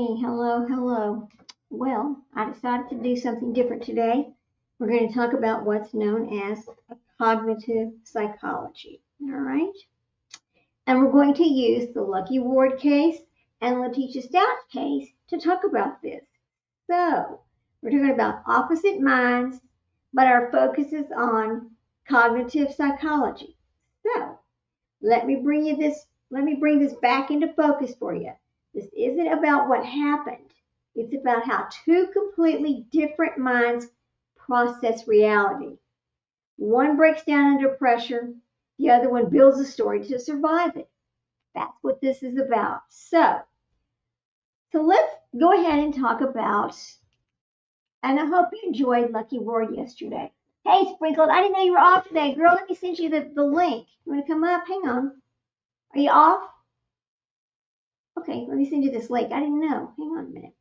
Hey, hello, hello. Well, I decided to do something different today. We're going to talk about what's known as cognitive psychology. All right? And we're going to use the Lucky Ward case and Letitia Stout's case to talk about this. So, we're talking about opposite minds, but our focus is on cognitive psychology. So, let me bring this back into focus for you. This isn't about what happened. It's about how two completely different minds process reality. One breaks down under pressure, the other one builds a story to survive it. That's what this is about. So let's go ahead and talk about, and I hope you enjoyed Lucky Ward yesterday. Hey, Sprinkled, I didn't know you were off today. Girl, let me send you the link. You want to come up? Hang on. Are you off? Okay, let me send you this link. I didn't know. Hang on a minute.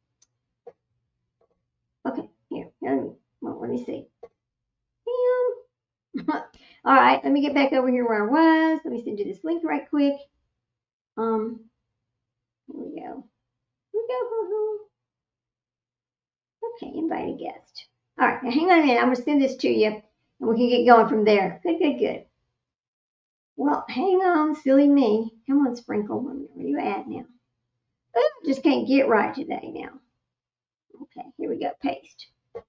Okay, let me see. All right, let me get back over here where I was. Let me send you this link right quick. Here we go. Here we go. Okay, invite a guest. All right, now hang on a minute. I'm going to send this to you, and we can get going from there. Good. Well, hang on, silly me. Come on, Sprinkle. Where are you at now? Oh, just can't get right today now. Okay, here we go. Paste. All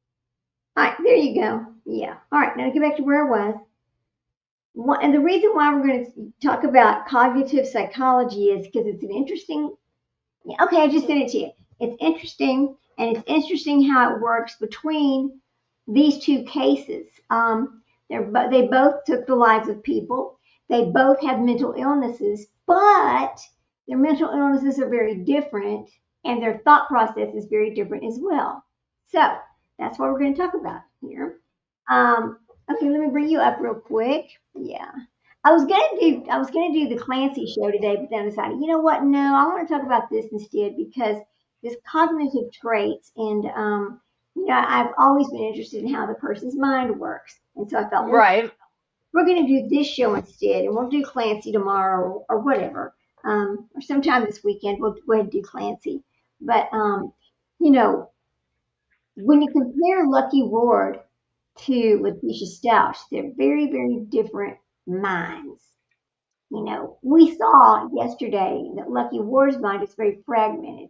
right, there you go. Yeah. All right, now to get back to where I was. And the reason why we're going to talk about cognitive psychology is because it's an interesting. Okay, I just sent it to you. It's interesting, and it's interesting how it works between these two cases. They both took the lives of people. They both have mental illnesses, but their mental illnesses are very different, and their thought process is very different as well. So that's what we're going to talk about here. Okay, let me bring you up real quick. Yeah. I was gonna do the Clancy show today, but then I decided, you know what? No, I want to talk about this instead because this cognitive traits and I've always been interested in how the person's mind works, and so I thought, well, Right. we're gonna do this show instead, and we'll do Clancy tomorrow or whatever, or sometime this weekend we'll go ahead and do Clancy. But you know, when you compare Lucky Ward to Letitia Stouch, they're very different minds. We saw yesterday that Lucky Ward's mind is very fragmented,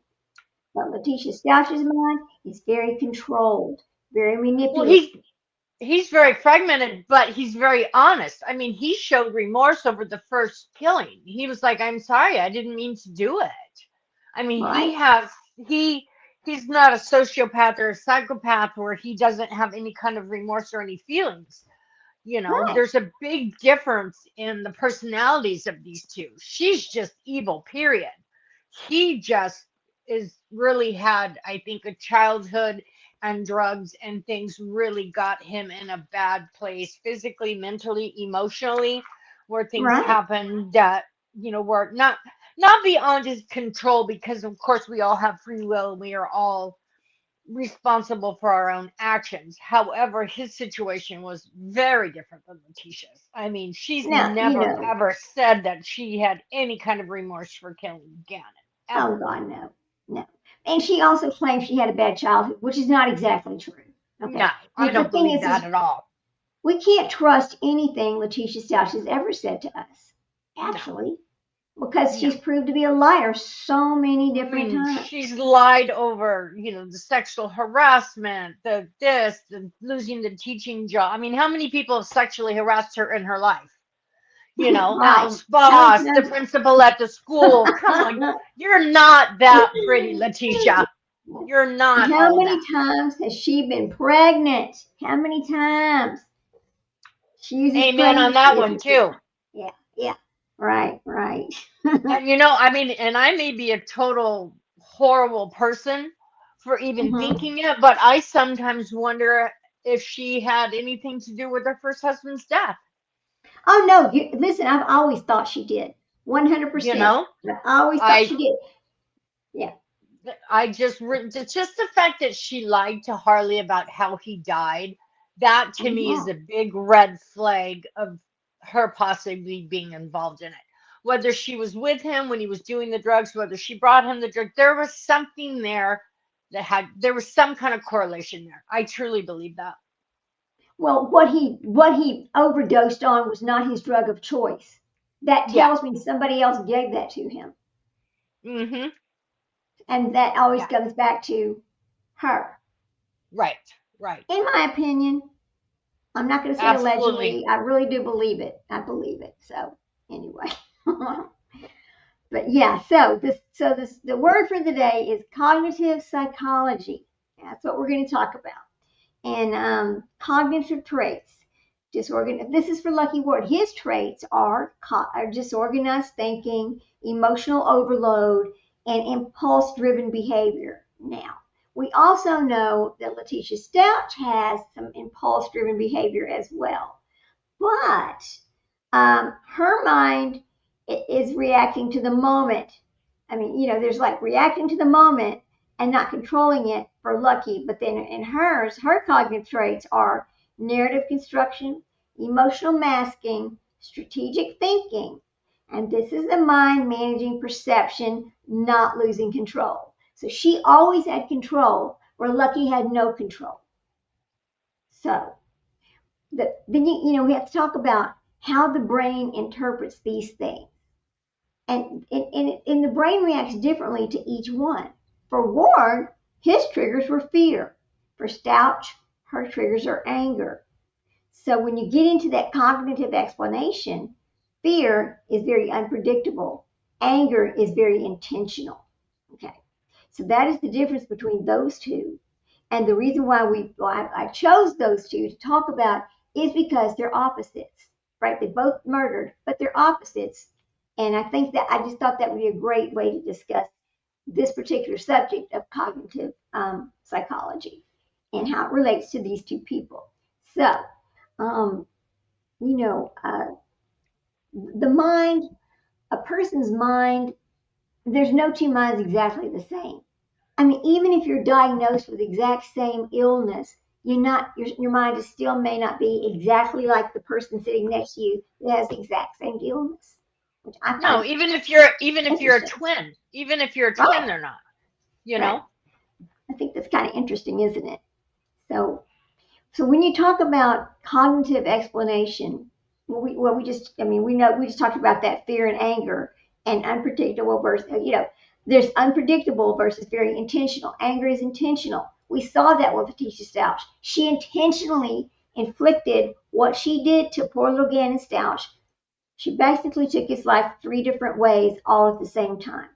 but Letitia Stouch's mind is very controlled, very Well, manipulative. he's very fragmented, but he's very honest. I mean, he showed remorse over the first killing. He was like, "I'm sorry, I didn't mean to do it." I mean, Right, he he's not a sociopath or a psychopath where he doesn't have any kind of remorse or any feelings. right, There's a big difference in the personalities of these two. She's just evil, period. He just is really had, I think, a childhood and drugs and things really got him in a bad place physically, mentally, emotionally, where things right. happen that, were not beyond his control because of course we all have free will and we are all responsible for our own actions. However, his situation was very different than Letitia's. I mean, she's Now, never ever said that she had any kind of remorse for killing Gannon, oh ever. God, no, no. And she also claims she had a bad childhood, which is not exactly true. No, Okay. I The don't thing believe is that at all. we can't trust anything Letitia Stouch has ever said to us. No, Actually, because no. she's proved to be a liar so many I different mean, times. she's lied over, the sexual harassment, the losing the teaching job. I mean, how many people have sexually harassed her in her life? Right. Al's How many boss, the times? principal at the school. Come on, you're not that pretty, Letitia. You're not How all many that. times has she been pregnant? How many times? She uses Amen on that pregnancy as one a too. yeah. Right. And I mean, and I may be a total horrible person for even Hmm. thinking it, but I sometimes wonder if she had anything to do with her first husband's death. Oh no, listen, I've always thought she did. You 100%. know, I've always thought I she did. Yeah. it's just the fact that she lied to Harley about how he died. That to me is Hmm. a big red flag of her possibly being involved in it. whether she was with him when he was doing the drugs, whether she brought him the drug. There was something there there was some kind of correlation there. I truly believe that. Well, what he overdosed on was not his drug of choice. That Yeah. tells me somebody else gave that to him. Mm-hmm. And that always Yeah. comes back to her. Right. Right. In my opinion, I'm not going to say Absolutely. allegedly. I really do believe it. I believe it. So anyway, but yeah. The word for the day is cognitive psychology. That's what we're going to talk about. And cognitive traits. This is for Lucky Ward. His traits are disorganized thinking, emotional overload, and impulse-driven behavior. Now, we also know that Letitia Stouch has some impulse-driven behavior as well, but her mind is reacting to the moment. I mean, there's like reacting to the moment and not controlling it for Lucky. But then in hers, her cognitive traits are narrative construction, emotional masking, strategic thinking. And this is the mind managing perception, not losing control. So she always had control where Lucky had no control. So then we have to talk about how the brain interprets these things. And the brain reacts differently to each one. For Ward, his triggers were fear. For Stouch, her triggers are anger. So when you get into that cognitive explanation, fear is very unpredictable. Anger is very intentional. Okay. So that is the difference between those two. And the reason why I chose those two to talk about is because they're opposites, right? They both murdered, but they're opposites. And I just thought that would be a great way to discuss this particular subject of cognitive psychology and how it relates to these two people. So, um, you know, uh, the mind, a person's mind, there's no two minds exactly the same. I mean, even if you're diagnosed with the exact same illness, your mind is still may not be exactly like the person sitting next to you that has the exact same illness, which I No, find even if you're a interesting. twin, even if you're a twin, Right, they're not. You right. know? I think that's kind of interesting, isn't it? So, so when you talk about cognitive explanation, we just talked about that fear and anger and unpredictable versus, there's unpredictable versus very intentional. Anger is intentional. We saw that with Letitia Stouch. She intentionally inflicted what she did to poor little Gannon Stouch. She basically took his life three different ways all at the same time.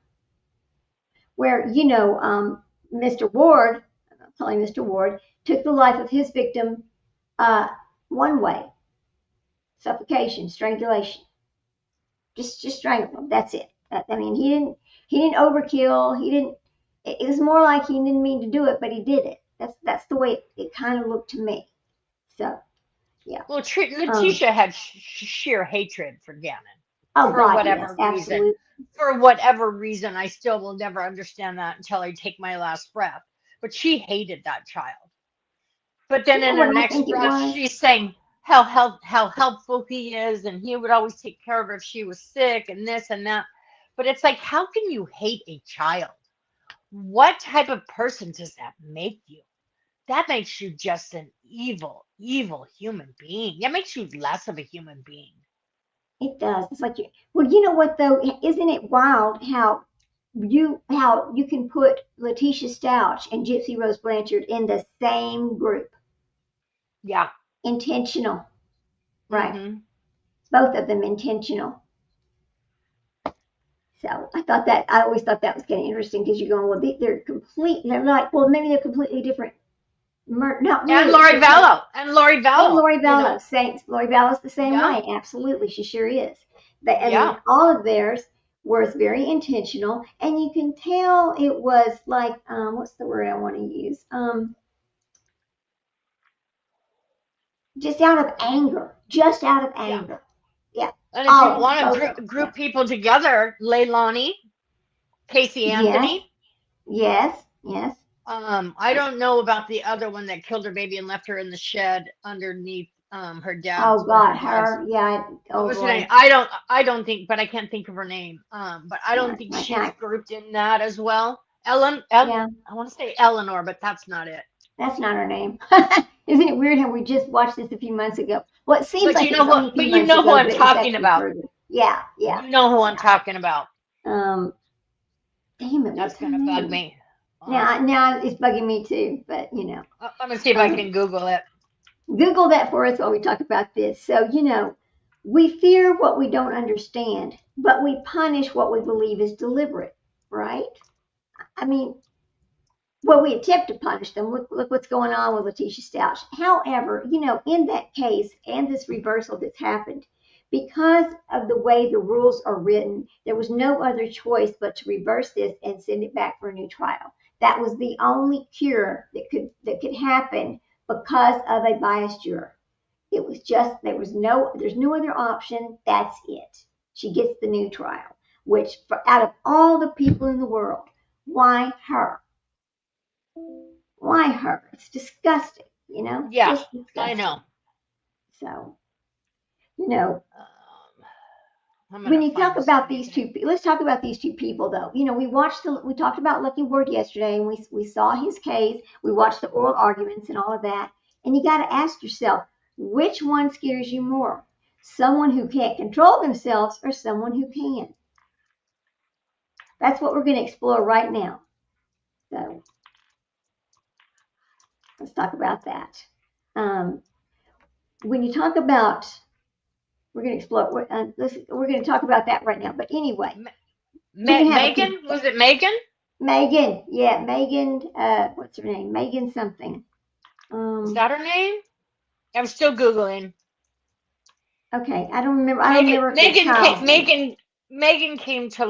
Where, Mr. Ward, I'm telling Mr. Ward, took the life of his victim uh, one way, suffocation, strangulation. Just strangle him. That's it. I mean, he didn't overkill. He didn't. It was more like he didn't mean to do it, but he did it. That's the way it kind of looked to me. So yeah. Well, Um. Letitia had sheer hatred for Gannon Oh for God, yes, whatever reason. absolutely. For whatever reason, I still will never understand that until I take my last breath. But she hated that child. But then You know in her what I next think it breath, was? she's saying how helpful he is, and he would always take care of her if she was sick, and this and that. But it's like, how can you hate a child? What type of person does that make you? That makes you just an evil, evil human being. That makes you less of a human being. It does. It's like well, you know what though? Isn't it wild how you can put Letitia Stouch and Gypsy Rose Blanchard in the same group? Yeah. Intentional, right? Mm-hmm. Both of them intentional. So I always thought that was kind of interesting because you're going, well, they're like, well, maybe they're completely different. Not And really. Lori Vallow. And Lori And Vallow, Lori you know? Vallow, Lori Vallow's the same Yeah. way. Absolutely, she sure is. Yeah. All of theirs was very intentional, and you can tell it was like, what's the word I want to use? Just out of anger, just out of Yeah. anger. Yeah, And if you all of them, want both to of them. Yeah. group people together, Leilani, Casey Yes, Anthony. yes, yes. I don't know about the other one that killed her baby and left her in the shed underneath her dad's Oh or her God, wife's. her. Yeah. What Oh was her name? Lord. I don't think, but I can't think of her name. But I don't Right. think Right. she's Right. grouped in that as well. Yeah. I want to say Eleanor, but that's not it. That's not her name. Isn't it weird how we just watched this a few months ago? Well, it seems But like you it know was only a what? few But you months know who ago, I'm but it was talking actually about. further. Yeah. Yeah. You know who I'm Yeah. talking about. Um. Damn it. That's What's her gonna bug name? me. Now it's bugging me too. But Let me see if I um, can Google it. Google that for us while we talk about this. So we fear what we don't understand, but we punish what we believe is deliberate, right? I mean, well, we attempt to punish them. Look what's going on with Letitia Stouch. However, in that case and this reversal that's happened, because of the way the rules are written, there was no other choice but to reverse this and send it back for a new trial. That was the only cure that could happen because of a biased juror. It was just there's no other option. That's it. She gets the new trial, which out of all the people in the world, why her? Why her? It's disgusting, Yeah, just I know. disgusting. So, you know, I'm when gonna you talk find about these something. two, let's talk about these two people though. We talked about Lucky Ward yesterday, and we saw his case. We watched the oral arguments and all of that, and you got to ask yourself, which one scares you more? Someone who can't control themselves or someone who can? That's what we're going to explore right now. So let's talk about that. Um, when you talk about we're going to explore. We're going to talk about that right now. But anyway, we can have a Megan? Was it Megan? Megan. Yeah, Megan. What's her name? Megan something. Is that her name? I'm still Googling. Okay, I don't remember. I don't Megan remember if the Megan child's came name. Megan came to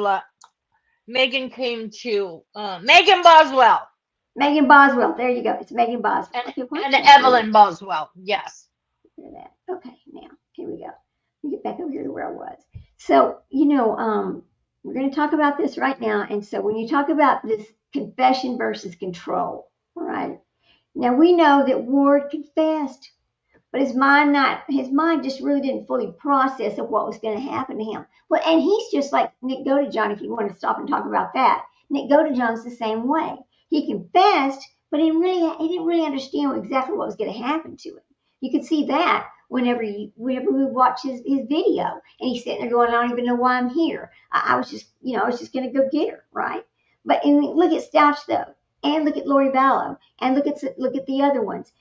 Megan came to Megan Boswell Megan Boswell. There you go. It's Megan Boswell. and Okay, why and can't I get Evelyn Boswell. Yes. rid of that? Okay, now here we go. Let me get back over here to where I was. So we're going to talk about this right now. And so when you talk about this confession versus control, all right. Now we know that Ward confessed, but his mind just really didn't fully process of what was going to happen to him. Well, and he's just like Nick Godejohn, if you want to stop and talk about that. Nick Godejohn's the same way. He confessed, but he didn't really understand exactly what was going to happen to him. You could see that whenever we watch his video, and he's sitting there going, I don't even know why I'm here. I was just going to go get her, right? But and look at Stouch though, and look at Lori Vallow, and look at the other ones.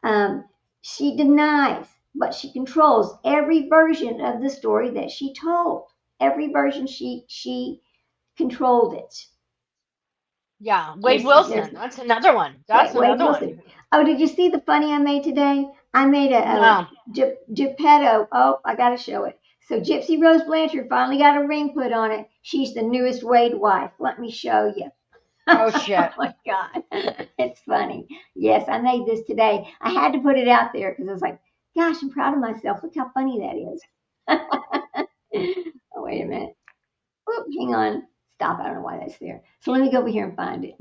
Um, she denies, but she controls every version of the story that she told. Every version she controlled it. Yeah, Wade There's Wilson. That's another one. That's Wade another Wilson. one. Oh, did you see the funny I made today? I made a No. Geppetto. Oh, I gotta show it. So Gypsy Rose Blanchard finally got a ring put on it. She's the newest Wade wife. Let me show you. Oh shit. Oh my God. It's funny. Yes, I made this today. I had to put it out there because I was like, gosh, I'm proud of myself. Look how funny that is. Oh, wait a minute. Oop, hang on. Stop. I don't know why that's there. So let me go over here and find it.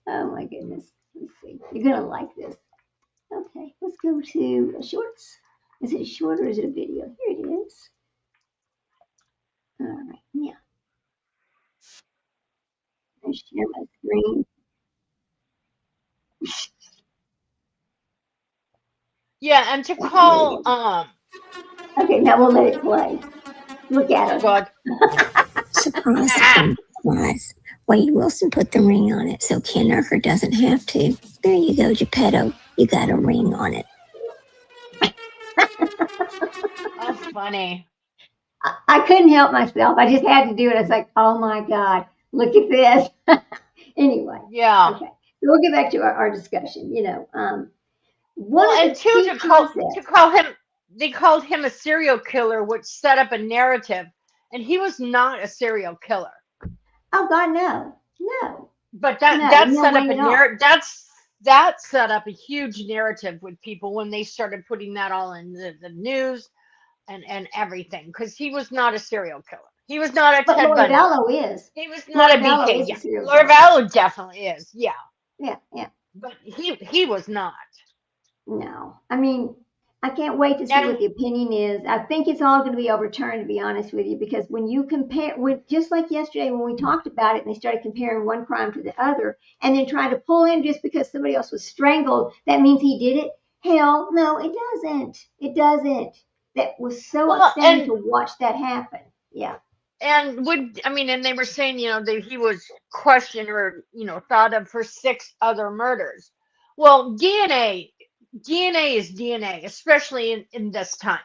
Oh my goodness. Let's see. You're going to like this. Okay, let's go to shorts. Is it a short or is it a video? Here it is. All right, yeah. I share my screen. Yeah, and to Okay, here call it is. Okay, now we'll let it play. Look at oh her. god. Surprise, surprise. Wade Wilson put the ring on it, so Ken Urquhart doesn't have to. There you go, Geppetto. You got a ring on it. Oh funny. I couldn't help myself. I just had to do it. I was like, oh my God, look at this. Anyway, Yeah. okay. So we'll get back to our discussion. One Well, of and the two key to concepts. call him they called him a serial killer, which set up a narrative, and he was not a serial killer. Oh God, no, no, But that no, that no set up way a at all. that set up a huge narrative with people when they started putting that all in the news and everything, because he was not a serial killer. He was not a But Ted Lori Bundy. Vallow is. He was not Lori a Vallow BK. is a Yeah, serial Laura killer. Vallow definitely is. Yeah, Yeah, yeah. but he was not. No, I mean, I can't wait to see what And the opinion is. I think it's all going to be overturned, to be honest with you, because when you compare, just like yesterday when we talked about it and they started comparing one crime to the other and then trying to pull him just because somebody else was strangled, that means he did it. Hell, no, it doesn't. It doesn't. That was so well, upsetting to watch that happen. Yeah. and would I mean, and they were saying, that he was questioned or, thought of for 6 other murders. Well, DNA is DNA, especially in this time.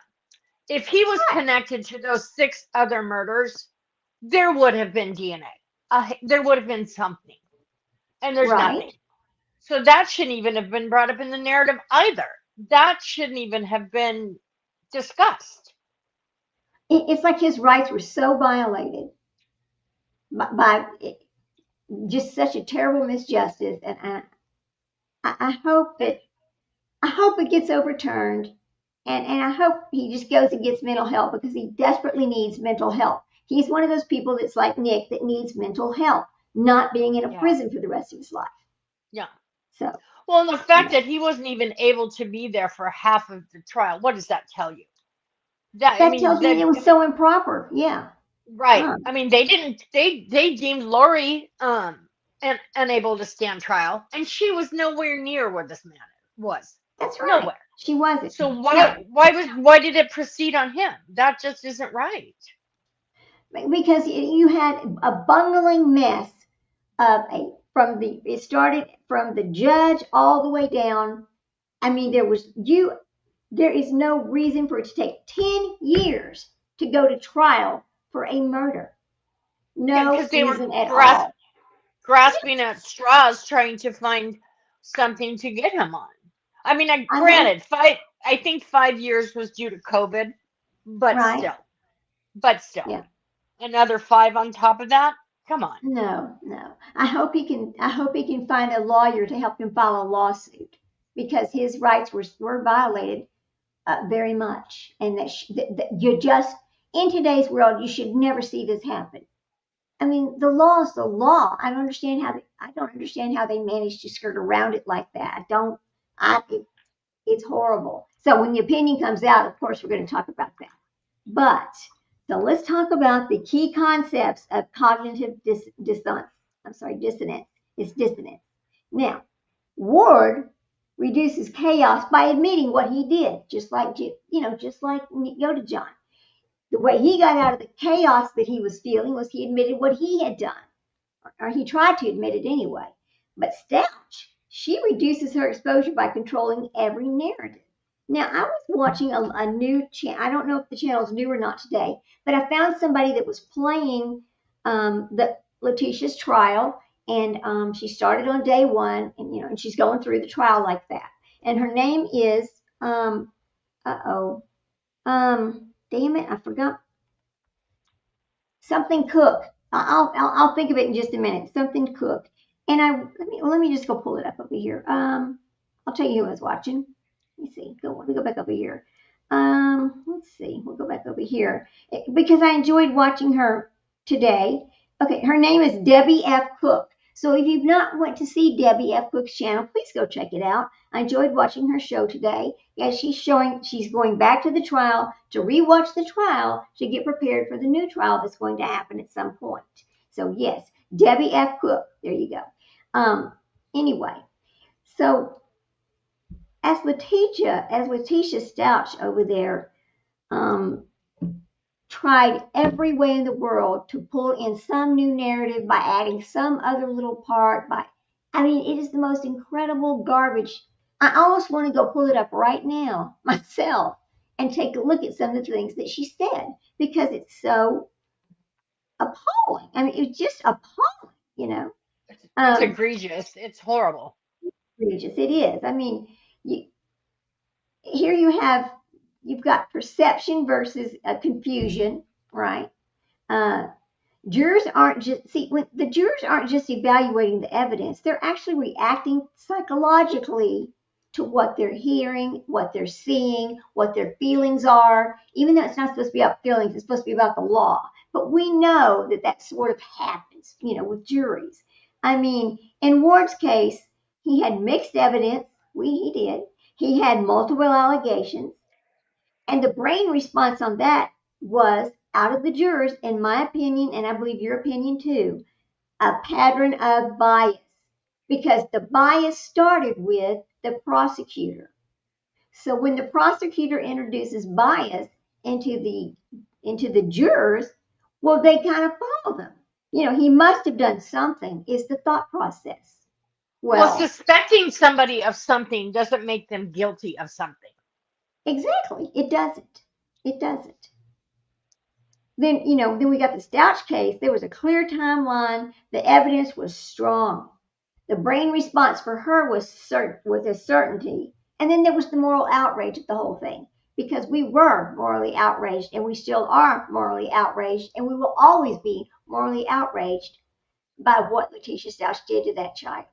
If he was connected to those 6 other murders, there would have been DNA. There would have been something, and there's Right. nothing. So that shouldn't even have been brought up in the narrative either. That shouldn't even have been discussed. It's like his rights were so violated by just such a terrible misjustice. And I hope that I hope it gets overturned, and I hope he just goes and gets mental help because he desperately needs mental help. He's one of those people that's like Nick that needs mental help, not being in a Yeah. prison for the rest of his life. Yeah. So, Well, and the fact yeah. that he wasn't even able to be there for half of the trial, what does that tell you? I That mean, tells me it was so improper. Yeah. right. Huh. I mean, they deemed Lori and unable to stand trial, and she was nowhere near where this man was. That's right. Nowhere. She wasn't. So No, why did it proceed on him? That just isn't right. because you had a bungling mess of it started from the judge all the way down. I mean, there is no reason for it to take 10 years to go to trial for a murder. Yeah, No because they were reason at all. grasping at straws, trying to find something to get him on. I mean, I mean, granted, I think 5 years was due to COVID, but right? still, but still, Yeah. another 5 on top of that. Come on. No, no. I hope he can find a lawyer to help him file a lawsuit because his rights were violated very much, and that you just in today's world you should never see this happen. I mean, the law is the law. I don't understand how they manage to skirt around it like that. I don't. It's horrible. So when the opinion comes out, of course, we're going to talk about that. But so let's talk about the key concepts of cognitive dissonance. I'm sorry, dissonance. It's dissonance. Now, Ward reduces chaos by admitting what he did, just like Yoda John. The way he got out of the chaos that he was feeling was he admitted what he had done, or he tried to admit it anyway. But Stouch, she reduces her exposure by controlling every narrative. Now, I was watching a new channel. I don't know if the channel's new or not today, but I found somebody that was playing the Letitia's trial, and she started on day one, and she's going through the trial like that. And her name is damn it, I forgot something Cook. I'll think of it in just a minute. Something Cook. And let me just go pull it up over here. I'll tell you who I was watching. Let me see. Let me go back over here. Let's see. We'll go back over here because I enjoyed watching her today. Okay, her name is Debbie F. Cook. So if you've not went to see Debbie F. Cook's channel, please go check it out. I enjoyed watching her show today. As she's going back to the trial to rewatch the trial to get prepared for the new trial that's going to happen at some point. So yes, Debbie F. Cook. There you go. Anyway, so as Letitia Stouch over there, tried every way in the world to pull in some new narrative by adding some other little part. It is the most incredible garbage. I almost want to go pull it up right now myself and take a look at some of the things that she said because it's so appalling. It's just appalling, It's egregious. It's horrible. Egregious. It is. Here you've got perception versus confusion, right? Jurors aren't just evaluating the evidence; they're actually reacting psychologically to what they're hearing, what they're seeing, what their feelings are. Even though it's not supposed to be about feelings, it's supposed to be about the law. But we know that sort of happens, with juries. In Ward's case, he had mixed evidence. He did. He had multiple allegations. And the brain response on that was, out of the jurors, in my opinion, and I believe your opinion too, a pattern of bias. Because the bias started with the prosecutor. So when the prosecutor introduces bias into the jurors, well, they kind of follow them. He must have done something, is the thought process. Well, Well, suspecting somebody of something doesn't make them guilty of something. exactly. It doesn't. It doesn't. Then we got the Stouch case. There was a clear timeline. The evidence was strong. The brain response for her was a certainty. And then there was the moral outrage of the whole thing, because we were morally outraged, and we still are morally outraged, and we will always be morally outraged by what Letitia Stouch did to that child.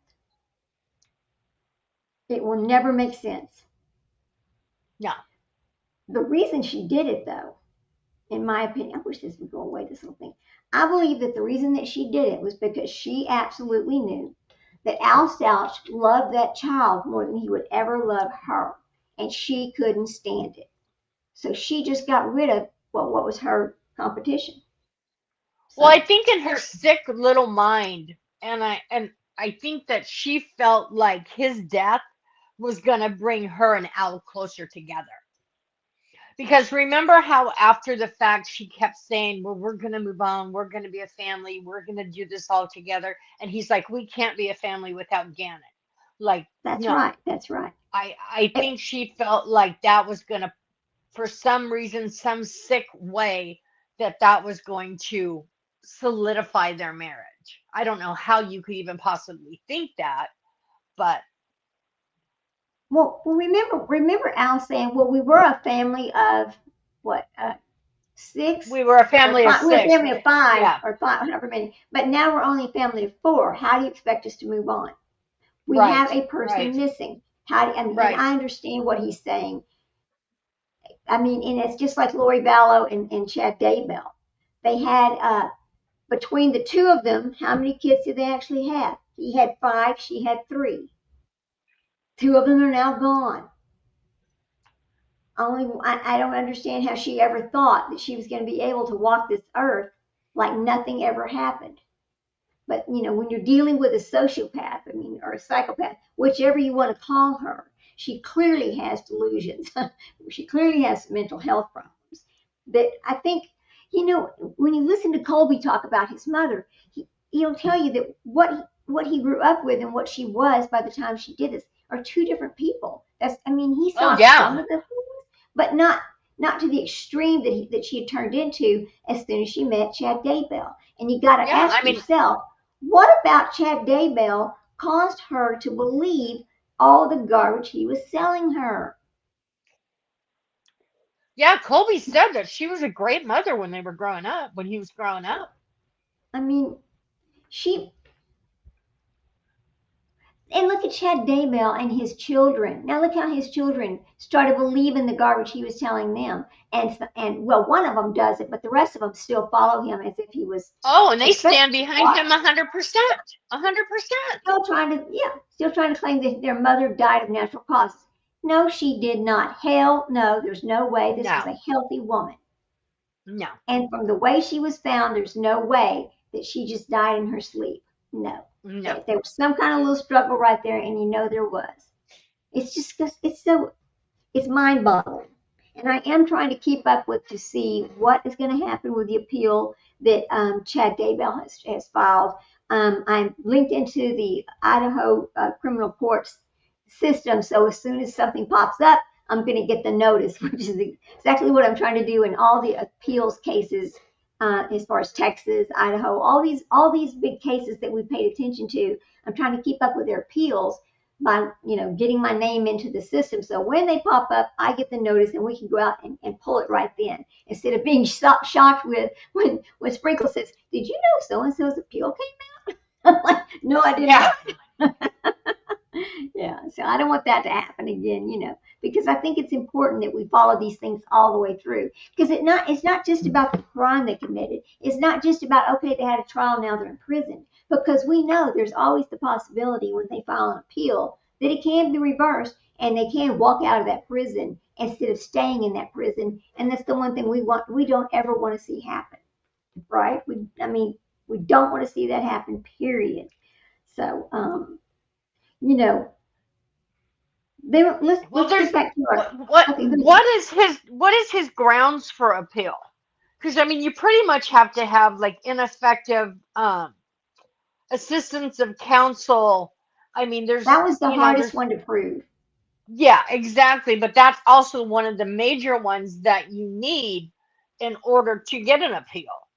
It will never make sense. No. The reason she did it, though, in my opinion, I wish this would go away, this little thing. I believe that the reason that she did it was because she absolutely knew that Al Stouch loved that child more than he would ever love her, and she couldn't stand it. So she just got rid of what was her competition. Well, I think in her sick little mind, and I think that she felt like his death was gonna bring her and Al closer together. Because remember how after the fact she kept saying, well, we're going to move on. We're going to be a family. We're going to do this all together. And he's like, we can't be a family without Gannett. Like, That's no. right. That's right. I think she felt like that was going to, for some reason, some sick way, that was going to solidify their marriage. I don't know how you could even possibly think that, but Well, remember Al saying, well, we were a family of what, 6? we were a family of We were a 6. family of 5, Yeah. or 5, however many. But now we're only a family of 4. How do you expect us to move on? We Right, have a person right. missing. And Right. I understand what he's saying. I mean, and it's just like Lori Vallow and Chad Daybell. They had, between the two of them, how many kids did they actually have? He had 5, she had 3. 2 of them are now gone. I don't understand how she ever thought that she was going to be able to walk this earth like nothing ever happened. But when you're dealing with a sociopath, or a psychopath, whichever you want to call her, she clearly has delusions. She clearly has mental health problems. That I think, when you listen to Colby talk about his mother, he'll tell you that what he grew up with and what she was by the time she did this are 2 different people. He saw some of the things, but not to the extreme that she had turned into as soon as she met Chad Daybell. And you got to ask yourself, what about Chad Daybell caused her to believe all the garbage he was selling her? Yeah, Colby said that she was a great mother when he was growing up. And look at Chad Daybell and his children. Now look how his children started believing the garbage he was telling them. And well, one of them does it, but the rest of them still follow him as if he was. Oh, and they stand behind him 100%. 100%. Still trying to claim that their mother died of natural causes. No, she did not. Hell no, there's no way. This was a healthy woman. No. And from the way she was found, there's no way that she just died in her sleep. No. There was some kind of little struggle right there, and there was. It's just, it's mind-boggling. And I am trying to keep up with to see what is going to happen with the appeal that Chad Daybell has filed. I'm linked into the Idaho criminal courts system, so as soon as something pops up, I'm going to get the notice, which is exactly what I'm trying to do in all the appeals cases. As far as Texas, Idaho, all these big cases that we paid attention to, I'm trying to keep up with their appeals by getting my name into the system. So when they pop up, I get the notice and we can go out and pull it right then, instead of being shocked with when Sprinkle says, "Did you know so and so's appeal came out?" I'm like, "No, I didn't." Yeah, so I don't want that to happen again, because I think it's important that we follow these things all the way through. Because it's not just about the crime they committed. It's not just about, okay, they had a trial, now they're in prison. Because we know there's always the possibility when they file an appeal that it can be reversed and they can walk out of that prison instead of staying in that prison. And that's the one thing we don't ever want to see happen, right? We don't want to see that happen, period. So, you know, let's Well, get there's back to our, okay, what is his grounds for appeal? Because I mean, you pretty much have to have like ineffective assistance of counsel. I mean, that was the hardest there's one to prove. yeah, exactly, but that's also one of the major ones that you need in order to get an appeal,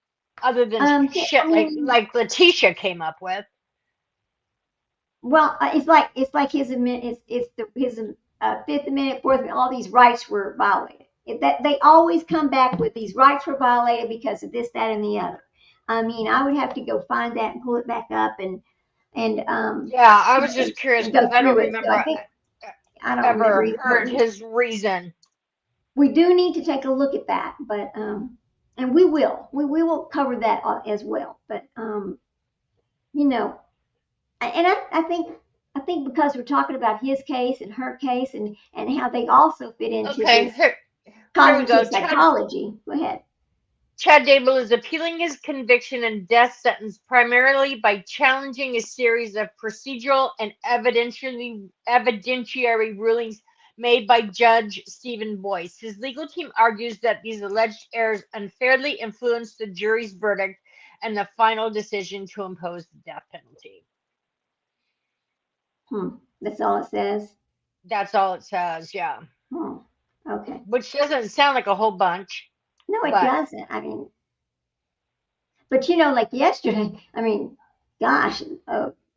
other than I shit mean, like Letitia came up with. well, it's like his amendment, his Fifth Amendment, Fourth Amendment, all these rights were violated. That they always come back with these rights were violated because of this, that, and the other. I mean, I would have to go find that and pull it back up and Yeah, I was just curious and go because I don't through it. So remember I don't remember ever either, but heard his reason. we do need to take a look at that. But and we will cover that as well. But you know, and I think because we're talking about his case and her case and how they also fit into Okay, this here we go. cognitive psychology. Go ahead. Chad Dable is appealing his conviction and death sentence primarily by challenging a series of procedural and evidentiary rulings made by Judge Stephen Boyce. His legal team argues that these alleged errors unfairly influenced the jury's verdict and the final decision to impose the death penalty. That's all it says. That's all it says, yeah. Okay. Which doesn't sound like a whole bunch. No, it but doesn't. I mean, but you know, like yesterday, I mean, gosh,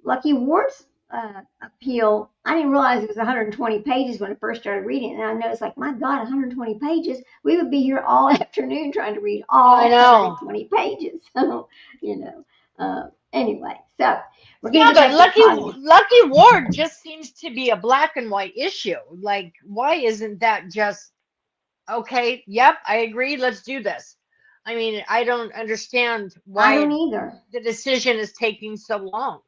Lucky Ward's appeal, I didn't realize it was 120 pages when I first started reading it. And I noticed, like, my God, 120 pages. We would be here all afternoon trying to read all I know. 120 pages. So, you know, anyway, so we're Yeah, going to get but back to Lucky Ward just seems to be a black and white issue. Like, why isn't that just okay? Yep, I agree. Let's do this. I mean, I don't understand I why don't either. the decision is taking so long.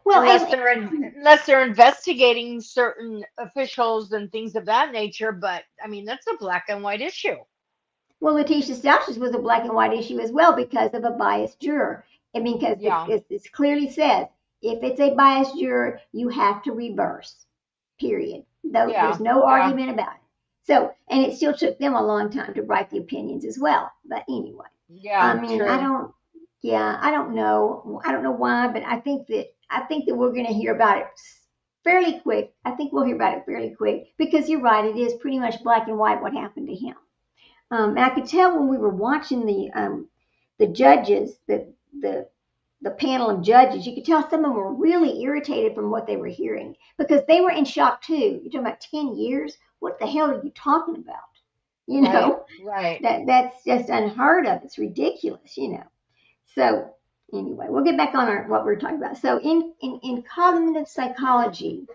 Well, Unless they're investigating certain officials and things of that nature. But I mean, that's a black and white issue. well, Letitia Stouches was a black and white issue as well because of a biased juror. I mean, because Yeah. it clearly says if it's a biased juror, you have to reverse. Period. Though Yeah, there's no yeah. argument about it. So, and it still took them a long time to write the opinions as well. But anyway, Yeah, I mean, true. I don't know why, but I think that we're going to hear about it fairly quick. I think we'll hear about it fairly quick because you're right. It is pretty much black and white what happened to him. And I could tell when we were watching the judges, the panel of judges, you could tell some of them were really irritated from what they were hearing because they were in shock too. You're talking about 10 years? What the hell are you talking about? You know, Right. that's just unheard of. It's ridiculous, you know. So anyway, we'll get back on what we're talking about. So in cognitive psychology,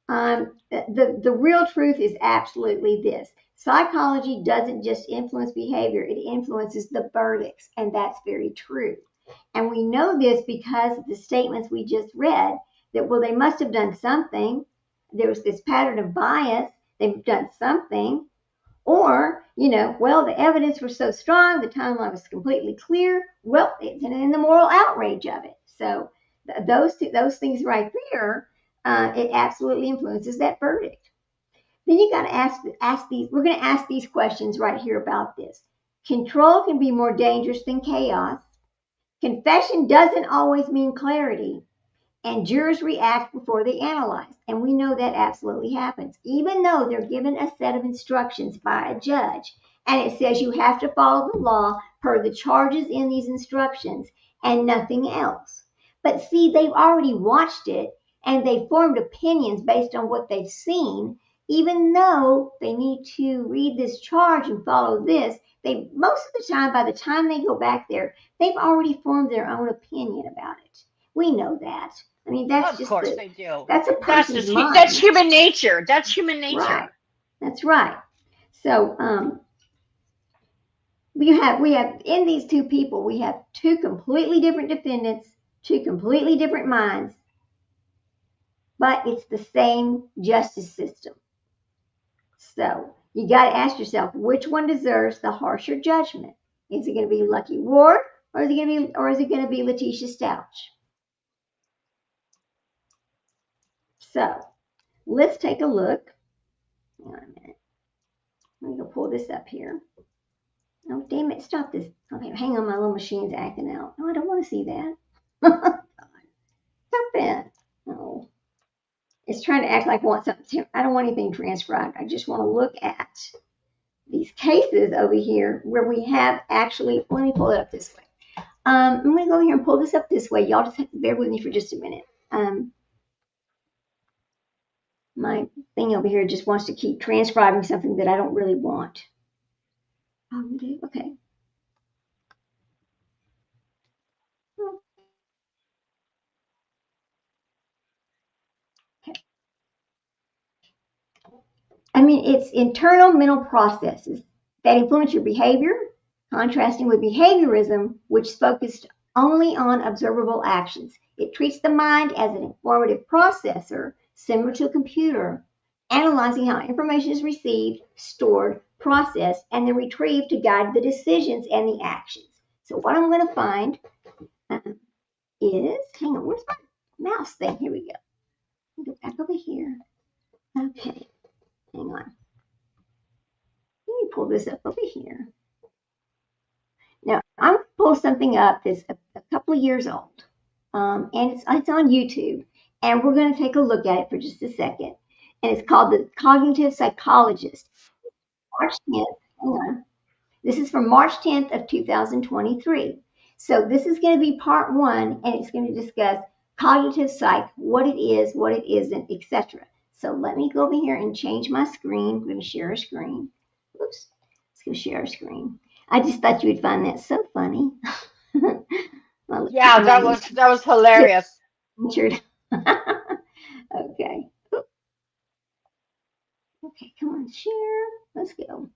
the real truth is absolutely this. Psychology doesn't just influence behavior, it influences the verdicts, and that's very true. And we know this because of the statements we just read that, well, they must have done something. There was this pattern of bias. They've done something. Or, you know, well, the evidence was so strong, the timeline was completely clear. Well, it's in the moral outrage of it. So those things right there, it absolutely influences that verdict. Then you got to ask these. We're going to ask these questions right here about this. Control can be more dangerous than chaos. Confession doesn't always mean clarity. And jurors react before they analyze. And we know that absolutely happens, even though they're given a set of instructions by a judge. And it says you have to follow the law per the charges in these instructions and nothing else. But see, they've already watched it and they formed opinions based on what they've seen, even though they need to read this charge and follow this. They most of the time, by the time they go back there, they've already formed their own opinion about it. We know that. I mean, that's Of course they do. That's a person's mind. That's human nature. That's human nature. Right. That's right. So we have in these two people, we have two completely different defendants, two completely different minds, but it's the same justice system. So you got to ask yourself, which one deserves the harsher judgment? Is it going to be Lucky Ward, or is it going to be Letitia Stouch? So let's take a look. Hang on a minute. Let me go pull this up here. Oh, damn it, stop this. Okay, hang on, my little machine's acting out. No, I don't want to see that. Stop it. No. It's trying to act like I want something. I don't want anything transcribed. I just want to look at these cases over here where we have actually, let me pull it up this way. I'm going to go here and pull this up this way. Y'all just have to bear with me for just a minute. My thing over here just wants to keep transcribing something that I don't really want. Okay. I mean, it's internal mental processes that influence your behavior, contrasting with behaviorism, which is focused only on observable actions. It treats the mind as an informative processor, similar to a computer, analyzing how information is received, stored, processed, and then retrieved to guide the decisions and the actions. So what I'm going to find is, hang on, where's my mouse thing? Here we go. Go back over here. Okay. Hang on. Let me pull this up over here. Now, I'm going to pull something up that's a couple of years old. And it's on YouTube. And we're going to take a look at it for just a second. And it's called The Cognitive Psychologist. March 10th. Hang on. This is from March 10th of 2023. So this is going to be part 1. And it's going to discuss cognitive psych, what it is, what it isn't, etc. So let me go over here and change my screen. I'm going to share a screen. Oops. Let's go share a screen. I just thought you would find that so funny. Yeah, that was hilarious. Okay. Okay, come on, share. Let's go.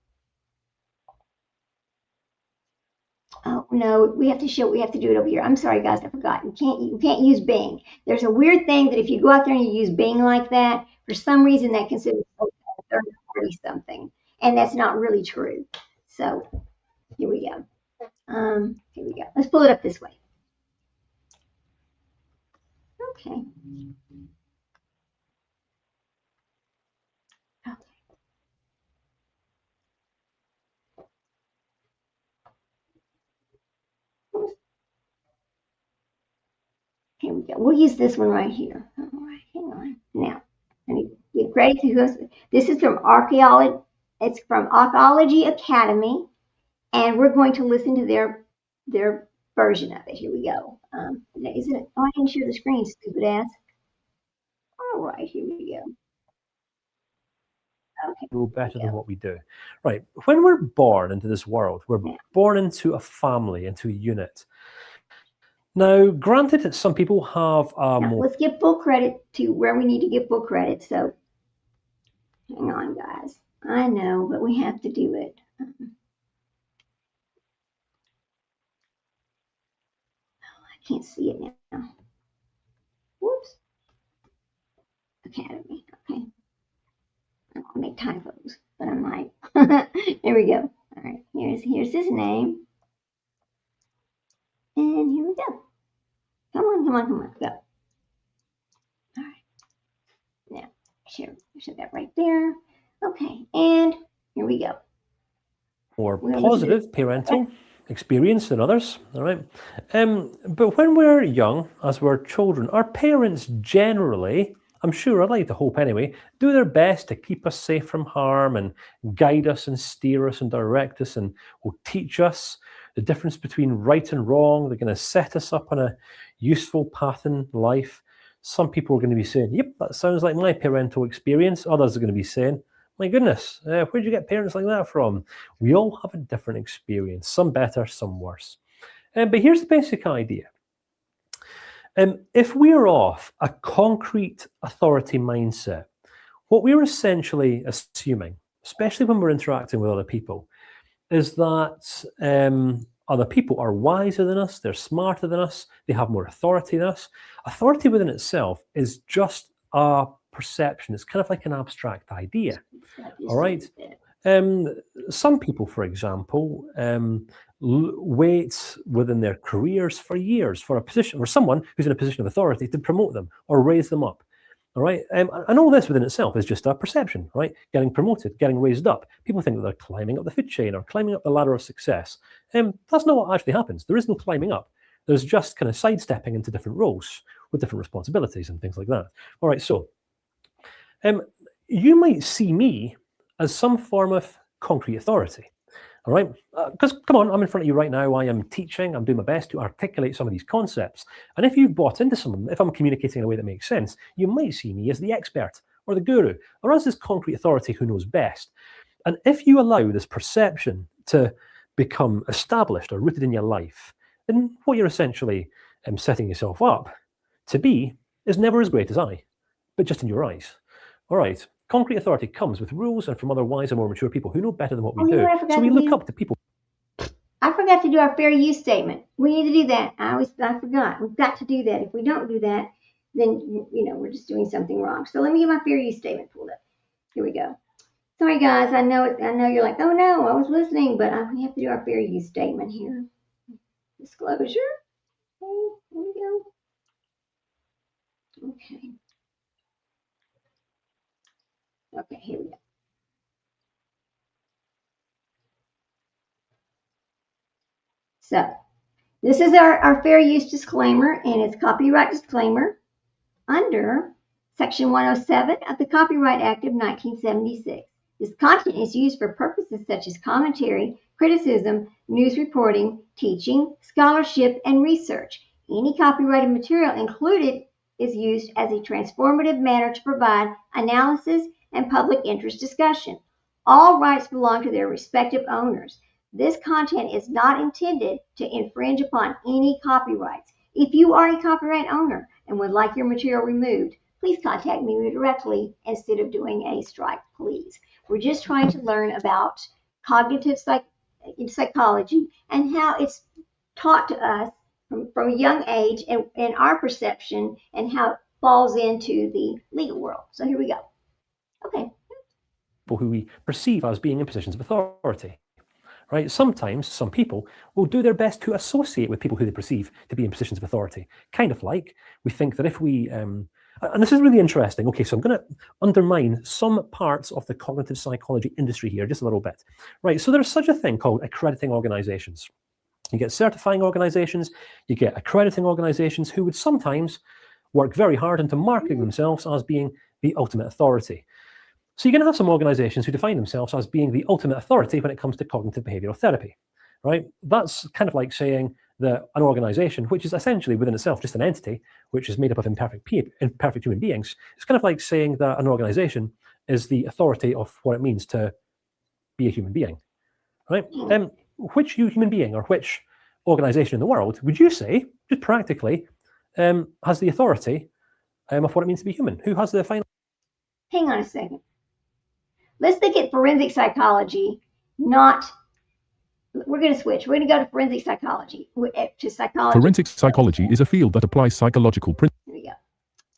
Oh no, we have to show. We have to do it over here. I'm sorry, guys, I forgot. You can't use Bing. There's a weird thing that if you go out there and you use Bing like that, for some reason that considers a third party something, and that's not really true. So here we go. Here we go. Let's pull it up this way. Okay. Here we go. We'll use this one right here. All right, hang on. Now, let me get ready to go. This is from Archaeology. It's from Archaeology Academy, and we're going to listen to their version of it. Here we go. Isn't it? Oh, I didn't share the screen, stupid ass. All right, here we go. Okay. Know better than what we do. Right. When we're born into this world, we're born into a family, into a unit. Now, granted that some people have more. Let's give full credit to where we need to give full credit. So, hang on, guys. I know, but we have to do it. I can't see it now. Whoops. Academy. Okay. I don't make typos, but I might. There we go. All right. Here's his name. And here we go. Come on, go. All right. Now, share that right there. Okay, and here we go. More positive parental experience than others, all right? But when we're young, as we're children, our parents generally, I'm sure, I'd like to hope anyway, do their best to keep us safe from harm and guide us and steer us and direct us and will teach us the difference between right and wrong. They're going to set us up on a useful path in life. Some people are going to be saying, yep, that sounds like my parental experience. Others are going to be saying, my goodness, where'd you get parents like that from? We all have a different experience, some better, some worse. But here's the basic idea. If we are off a concrete authority mindset, what we're essentially assuming, especially when we're interacting with other people, is that other people are wiser than us, they're smarter than us, they have more authority than us. Authority within itself is just a perception. It's kind of like an abstract idea. Stop just All a right. little bit. Some people, for example, wait within their careers for years for a position, or someone who's in a position of authority to promote them or raise them up. All right. And all this within itself is just a perception, right? Getting promoted, getting raised up. People think that they're climbing up the food chain or climbing up the ladder of success. That's not what actually happens. There is no climbing up. There's just kind of sidestepping into different roles with different responsibilities and things like that. All right. So you might see me as some form of concrete authority. All right, because come on, I'm in front of you right now. I am teaching. I'm doing my best to articulate some of these concepts. And if you've bought into some of them, if I'm communicating in a way that makes sense, you might see me as the expert or the guru or as this concrete authority who knows best. And if you allow this perception to become established or rooted in your life, then what you're essentially setting yourself up to be is never as great as I, but just in your eyes. All right. Concrete authority comes with rules and from other wise and more mature people who know better than what we Oh, you do. know what I forgot So we to look do? up to people. I forgot to do our fair use statement. We need to do that. I forgot. We've got to do that. If we don't do that, then we're just doing something wrong. So let me get my fair use statement pulled up. Here we go. Sorry guys, I know you're like, oh no, I was listening, but we have to do our fair use statement here. Disclosure. Okay, here we go. Okay. Okay, here we go. So this is our fair use disclaimer, and it's copyright disclaimer under Section 107 of the Copyright Act of 1976. This content is used for purposes such as commentary, criticism, news reporting, teaching, scholarship, and research. Any copyrighted material included is used as a transformative manner to provide analysis and public interest discussion. All rights belong to their respective owners. This content is not intended to infringe upon any copyrights. If you are a copyright owner and would like your material removed, please contact me directly instead of doing a strike, please. We're just trying to learn about cognitive psychology and how it's taught to us from a young age and our perception and how it falls into the legal world. So here we go. Okay. People who we perceive as being in positions of authority. Right? Sometimes some people will do their best to associate with people who they perceive to be in positions of authority. Kind of like we think that if we, and this is really interesting. Okay, so I'm going to undermine some parts of the cognitive psychology industry here just a little bit. Right, so there's such a thing called accrediting organizations. You get certifying organizations, you get accrediting organizations who would sometimes work very hard into marketing themselves as being the ultimate authority. So you're going to have some organizations who define themselves as being the ultimate authority when it comes to cognitive behavioral therapy, right? That's kind of like saying that an organization, which is essentially within itself just an entity, which is made up of imperfect human beings, it's kind of like saying that an organization is the authority of what it means to be a human being, right? Which human being or which organization in the world would you say, just practically, has the authority of what it means to be human? Who has the final? Hang on a second. Let's look at forensic psychology, we're going to switch. We're going to go to forensic psychology, to psychology. Forensic psychology is a field that applies psychological principles. Here we go.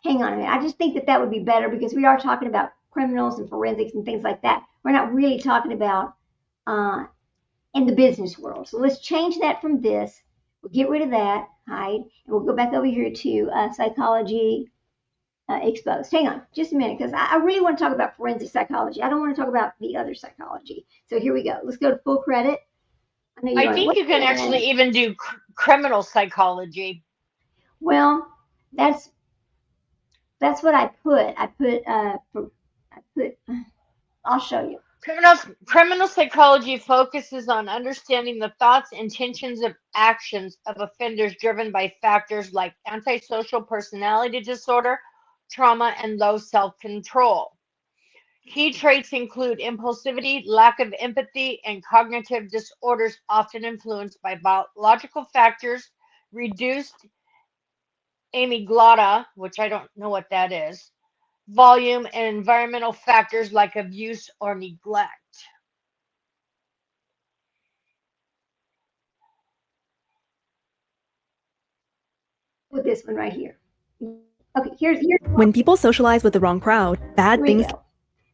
Hang on a minute. I just think that would be better because we are talking about criminals and forensics and things like that. We're not really talking about in the business world. So let's change that from this. We'll get rid of that, hide, and we'll go back over here to psychology exposed. Hang on just a minute because I really want to talk about forensic psychology. I don't want to talk about the other psychology. So here we go. Let's go to full credit. I think you can actually even do criminal psychology. Well, that's what I put. I'll show you. Criminal psychology focuses on understanding the thoughts, intentions, of actions of offenders driven by factors like antisocial personality disorder, trauma, and low self-control. Key traits include impulsivity, lack of empathy, and cognitive disorders often influenced by biological factors, reduced amygdala, which I don't know what that is, volume, and environmental factors like abuse or neglect. With this one right here. Okay, here's When people socialize with the wrong crowd, bad here we things go.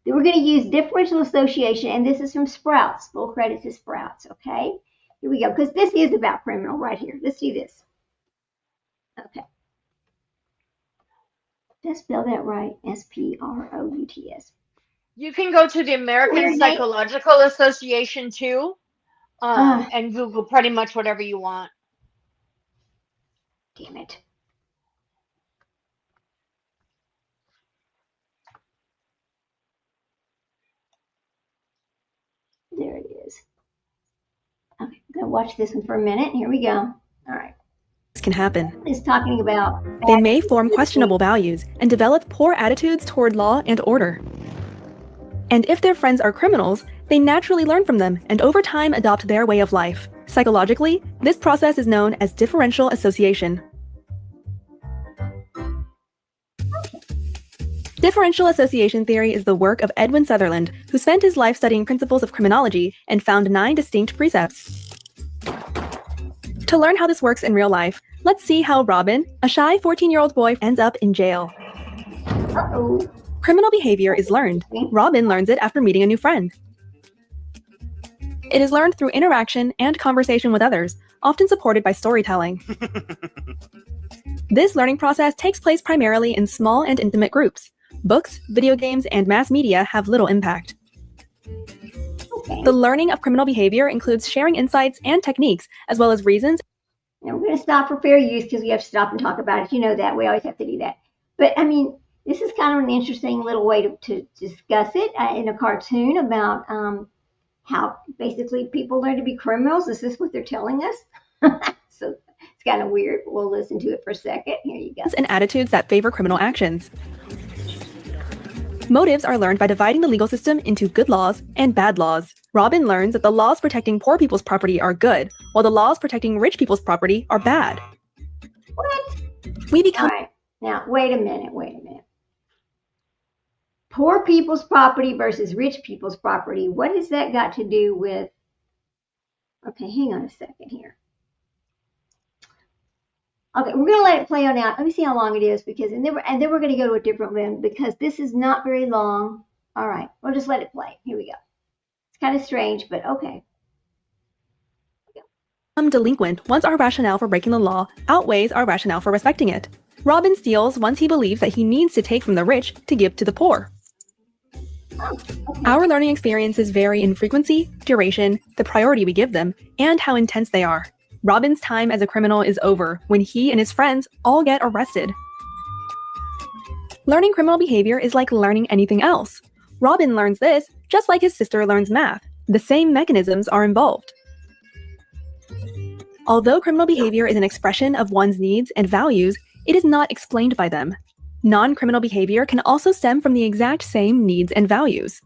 Then we're going to use differential association, and this is from Sprouts. Full credit to Sprouts, okay? Here we go, because this is about criminal right here. Let's do this. Okay. Did I spell that right? S-P-R-O-U-T-S. You can go to the American Weird name. Psychological Association too, and Google pretty much whatever you want. Damn it. There it is. Okay, I'm going to watch this one for a minute. Here we go. All right. can happen. It's talking about They may form questionable values and develop poor attitudes toward law and order. And if their friends are criminals, they naturally learn from them and over time adopt their way of life. Psychologically, this process is known as differential association. Differential association theory is the work of Edwin Sutherland, who spent his life studying principles of criminology and found 9 distinct precepts. To learn how this works in real life, let's see how Robin, a shy 14-year-old boy, ends up in jail. uh-oh. Criminal behavior is learned. Robin learns it after meeting a new friend. It is learned through interaction and conversation with others, often supported by storytelling. This learning process takes place primarily in small and intimate groups. Books, video games, and mass media have little impact. Okay. The learning of criminal behavior includes sharing insights and techniques, as well as reasons. Now we're going to stop for fair use because we have to stop and talk about it. You know that. We always have to do that. But, I mean, this is kind of an interesting little way to discuss it in a cartoon about how basically people learn to be criminals. Is this what they're telling us? So it's kind of weird, but we'll listen to it for a second. Here you go. And attitudes that favor criminal actions. Motives are learned by dividing the legal system into good laws and bad laws. Robin learns that the laws protecting poor people's property are good, while the laws protecting rich people's property are bad. What? We All become right. Now, wait a minute. Poor people's property versus rich people's property. What has that got to do with? Okay, hang on a second here. Okay, we're going to let it play on out. Let me see how long it is, because and then we're going to go to a different one because this is not very long. All right, we'll just let it play. Here we go. It's kind of strange, but okay. delinquent once our rationale for breaking the law outweighs our rationale for respecting it. Robin steals once he believes that he needs to take from the rich to give to the poor. Our learning experiences vary in frequency, duration, the priority we give them, and how intense they are. Robin's time as a criminal is over when he and his friends all get arrested. Learning criminal behavior is like learning anything else. Robin learns this just like his sister learns math. The same mechanisms are involved. Although criminal behavior is an expression of one's needs and values, it is not explained by them. Non-criminal behavior can also stem from the exact same needs and values.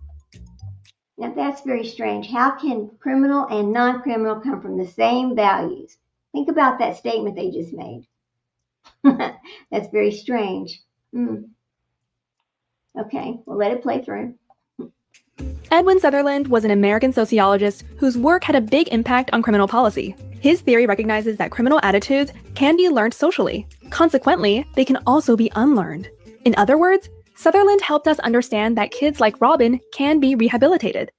Now that's very strange. How can criminal and non-criminal come from the same values? Think about that statement they just made. That's very strange. Okay, we'll let it play through. Edwin Sutherland was an American sociologist whose work had a big impact on criminal policy. His theory recognizes that criminal attitudes can be learned socially. Consequently, they can also be unlearned. In other words, Sutherland helped us understand that kids like Robin can be rehabilitated.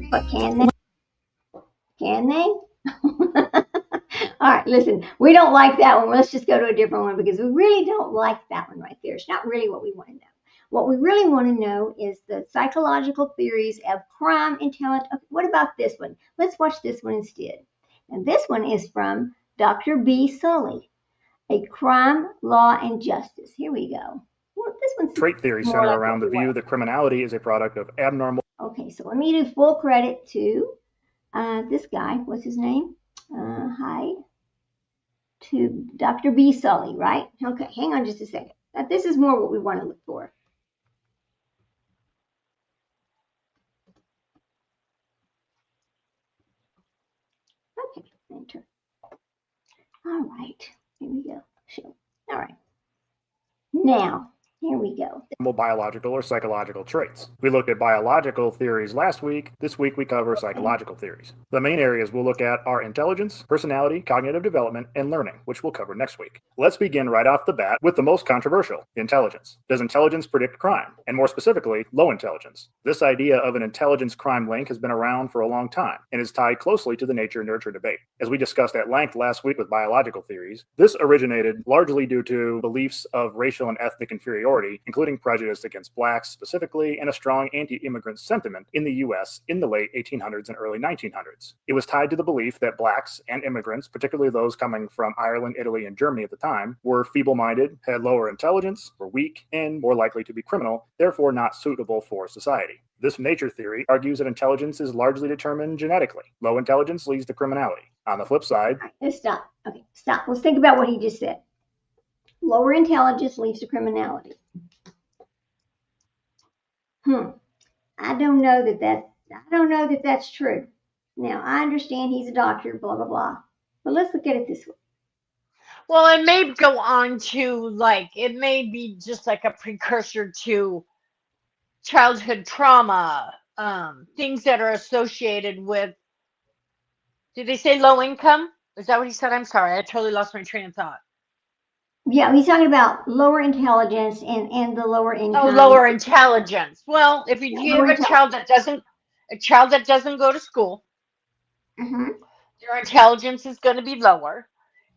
But can they? Can they? All right, listen, we don't like that one. Let's just go to a different one because we really don't like that one right there. It's not really what we want to know. What we really want to know is the psychological theories of crime and talent. Okay, what about this one? Let's watch this one instead. And this one is from Dr. B. Sully, A Crime, Law, and Justice. Here we go. Well, this one's Trait theory more center like around the what we view want. that criminality is a product of abnormal. Okay, so let me do full credit to this guy. What's his name? Hi. To Dr. B. Sully, right? Okay, hang on just a second. Now, this is more what we want to look for. Okay, enter. All right, here we go. Show. All right. Now, Here we go. biological or psychological traits. We looked at biological theories last week. This week we cover psychological theories. The main areas we'll look at are intelligence, personality, cognitive development, and learning, which we'll cover next week. Let's begin right off the bat with the most controversial, intelligence. Does intelligence predict crime? And more specifically, low intelligence. This idea of an intelligence-crime link has been around for a long time and is tied closely to the nature-nurture debate. As we discussed at length last week with biological theories, this originated largely due to beliefs of racial and ethnic inferiority, including prejudice against blacks specifically, and a strong anti-immigrant sentiment in the U.S. in the late 1800s and early 1900s. It was tied to the belief that blacks and immigrants, particularly those coming from Ireland, Italy, and Germany at the time, were feeble-minded, had lower intelligence, were weak, and more likely to be criminal, therefore not suitable for society. This nature theory argues that intelligence is largely determined genetically. Low intelligence leads to criminality. On the flip side, All right, let's stop. Okay, stop. Let's think about what he just said. Lower intelligence leads to criminality. I don't know that that's true. Now, I understand he's a doctor, blah, blah, blah. But let's look at it this way. Well, it may go on to it may be just like a precursor to childhood trauma, things that are associated with, did they say low income? Is that what he said? I'm sorry, I totally lost my train of thought. Yeah, he's talking about lower intelligence and the lower income. Oh, lower intelligence. Well, if you lower have a child that doesn't go to school, Mhm. their intelligence is going to be lower.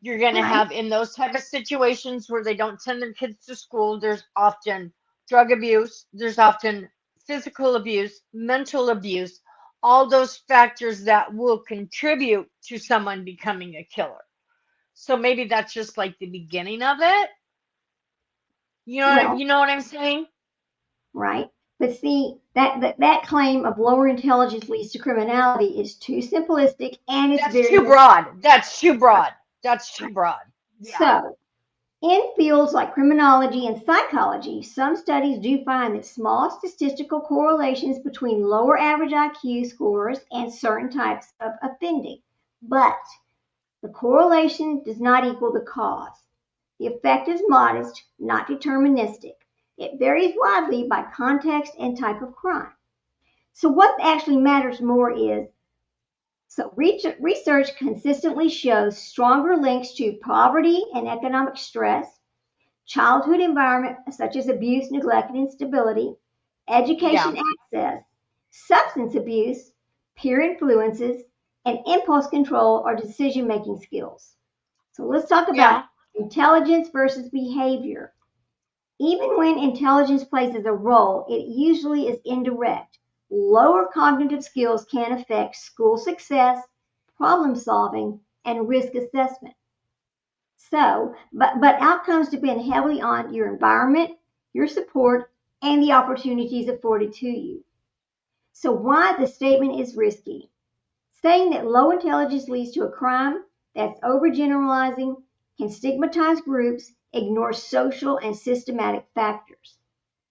You're going to Right. have, in those type of situations where they don't send their kids to school, there's often drug abuse, there's often physical abuse, mental abuse, all those factors that will contribute to someone becoming a killer. So maybe that's just like the beginning of it. Well, You know what I'm saying? right. But see, that claim of lower intelligence leads to criminality is too simplistic and it's That's very too broad. That's too broad. That's too broad. Yeah. So, in fields like criminology and psychology, some studies do find that small statistical correlations between lower average IQ scores and certain types of offending. But the correlation does not equal the cause. The effect is modest, not deterministic. It varies widely by context and type of crime. So what actually matters more is, research consistently shows stronger links to poverty and economic stress, childhood environment such as abuse, neglect, and instability, education access, substance abuse, peer influences, and impulse control or decision-making skills. So let's talk about intelligence versus behavior. Even when intelligence plays a role, it usually is indirect. Lower cognitive skills can affect school success, problem solving, and risk assessment. So, but outcomes depend heavily on your environment, your support, and the opportunities afforded to you. So why the statement is risky? Saying that low intelligence leads to a crime, that's overgeneralizing, can stigmatize groups, ignore social and systematic factors.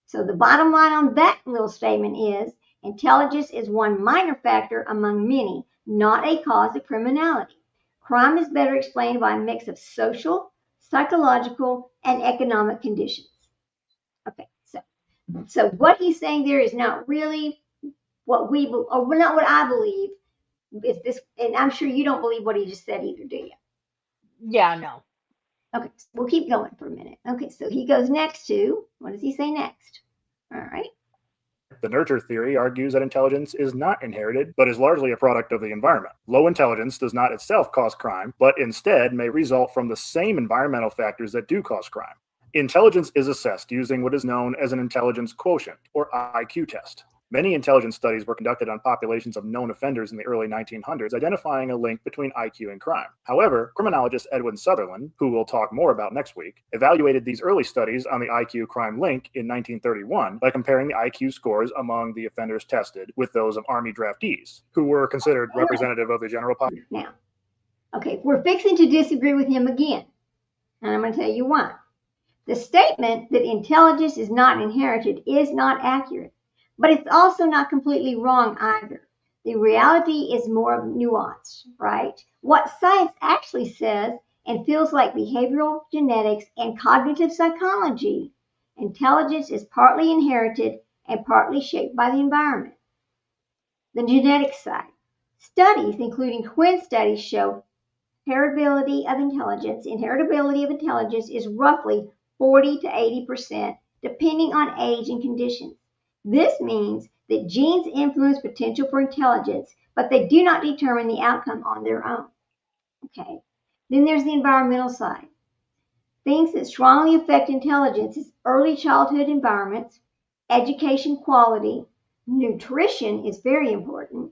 So the bottom line on that little statement is intelligence is one minor factor among many, not a cause of criminality. Crime is better explained by a mix of social, psychological, and economic conditions. Okay, so what he's saying there is not really what we, or not what I believe. Is this, and I'm sure you don't believe what he just said either, do you? Yeah, no. Okay, so we'll keep going for a minute. Okay, so he goes next to, what does he say next? All right. the nurture theory argues that intelligence is not inherited, but is largely a product of the environment. Low intelligence does not itself cause crime, but instead may result from the same environmental factors that do cause crime. Intelligence is assessed using what is known as an intelligence quotient, or IQ test. Many intelligence studies were conducted on populations of known offenders in the early 1900s, identifying a link between IQ and crime. However, criminologist Edwin Sutherland, who we'll talk more about next week, evaluated these early studies on the IQ crime link in 1931 by comparing the IQ scores among the offenders tested with those of Army draftees, who were considered representative of the general population. Now, okay, we're fixing to disagree with him again, and I'm going to tell you why. The statement that intelligence is not inherited is not accurate, but it's also not completely wrong either. The reality is more nuanced, right? What science actually says and feels like behavioral genetics and cognitive psychology Intelligence is partly inherited and partly shaped by the environment. The genetic side. Studies, including twin studies, show heritability of intelligence. Inheritability of intelligence is roughly 40 to 80%, depending on age and conditions. This means that genes influence potential for intelligence, but they do not determine the outcome on their own. Okay. Then there's the environmental side. Things that strongly affect intelligence is early childhood environments, education quality, nutrition is very important,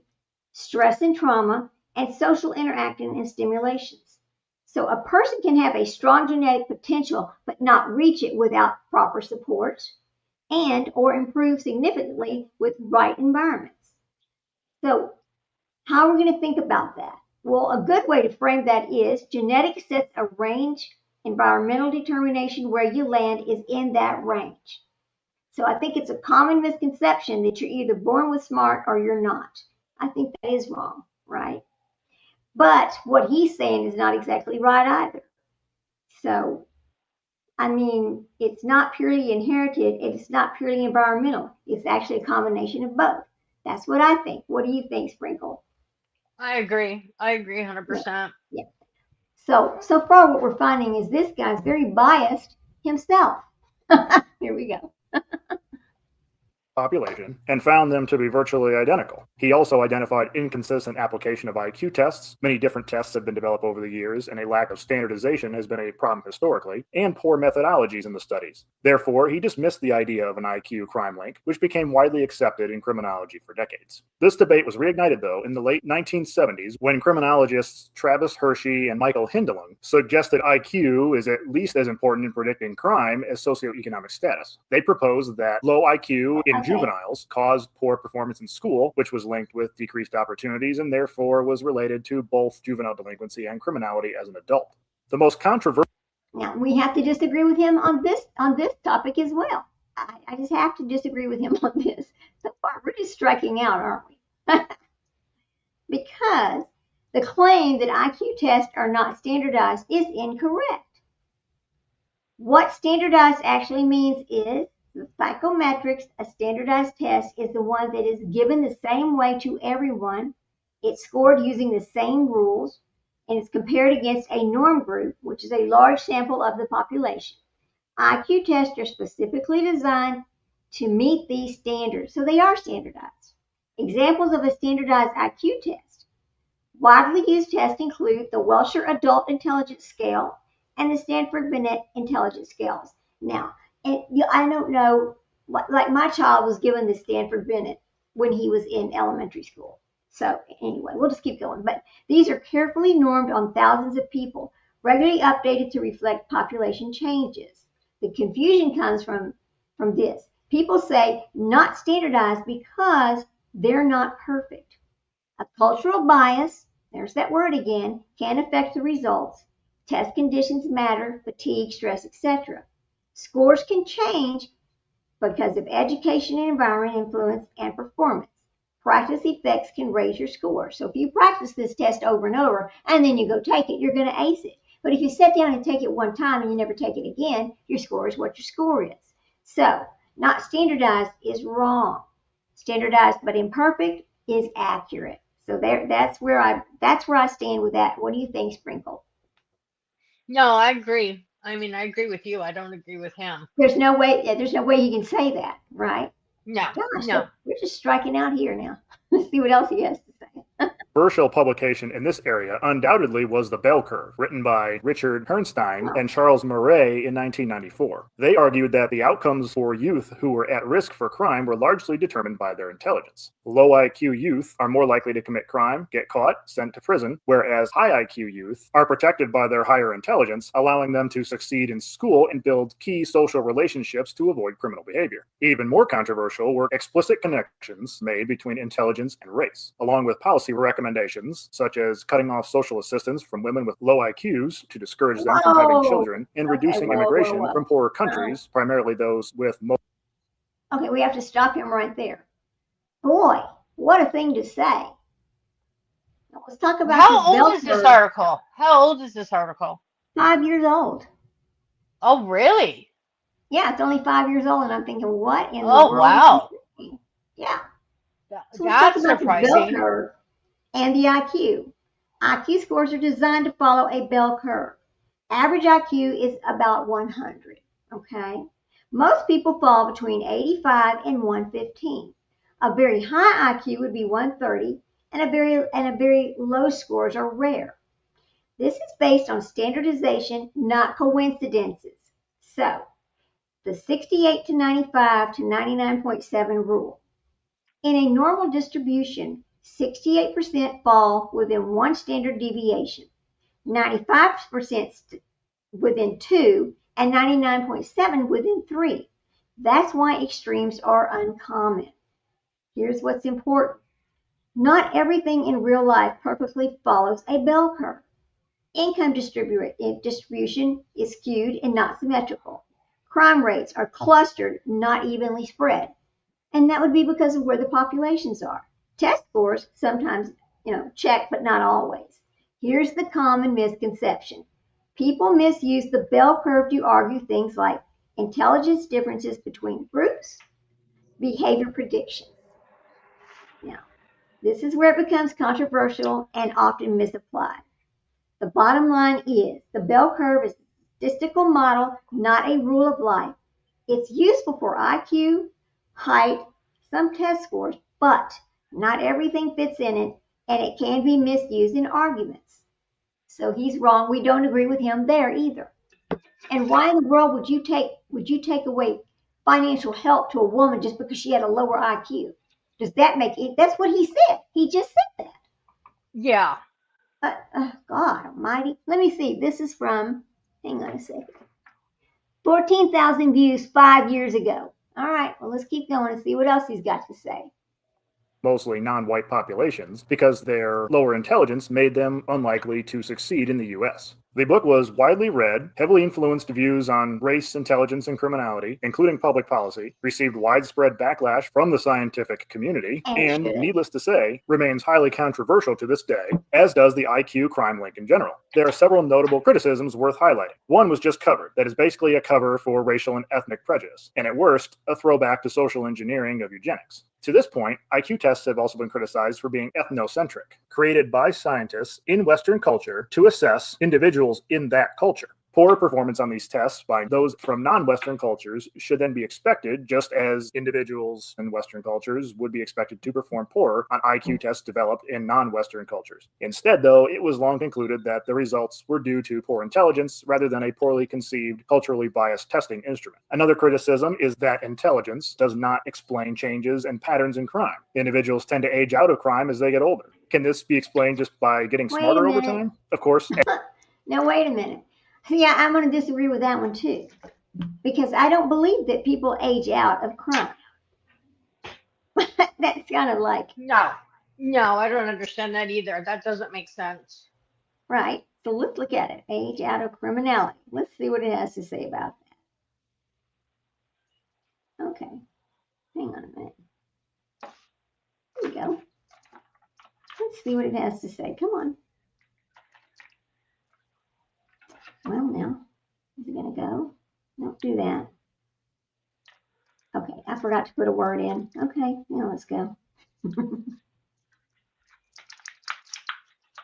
stress and trauma, and social interaction and stimulations. So a person can have a strong genetic potential but not reach it without proper support and or improve significantly with right environments. So how are we going to think about that? Well, a good way to frame that is genetics sets a range. Environmental determination where you land is in that range. So I think it's a common misconception that you're either born with smart or you're not. I think that is wrong, right? But what he's saying is not exactly right either. So, I mean, it's not purely inherited, it's not purely environmental. It's actually a combination of both. That's what I think. What do you think, Sprinkle? I agree. I agree 100%. Yeah. So far what we're finding is this guy's very biased himself. Here we go. Population and found them to be virtually identical. He also identified inconsistent application of IQ tests. Many different tests have been developed over the years, and a lack of standardization has been a problem historically, and poor methodologies in the studies. Therefore, he dismissed the idea of an IQ crime link, which became widely accepted in criminology for decades. This debate was reignited, though, in the late 1970s when criminologists Travis Hershey and Michael Hindelang suggested IQ is at least as important in predicting crime as socioeconomic status. They proposed that low IQ in juveniles caused poor performance in school, which was linked with decreased opportunities and therefore was related to both juvenile delinquency and criminality as an adult. The most controversial. Now we have to disagree with him on this topic as well. I just have to disagree with him on this. So far, we're just striking out, aren't we? Because the claim that IQ tests are not standardized is incorrect. What standardized actually means is the psychometrics, a standardized test, is the one that is given the same way to everyone. It's scored using the same rules, and it's compared against a norm group, which is a large sample of the population. IQ tests are specifically designed to meet these standards, so they are standardized. Examples of a standardized IQ test. Widely used tests include the Welsher Adult Intelligence Scale and the Stanford Binet Intelligence Scales. Now, and I don't know, like my child was given the Stanford Binet when he was in elementary school. So anyway, we'll just keep going. But these are carefully normed on thousands of people, regularly updated to reflect population changes. The confusion comes from this. People say not standardized because they're not perfect. A cultural bias, there's that word again, can affect the results. Test conditions matter, fatigue, stress, etc. Scores can change because of education and environment influence and performance. Practice effects can raise your score. So if you practice this test over and over and then you go take it, you're going to ace it. But if you sit down and take it one time and you never take it again, your score is what your score is. So not standardized is wrong. Standardized but imperfect is accurate. So that's where I stand with that. What do you think, Sprinkle? No, I agree. I mean, I agree with you. I don't agree with him. There's no way you can say that, right? No, Gosh, no. we're just striking out here now. Let's see what else he has to say. Controversial publication in this area undoubtedly was The Bell Curve, written by Richard Herrnstein and Charles Murray in 1994. They argued that the outcomes for youth who were at risk for crime were largely determined by their intelligence. Low IQ youth are more likely to commit crime, get caught, sent to prison, whereas high IQ youth are protected by their higher intelligence, allowing them to succeed in school and build key social relationships to avoid criminal behavior. Even more controversial were explicit connections made between intelligence and race, along with policy recommendations such as cutting off social assistance from women with low IQs to discourage them from having children and reducing immigration from poorer countries, primarily those with Okay, we have to stop him right there. Boy, what a thing to say. Now, let's talk about How old is this article? How old is this article? 5 years old. Oh, really? Yeah, it's only 5 years old, and I'm thinking, what in the Oh, world? wow. Yeah. That- So let's talk That's about the bell surprising. curve and the IQ. IQ scores are designed to follow a bell curve. Average IQ is about 100. Okay. Most people fall between 85 and 115. A very high IQ would be 130, and a very low scores are rare. This is based on standardization, not coincidences. So, the 68 to 95 to 99.7 rule. In a normal distribution, 68% fall within one standard deviation, 95% within two, and 99.7 within three. That's why extremes are uncommon. Here's what's important. Not everything in real life perfectly follows a bell curve. Income distribution is skewed and not symmetrical. Crime rates are clustered, not evenly spread. And that would be because of where the populations are. Test scores sometimes, check, but not always. Here's the common misconception. People misuse the bell curve to argue things like intelligence differences between groups, behavior predictions. Now, this is where it becomes controversial and often misapplied. The bottom line is the bell curve is a statistical model, not a rule of life. It's useful for IQ, height, some test scores, but not everything fits in it, and it can be misused in arguments. So he's wrong. We don't agree with him there either. And why in the world would you take away financial help to a woman just because she had a lower IQ? Does that make it? That's what he said. He just said that. Yeah. God almighty. Let me see. This is from, hang on a second. 14,000 views 5 years ago. All right, well, let's keep going and see what else he's got to say. Mostly non-white populations, because their lower intelligence made them unlikely to succeed in the US. The book was widely read, heavily influenced views on race, intelligence, and criminality, including public policy, received widespread backlash from the scientific community, and, needless to say, remains highly controversial to this day, as does the IQ crime link in general. There are several notable criticisms worth highlighting. One was just covered, that is basically a cover for racial and ethnic prejudice, and at worst, a throwback to social engineering of eugenics. To this point, IQ tests have also been criticized for being ethnocentric, created by scientists in Western culture to assess individuals in that culture. Poor performance on these tests by those from non-Western cultures should then be expected, just as individuals in Western cultures would be expected to perform poorer on IQ tests developed in non-Western cultures. Instead, though, it was long concluded that the results were due to poor intelligence rather than a poorly conceived, culturally biased testing instrument. Another criticism is that intelligence does not explain changes and patterns in crime. Individuals tend to age out of crime as they get older. Can this be explained just by getting smarter over time? Of course. No, wait a minute. Yeah, I'm going to disagree with that one too, because I don't believe that people age out of crime. That's kind of like No, I don't understand that either. That doesn't make sense. right. So let's look at it. Age out of criminality. Let's see what it has to say about that. Okay, hang on a minute. Here we go. Let's see what it has to say. Come on. Well, now, is it going to go? Don't do that. Okay, I forgot to put a word in. Okay, now let's go.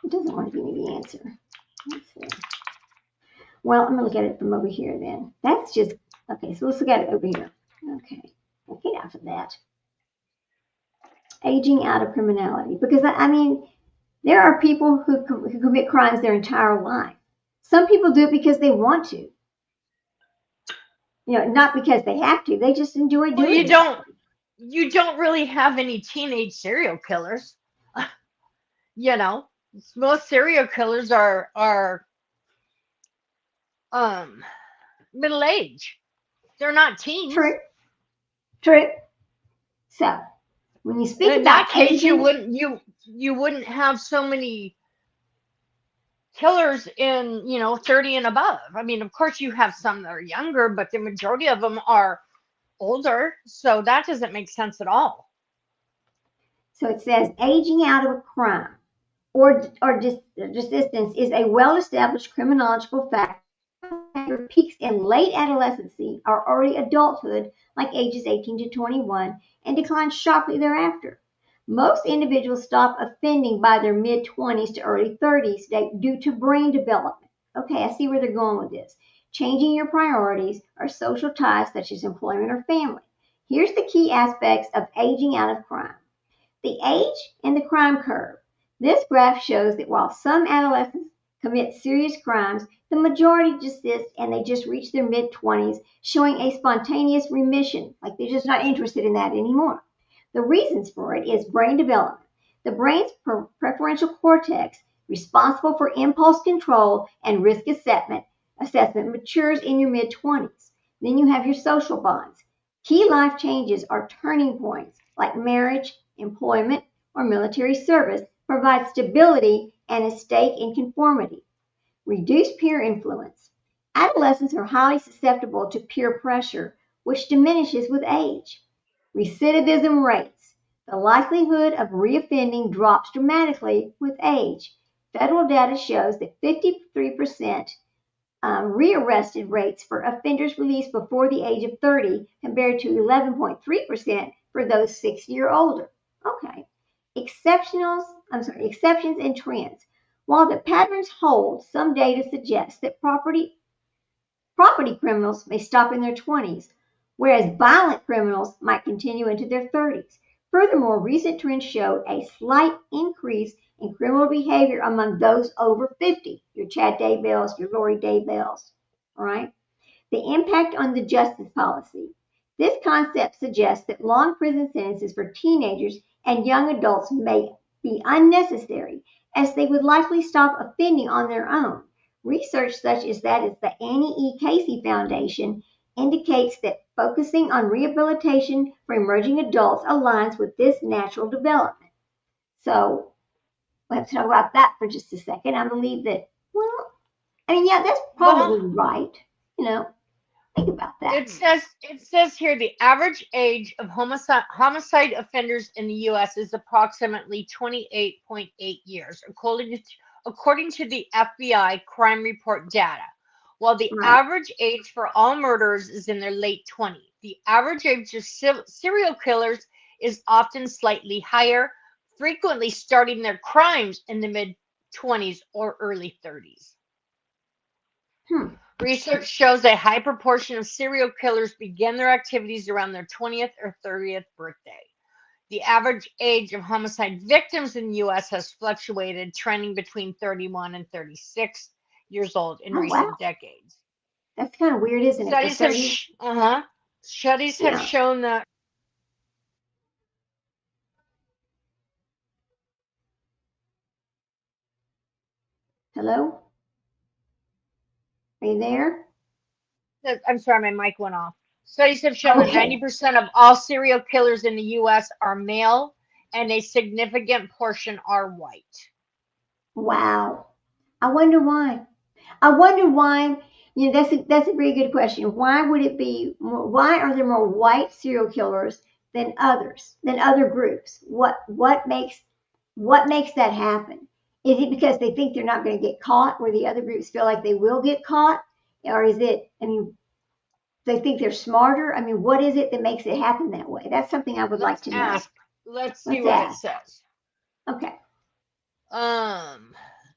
It doesn't want to give me the answer. Let's see. Well, I'm going to look at it from over here then. That's just, okay, so let's look at it over here. Okay, we'll get out of that. Aging out of criminality. Because, I mean, there are people who commit crimes their entire life. Some people do it because they want to. Not because they have to. They just enjoy doing it. You don't really have any teenage serial killers. Most serial killers are middle age. They're not teens. True. So when you speak in about that case, aging, you wouldn't have so many killers in 30 and above. I mean, of course you have some that are younger, but the majority of them are older, so that doesn't make sense at all. So it says aging out of a crime or desistance is a well-established criminological factor behavior peaks in late adolescency or early adulthood, like ages 18 to 21, and declines sharply thereafter. Most individuals stop offending by their mid-20s to early 30s due to brain development. Okay, I see where they're going with this. Changing your priorities or social ties such as employment or family. Here's the key aspects of aging out of crime. The age and the crime curve. This graph shows that while some adolescents commit serious crimes, the majority desist and they just reach their mid-20s, showing a spontaneous remission, like they're just not interested in that anymore. The reasons for it is brain development. The brain's prefrontal cortex, responsible for impulse control and risk assessment, matures in your mid-20s. Then you have your social bonds. Key life changes are turning points like marriage, employment, or military service provide stability and a stake in conformity. Reduced peer influence. Adolescents are highly susceptible to peer pressure, which diminishes with age. Recidivism rates. The likelihood of reoffending drops dramatically with age. Federal data shows that 53% rearrested rates for offenders released before the age of 30 compared to 11.3% for those 60 or older. Okay. Exceptions and trends. While the patterns hold, some data suggests that property criminals may stop in their 20s, whereas violent criminals might continue into their 30s. Furthermore, recent trends show a slight increase in criminal behavior among those over 50, your Chad Daybells, your Lori Daybells, all right? The impact on the justice policy. This concept suggests that long prison sentences for teenagers and young adults may be unnecessary, as they would likely stop offending on their own. Research such as that is the Annie E. Casey Foundation indicates that focusing on rehabilitation for emerging adults aligns with this natural development. So let's talk about that for just a second. I believe that, yeah, that's probably right. Think about that. It says here the average age of homicide offenders in the U.S. is approximately 28.8 years, according to the FBI crime report data. While the average age for all murderers is in their late 20s, the average age of serial killers is often slightly higher, frequently starting their crimes in the mid-20s or early 30s. Research shows a high proportion of serial killers begin their activities around their 20th or 30th birthday. The average age of homicide victims in the U.S. has fluctuated, trending between 31 and 36 years old in recent decades. That's kind of weird, isn't it? Studies have shown that. Hello? Are you there? I'm sorry, my mic went off. Studies have shown that 90% of all serial killers in the U.S. are male, and a significant portion are white. Wow. I wonder why. That's a very good question. Why are there more white serial killers than other groups? What makes that happen? Is it because they think they're not going to get caught, where the other groups feel like they will get caught? Or is it, they think they're smarter? What is it that makes it happen that way? That's something I would like to know. Let's see what it says. Okay.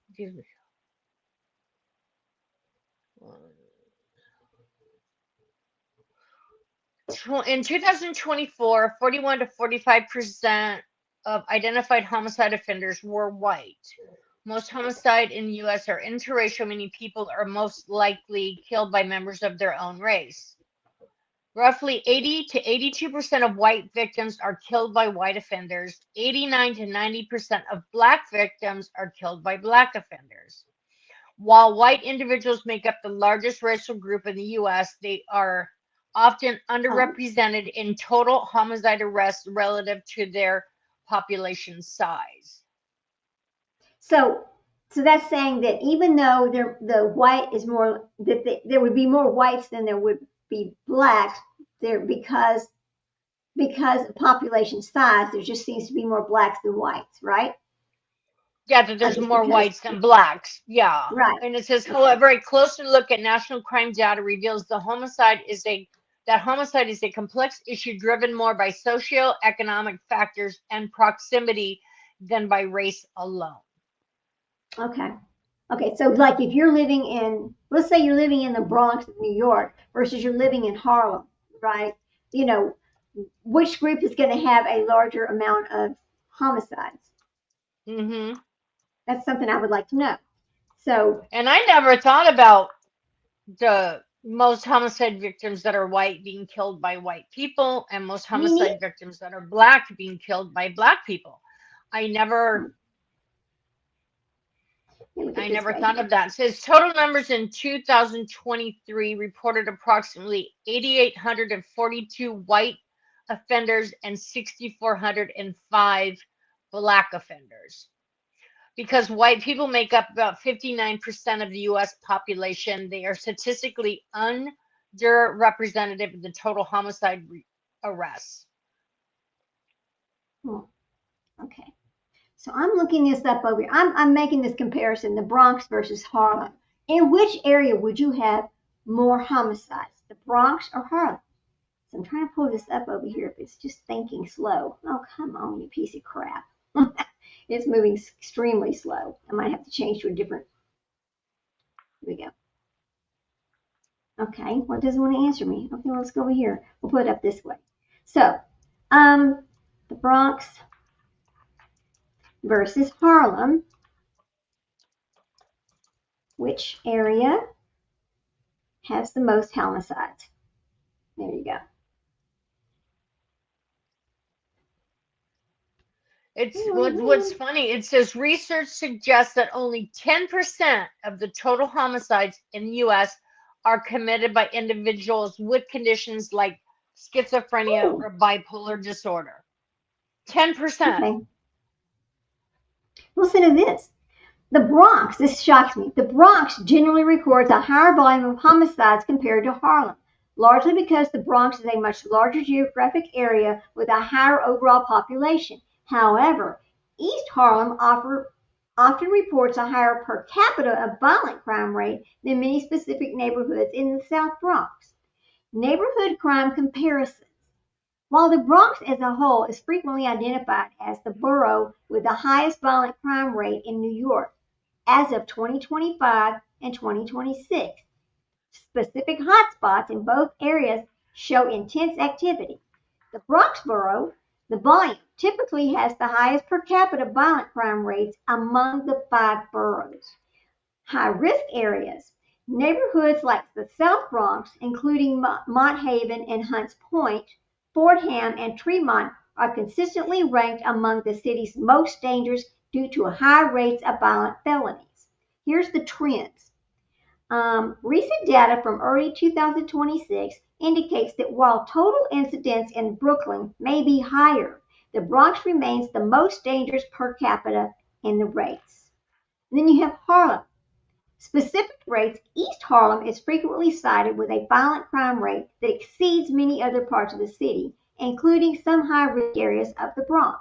Excuse me. In 2024, 41 to 45% of identified homicide offenders were white. Most homicide in the U.S. are interracial, meaning people are most likely killed by members of their own race. Roughly 80 to 82% of white victims are killed by white offenders. 89 to 90% of black victims are killed by black offenders. While white individuals make up the largest racial group in the U.S., they are often underrepresented in total homicide arrests relative to their population size. So that's saying that even though the white is more, that there would be more whites than there would be blacks, because of population size, there just seems to be more blacks than whites, right? Yeah, that there's Just more because- whites than blacks. Yeah. Right. And it says, however, a closer look at national crime data reveals that homicide is a complex issue driven more by socioeconomic factors and proximity than by race alone. Okay. Okay, so like if you're living in, let's say you're living in the Bronx of New York versus you're living in Harlem, right? You know, which group is going to have a larger amount of homicides? Hmm. That's something I would like to know. So, And I never thought about the most homicide victims that are white being killed by white people and most Me neither. homicide victims that are black being killed by black people. I never let me look at this right thought here. of that. It says total numbers in 2023 reported approximately 8,842 white offenders and 6,405 black offenders. Because white people make up about 59% of the U.S. population, they are statistically underrepresented in the total homicide arrests. Oh, okay. So I'm looking this up over here. I'm making this comparison, the Bronx versus Harlem. In which area would you have more homicides, the Bronx or Harlem? So I'm trying to pull this up over here, but it's just thinking slow. Oh, come on, you piece of crap. It's moving extremely slow. I might have to change to a different. Here we go. Okay, well, it doesn't want to answer me. Okay, well, let's go over here. We'll put it up this way. So, the Bronx versus Harlem. Which area has the most homicides? There you go. What's funny, it says research suggests that only 10% of the total homicides in the U.S. are committed by individuals with conditions like schizophrenia or bipolar disorder. 10%. Okay. Listen to this. The Bronx, this shocks me. The Bronx generally records a higher volume of homicides compared to Harlem, largely because the Bronx is a much larger geographic area with a higher overall population. However, East Harlem often reports a higher per capita of violent crime rate than many specific neighborhoods in the South Bronx. Neighborhood crime comparisons. While the Bronx as a whole is frequently identified as the borough with the highest violent crime rate in New York as of 2025 and 2026, specific hotspots in both areas show intense activity. The Bronx borough, the volume, typically has the highest per capita violent crime rates among the 5 boroughs. High-risk areas. Neighborhoods like the South Bronx, including Mott Haven and Hunts Point, Fordham, and Tremont, are consistently ranked among the city's most dangerous due to high rates of violent felonies. Here's the trends. Recent data from early 2026 indicates that while total incidents in Brooklyn may be higher, the Bronx remains the most dangerous per capita in the rates. And then you have Harlem. Specific rates, East Harlem is frequently cited with a violent crime rate that exceeds many other parts of the city, including some high-risk areas of the Bronx.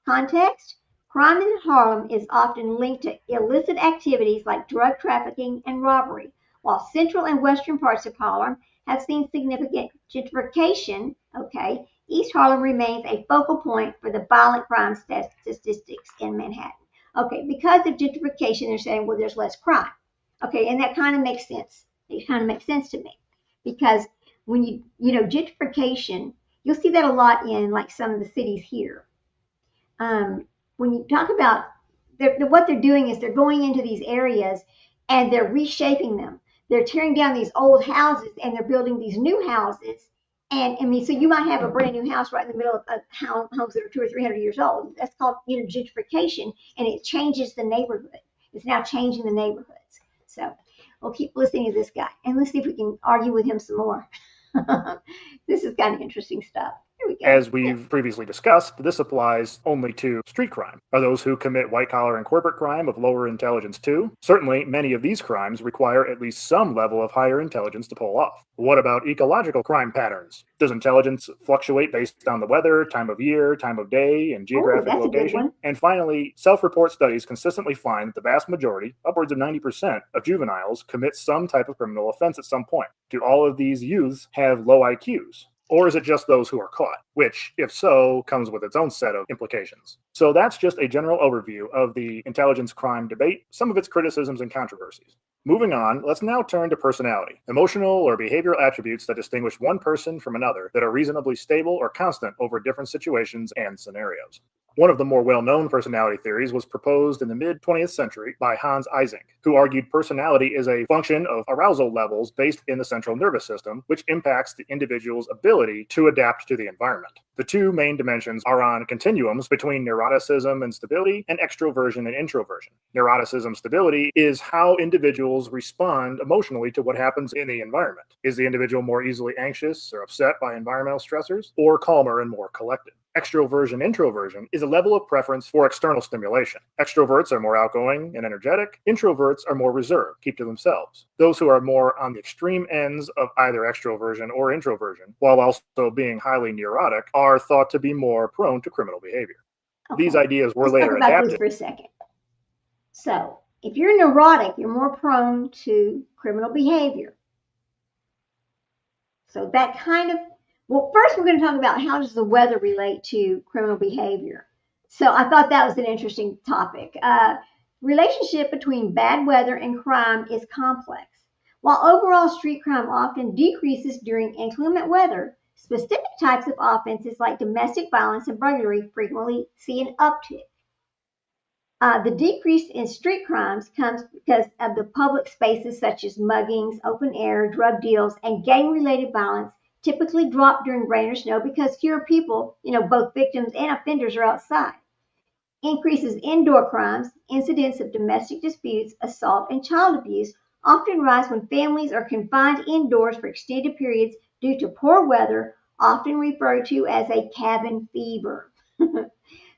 Context, crime in Harlem is often linked to illicit activities like drug trafficking and robbery, while central and western parts of Harlem have seen significant gentrification. Okay, East Harlem remains a focal point for the violent crime statistics in Manhattan. Okay, because of gentrification, they're saying, well, there's less crime. Okay, and that kind of makes sense. It kind of makes sense to me because when you gentrification, you'll see that a lot in like some of the cities here. When you talk about what they're doing is they're going into these areas and they're reshaping them. They're tearing down these old houses and they're building these new houses. And I mean, so you might have a brand new house right in the middle of homes that are 200 or 300 years old. That's called gentrification, and it changes the neighborhood. It's now changing the neighborhoods. So we'll keep listening to this guy, and let's see if we can argue with him some more. This is kind of interesting stuff. There we go. As we've previously discussed, this applies only to street crime. Are those who commit white-collar and corporate crime of lower intelligence too? Certainly, many of these crimes require at least some level of higher intelligence to pull off. What about ecological crime patterns? Does intelligence fluctuate based on the weather, time of year, time of day, and geographic that's a good location? one. And finally, self-report studies consistently find that the vast majority, upwards of 90% of juveniles, commit some type of criminal offense at some point. Do all of these youths have low IQs? Or is it just those who are caught? Which, if so, comes with its own set of implications. So that's just a general overview of the intelligence crime debate, some of its criticisms and controversies. Moving on, let's now turn to personality, emotional or behavioral attributes that distinguish one person from another that are reasonably stable or constant over different situations and scenarios. One of the more well-known personality theories was proposed in the mid-20th century by Hans Eysenck, who argued personality is a function of arousal levels based in the central nervous system, which impacts the individual's ability to adapt to the environment. The two main dimensions are on continuums between neuroticism and stability and extroversion and introversion. Neuroticism stability is how individuals respond emotionally to what happens in the environment. Is the individual more easily anxious or upset by environmental stressors, or calmer and more collected? Extroversion introversion is a level of preference for external stimulation. Extroverts are more outgoing and energetic. Introverts are more reserved, keep to themselves. Those who are more on the extreme ends of either extroversion or introversion, while also being highly neurotic, are thought to be more prone to criminal behavior. Okay. These ideas were Let's later talk about this adapted. for a second. So, if you're neurotic, you're more prone to criminal behavior. So that kind of, well, first we're going to talk about how does the weather relate to criminal behavior. So I thought that was an interesting topic. Relationship between bad weather and crime is complex. While overall street crime often decreases during inclement weather, specific types of offenses like domestic violence and burglary frequently see an uptick. The decrease in street crimes comes because of the public spaces such as muggings, open air, drug deals, and gang-related violence typically drop during rain or snow because fewer people, both victims and offenders are outside. Increases indoor crimes, incidents of domestic disputes, assault, and child abuse often rise when families are confined indoors for extended periods due to poor weather, often referred to as a cabin fever. The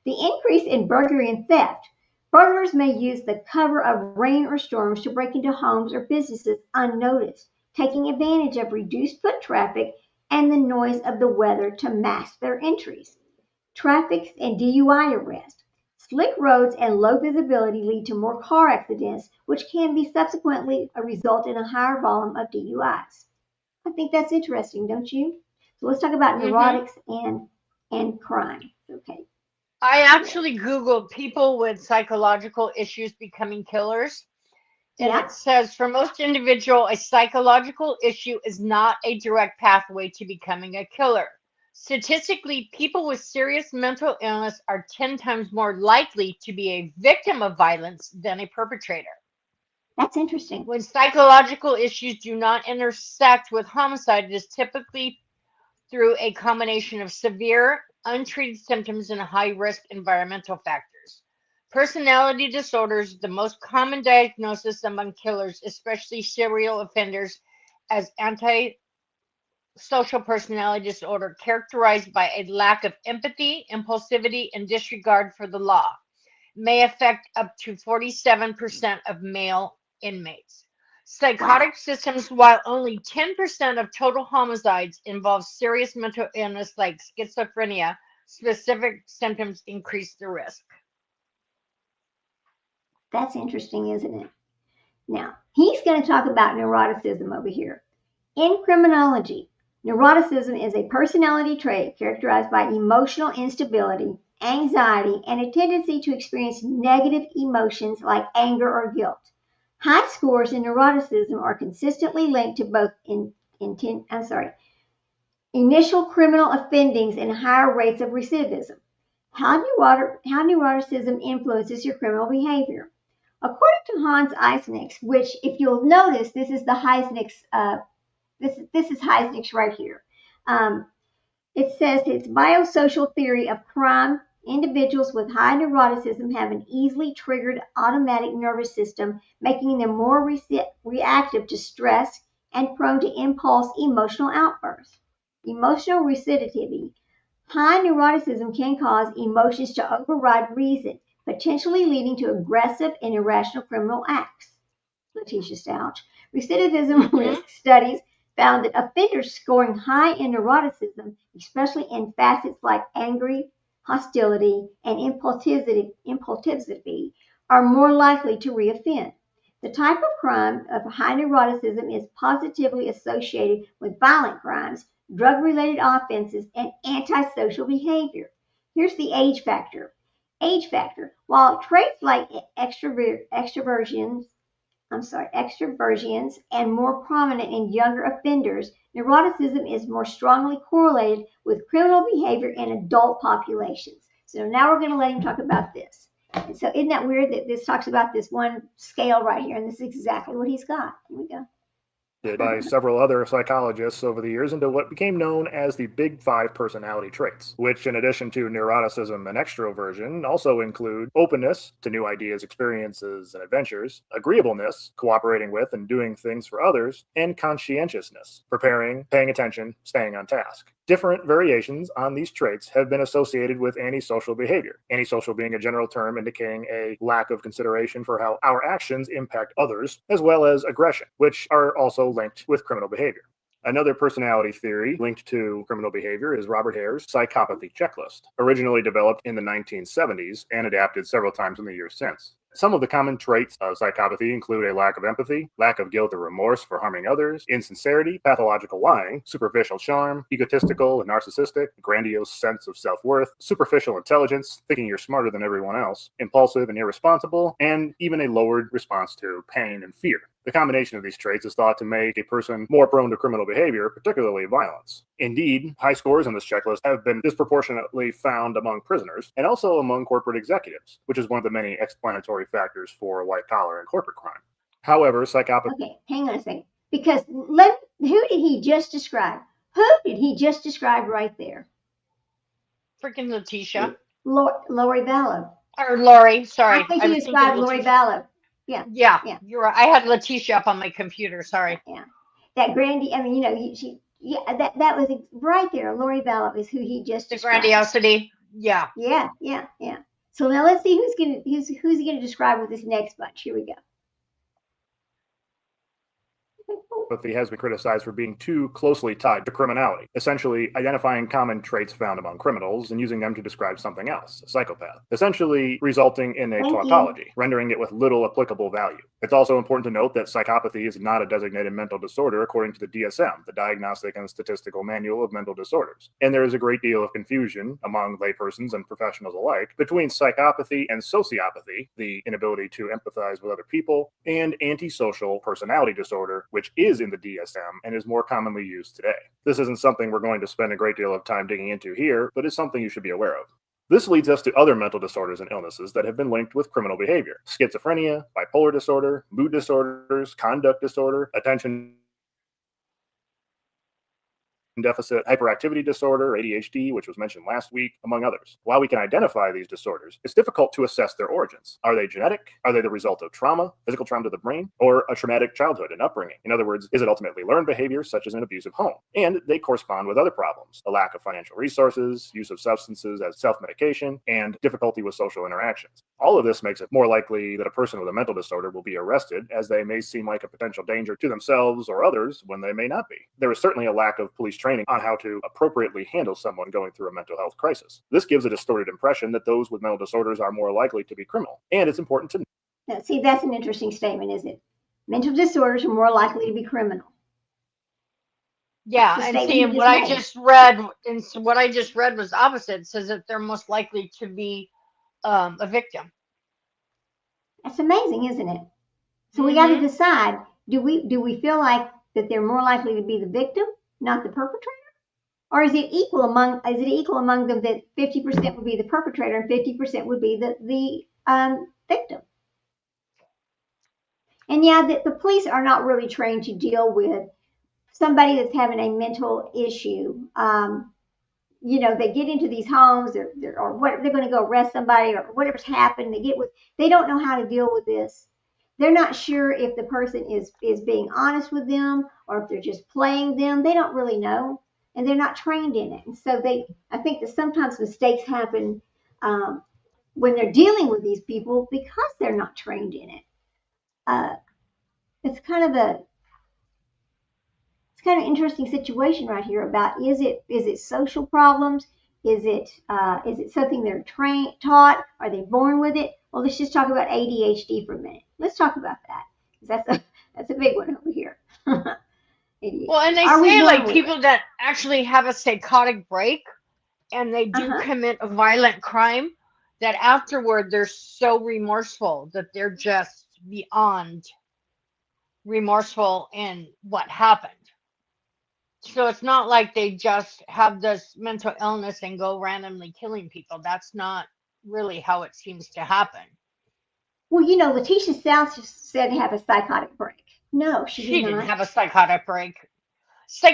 increase in burglary and theft. Burglars may use the cover of rain or storms to break into homes or businesses unnoticed, taking advantage of reduced foot traffic and the noise of the weather to mask their entries. Traffic and DUI arrest. Slick roads and low visibility lead to more car accidents, which can be subsequently result in a higher volume of DUIs. I think that's interesting, don't you? So let's talk about neurotics and crime. Okay. I actually Googled people with psychological issues becoming killers. And Yeah. it says for most individuals, a psychological issue is not a direct pathway to becoming a killer. Statistically, people with serious mental illness are 10 times more likely to be a victim of violence than a perpetrator. That's interesting. When psychological issues do not intersect with homicide, it is typically through a combination of severe, untreated symptoms and high-risk environmental factors. Personality disorders, the most common diagnosis among killers, especially serial offenders, as antisocial personality disorder, characterized by a lack of empathy, impulsivity, and disregard for the law, may affect up to 47% of male inmates. Psychotic symptoms, while only 10% of total homicides involve serious mental illness like schizophrenia, specific symptoms increase the risk. That's interesting, isn't it? Now, he's going to talk about neuroticism over here. In criminology, neuroticism is a personality trait characterized by emotional instability, anxiety, and a tendency to experience negative emotions like anger or guilt. High scores in neuroticism are consistently linked to both initial criminal offendings and higher rates of recidivism. How neuroticism influences your criminal behavior. According to Hans Eysenck, which, if you'll notice, this is the Eysenck's. This is Eysenck's right here. It says it's biosocial theory of crime. Individuals with high neuroticism have an easily triggered automatic nervous system, making them more reactive to stress and prone to impulse emotional outbursts. Emotional recidivity. High neuroticism can cause emotions to override reason, potentially leading to aggressive and irrational criminal acts. Letitia Stouch. Recidivism risk studies found that offenders scoring high in neuroticism, especially in facets like angry, hostility, and impulsivity, are more likely to reoffend. The type of crime of high neuroticism is positively associated with violent crimes, drug-related offenses, and antisocial behavior. Here's the age factor. Age factor. While traits like extroversions and more prominent in younger offenders, neuroticism is more strongly correlated with criminal behavior in adult populations. So now we're going to let him talk about this. And so isn't that weird that this talks about this one scale right here, and this is exactly what he's got. Here we go. By several other psychologists over the years into what became known as the Big Five personality traits, which, in addition to neuroticism and extroversion, also include openness to new ideas, experiences, and adventures, agreeableness, cooperating with and doing things for others, and conscientiousness, preparing, paying attention, staying on task. Different variations on these traits have been associated with antisocial behavior. Antisocial being a general term indicating a lack of consideration for how our actions impact others, as well as aggression, which are also linked with criminal behavior. Another personality theory linked to criminal behavior is Robert Hare's psychopathy checklist, originally developed in the 1970s and adapted several times in the years since. Some of the common traits of psychopathy include a lack of empathy, lack of guilt or remorse for harming others, insincerity, pathological lying, superficial charm, egotistical and narcissistic, grandiose sense of self-worth, superficial intelligence, thinking you're smarter than everyone else, impulsive and irresponsible, and even a lowered response to pain and fear. The combination of these traits is thought to make a person more prone to criminal behavior, particularly violence. Indeed, high scores on this checklist have been disproportionately found among prisoners and also among corporate executives, which is one of the many explanatory factors for white-collar and corporate crime. However, psychopathy... Okay, hang on a second. Because who did he just describe? Who did he just describe right there? Freaking Letitia. Lori Vallow. Or Lori, sorry. I think he described Lori Vallow. Yeah. You're right. I had Letitia up on my computer. Sorry. Yeah. That Grandy, I mean, that was right there. Lori Vallow is who he just described. The grandiosity. Yeah. Yeah. So now let's see who's he gonna describe with this next bunch. Here we go. Psychopathy has been criticized for being too closely tied to criminality, essentially identifying common traits found among criminals and using them to describe something else, a psychopath, essentially resulting in a tautology, rendering it with little applicable value. It's also important to note that psychopathy is not a designated mental disorder according to the DSM, the Diagnostic and Statistical Manual of Mental Disorders, and there is a great deal of confusion among laypersons and professionals alike between psychopathy and sociopathy, the inability to empathize with other people, and antisocial personality disorder, which is in the DSM and is more commonly used today. This isn't something we're going to spend a great deal of time digging into here, but it's something you should be aware of. This leads us to other mental disorders and illnesses that have been linked with criminal behavior: schizophrenia, bipolar disorder, mood disorders, conduct disorder, attention deficit hyperactivity disorder, ADHD, which was mentioned last week, among others. While we can identify these disorders, it's difficult to assess their origins. Are they genetic? Are they the result of trauma, physical trauma to the brain, or a traumatic childhood and upbringing? In other words, is it ultimately learned behavior such as an abusive home? And they correspond with other problems: a lack of financial resources, use of substances as self-medication, and difficulty with social interactions. All of this makes it more likely that a person with a mental disorder will be arrested, as they may seem like a potential danger to themselves or others when they may not be. There is certainly a lack of police training on how to appropriately handle someone going through a mental health crisis. This gives a distorted impression that those with mental disorders are more likely to be criminal, and it's important to know. Now, see, that's an interesting statement, isn't it? Mental disorders are more likely to be criminal. Yeah, and see, what I just read was opposite. It says that they're most likely to be a victim. That's amazing, isn't it? So we got to decide: do we feel like that they're more likely to be the victim, not the perpetrator? Or is it equal among them that 50% would be the perpetrator and 50% would be the victim? And yeah, the police are not really trained to deal with somebody that's having a mental issue. They get into these homes, or what, they're going to go arrest somebody, or whatever's happened. They don't know how to deal with this. They're not sure if the person is being honest with them or if they're just playing them. They don't really know. and they're not trained in it. And so I think that sometimes mistakes happen when they're dealing with these people because they're not trained in it. It's kind of an interesting situation right here about is it social problems? Is it something they're taught? Are they born with it? Well, let's just talk about ADHD for a minute. Let's talk about that, because that's a big one over here. Well, and they Are we say born like with people it? that actually have a psychotic break and they do Uh-huh. commit a violent crime, that afterward they're so remorseful that they're just beyond remorseful in what happened. So it's not like they just have this mental illness and go randomly killing people. That's not really how it seems to happen. Well, Letitia South just said to have a psychotic break. No, she She did didn't not. have a psychotic break.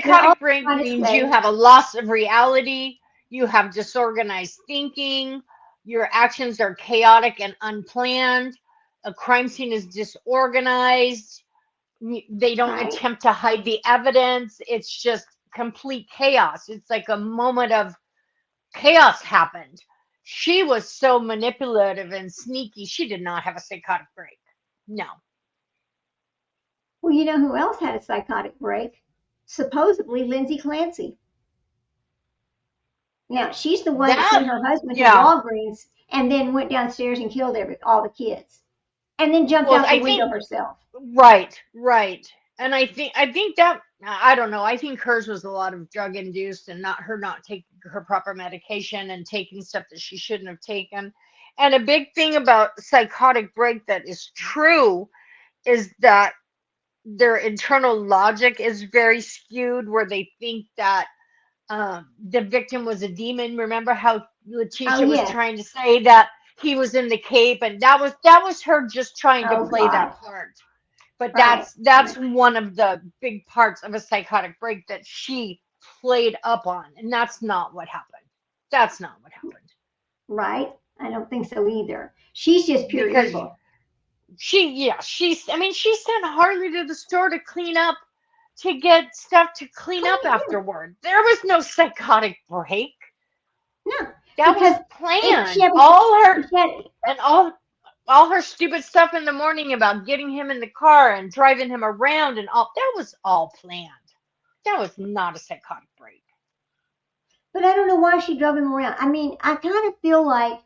They're all Psychotic break trying to means you say, have a loss of reality, you have disorganized thinking, your actions are chaotic and unplanned, a crime scene is disorganized, they don't right, attempt to hide the evidence, it's just complete chaos. It's like a moment of chaos happened. She was so manipulative and sneaky. She did not have a psychotic break. No. well, you know who else had a psychotic break? Supposedly Lindsay Clancy. Now, she's the one that That, sent her husband to yeah. Walgreens and then went downstairs and killed all the kids, and then jumped Well, out the I window think herself. right. And I think that I don't know. I think hers was a lot of drug induced and not taking her proper medication and taking stuff that she shouldn't have taken. And a big thing about psychotic break that is true is that their internal logic is very skewed, where they think that the victim was a demon. Remember how Oh Letitia was yes. trying to say that he was in the cape, and that was her just trying to Oh play God. that part. But Right. that's one of the big parts of a psychotic break that she played up on, and that's not what happened. That's not what happened. Right. I don't think so either. She's just pure Because evil. she sent Harley to the store to clean up, to get stuff to clean up Yeah. afterward. There was no psychotic break. No, That was because if she planned. had, All her if she had, and all her stupid stuff in the morning about getting him in the car and driving him around and all that was all planned. That was not a psychotic break. but I don't know why she drove him around. I mean, I kind of feel like,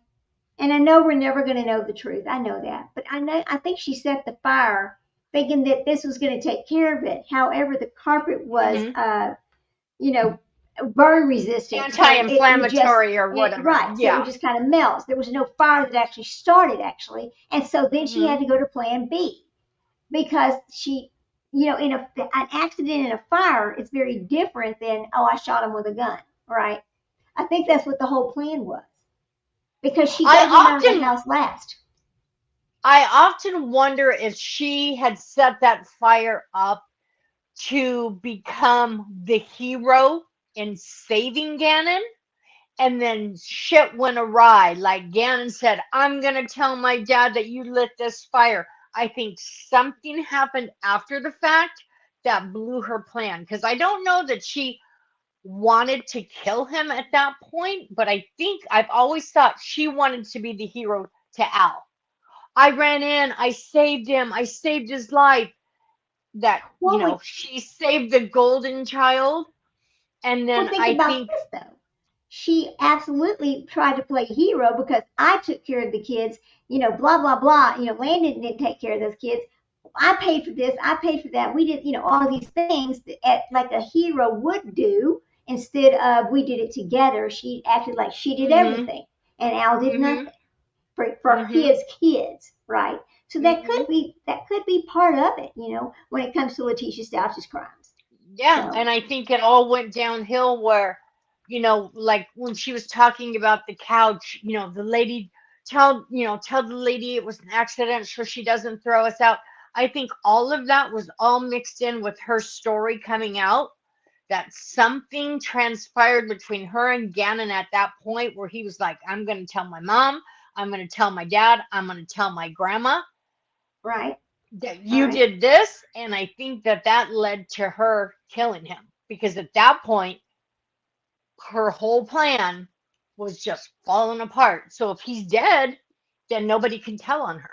and I know we're never going to know the truth. I know that, but I think she set the fire thinking that this was going to take care of it. However, the carpet was, Hmm. you know, burn resistant, so it would just Anti-inflammatory or whatever. right, so it would Yeah. just kind of melt. There was no fire that actually started and so then she Hmm. had to go to Plan B because she, in an accident in a fire, it's very different than I shot him with a gun, right? I think that's what the whole plan was because she I got him out of the often house last. I often wonder if she had set that fire up to become the hero in saving Ganon, and then shit went awry. Like Ganon said, I'm going to tell my dad that you lit this fire. I think something happened after the fact that blew her plan. Because I don't know that she wanted to kill him at that point, but I think I've always thought she wanted to be the hero to Al. I ran in, I saved him, I saved his life. That, Well, she saved the golden child. And then think I about think, this though. She absolutely tried to play hero because I took care of the kids, blah, blah, blah. Landon didn't take care of those kids. I paid for this, I paid for that. We did, all of these things that, like a hero would do instead of we did it together. She acted like she did mm-hmm, everything and Al did mm-hmm, nothing for mm-hmm, his kids, right? So that mm-hmm. could be part of it, when it comes to Letitia Stouch's crimes. Yeah, So and I think it all went downhill where, like when she was talking about the couch, the lady tell the lady it was an accident so she doesn't throw us out. I think all of that was all mixed in with her story coming out, that something transpired between her and Gannon at that point where he was like, I'm going to tell my mom, I'm going to tell my dad, I'm going to tell my grandma right, that you right. did this. And I think that led to her killing him, because at that point her whole plan was just falling apart. So if he's dead, then nobody can tell on her.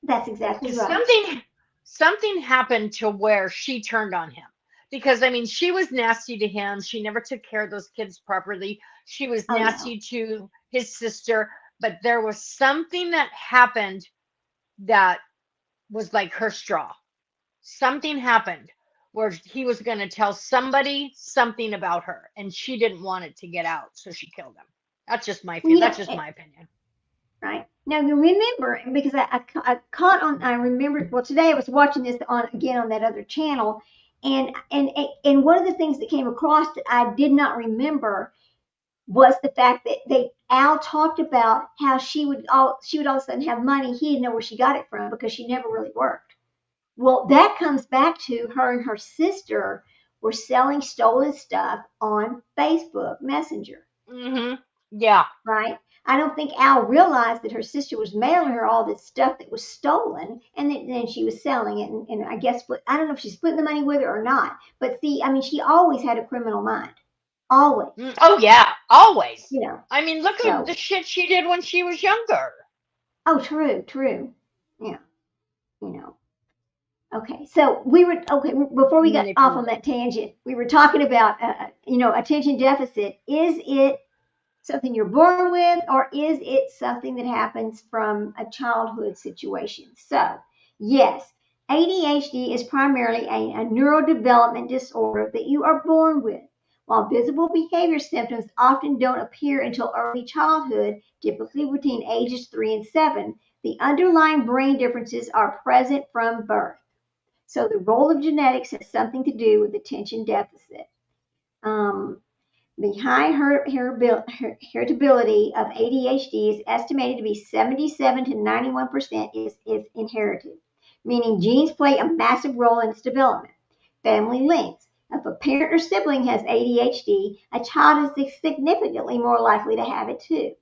That's exactly Because right. something happened to where she turned on him. Because I mean, she was nasty to him. She never took care of those kids properly. She was Oh, no. nasty to his sister. But there was something that happened that was like her straw. Something happened where he was going to tell somebody something about her, and she didn't want it to get out, so she killed him. That's just my Well, you That's know, just my opinion. right now you remember, because I caught on, I remembered, well, today I was watching this on that other channel, and one of the things that came across that I did not remember was the fact that Al talked about how she would all of a sudden have money. He didn't know where she got it from because she never really worked. Well, that comes back to her and her sister were selling stolen stuff on Facebook Messenger, Yeah. right? I don't think Al realized that her sister was mailing her all this stuff that was stolen, and then she was selling it. And I guess, I don't know if she's splitting the money with her or not. But see, I mean, she always had a criminal mind, always. Oh yeah, always. You know. I mean, look at So, the shit she did when she was younger. oh, true. Yeah, you know. Okay, so before we got off on that tangent, we were talking about, attention deficit. Is it something you're born with, or is it something that happens from a childhood situation? So, yes, ADHD is primarily a neurodevelopment disorder that you are born with. While visible behavior symptoms often don't appear until early childhood, typically between ages 3 and 7, the underlying brain differences are present from birth. So the role of genetics has something to do with attention deficit. The high heritability of ADHD is estimated to be 77 to 91% is inherited, meaning genes play a massive role in its development. Family links. If a parent or sibling has ADHD, a child is significantly more likely to have it too.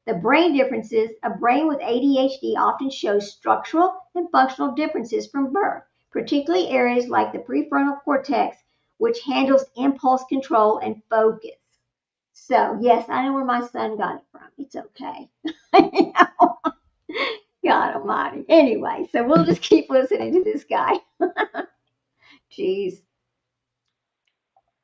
The brain differences. A brain with ADHD often shows structural and functional differences from birth, particularly areas like the prefrontal cortex, which handles impulse control and focus. So, yes, I know where my son got it from. It's okay. God almighty. Anyway, so we'll just keep listening to this guy. Jeez.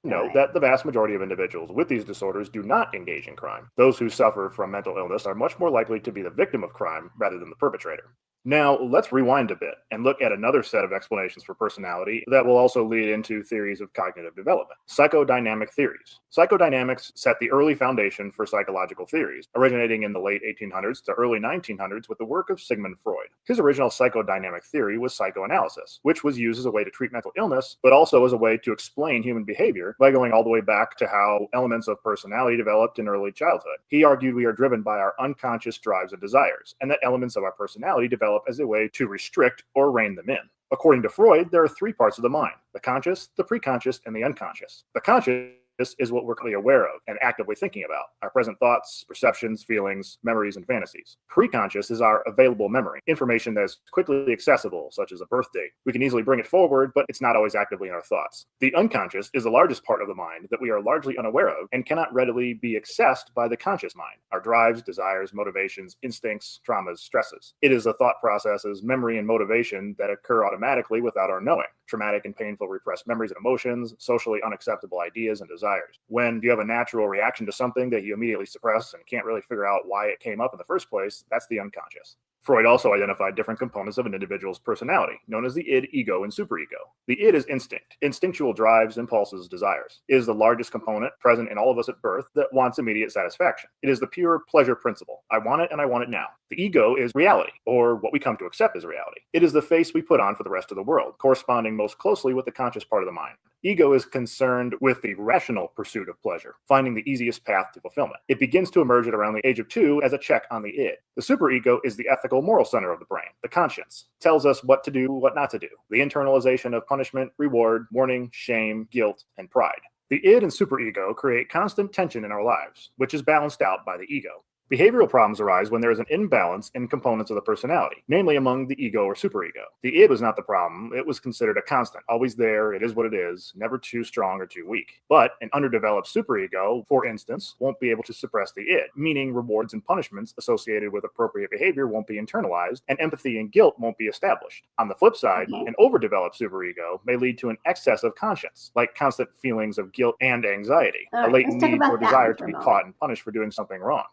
Note that the vast majority of individuals with these disorders do not engage in crime. Those who suffer from mental illness are much more likely to be the victim of crime rather than the perpetrator. Now, let's rewind a bit and look at another set of explanations for personality that will also lead into theories of cognitive development: psychodynamic theories. Psychodynamics set the early foundation for psychological theories, originating in the late 1800s to early 1900s with the work of Sigmund Freud. His original psychodynamic theory was psychoanalysis, which was used as a way to treat mental illness, but also as a way to explain human behavior by going all the way back to how elements of personality developed in early childhood. He argued we are driven by our unconscious drives and desires, and that elements of our personality develop as a way to restrict or rein them in. According to Freud, there are three parts of the mind: the conscious, the preconscious, and the unconscious. The conscious is what we're clearly aware of and actively thinking about: our present thoughts, perceptions, feelings, memories, and fantasies. Preconscious is our available memory, information that is quickly accessible, such as a birth date. We can easily bring it forward, but it's not always actively in our thoughts. The unconscious is the largest part of the mind that we are largely unaware of and cannot readily be accessed by the conscious mind: our drives, desires, motivations, instincts, traumas, stresses. It is the thought processes, memory, and motivation that occur automatically without our knowing: traumatic and painful repressed memories and emotions, socially unacceptable ideas and desires. When you have a natural reaction to something that you immediately suppress and can't really figure out why it came up in the first place, that's the unconscious. Freud also identified different components of an individual's personality, known as the id, ego, and superego. The id is instinct, instinctual drives, impulses, desires. It is the largest component present in all of us at birth that wants immediate satisfaction. It is the pure pleasure principle. I want it and I want it now. The ego is reality, or what we come to accept as reality. It is the face we put on for the rest of the world, corresponding most closely with the conscious part of the mind. Ego is concerned with the rational pursuit of pleasure, finding the easiest path to fulfillment. It begins to emerge at around the age of 2 as a check on the id. The superego is the ethical, moral center of the brain. The conscience tells us what to do, what not to do. The internalization of punishment, reward, warning, shame, guilt, and pride. The id and superego create constant tension in our lives, which is balanced out by the ego. Behavioral problems arise when there is an imbalance in components of the personality, namely among the ego or superego. The id was not the problem. It was considered a constant, always there, it is what it is, never too strong or too weak. But an underdeveloped superego, for instance, won't be able to suppress the id, meaning rewards and punishments associated with appropriate behavior won't be internalized, and empathy and guilt won't be established. On the flip side, an overdeveloped superego may lead to an excess of conscience, like constant feelings of guilt and anxiety, All a right, latent let's talk need about or that desire one to for a be moment. caught and punished for doing something wrong.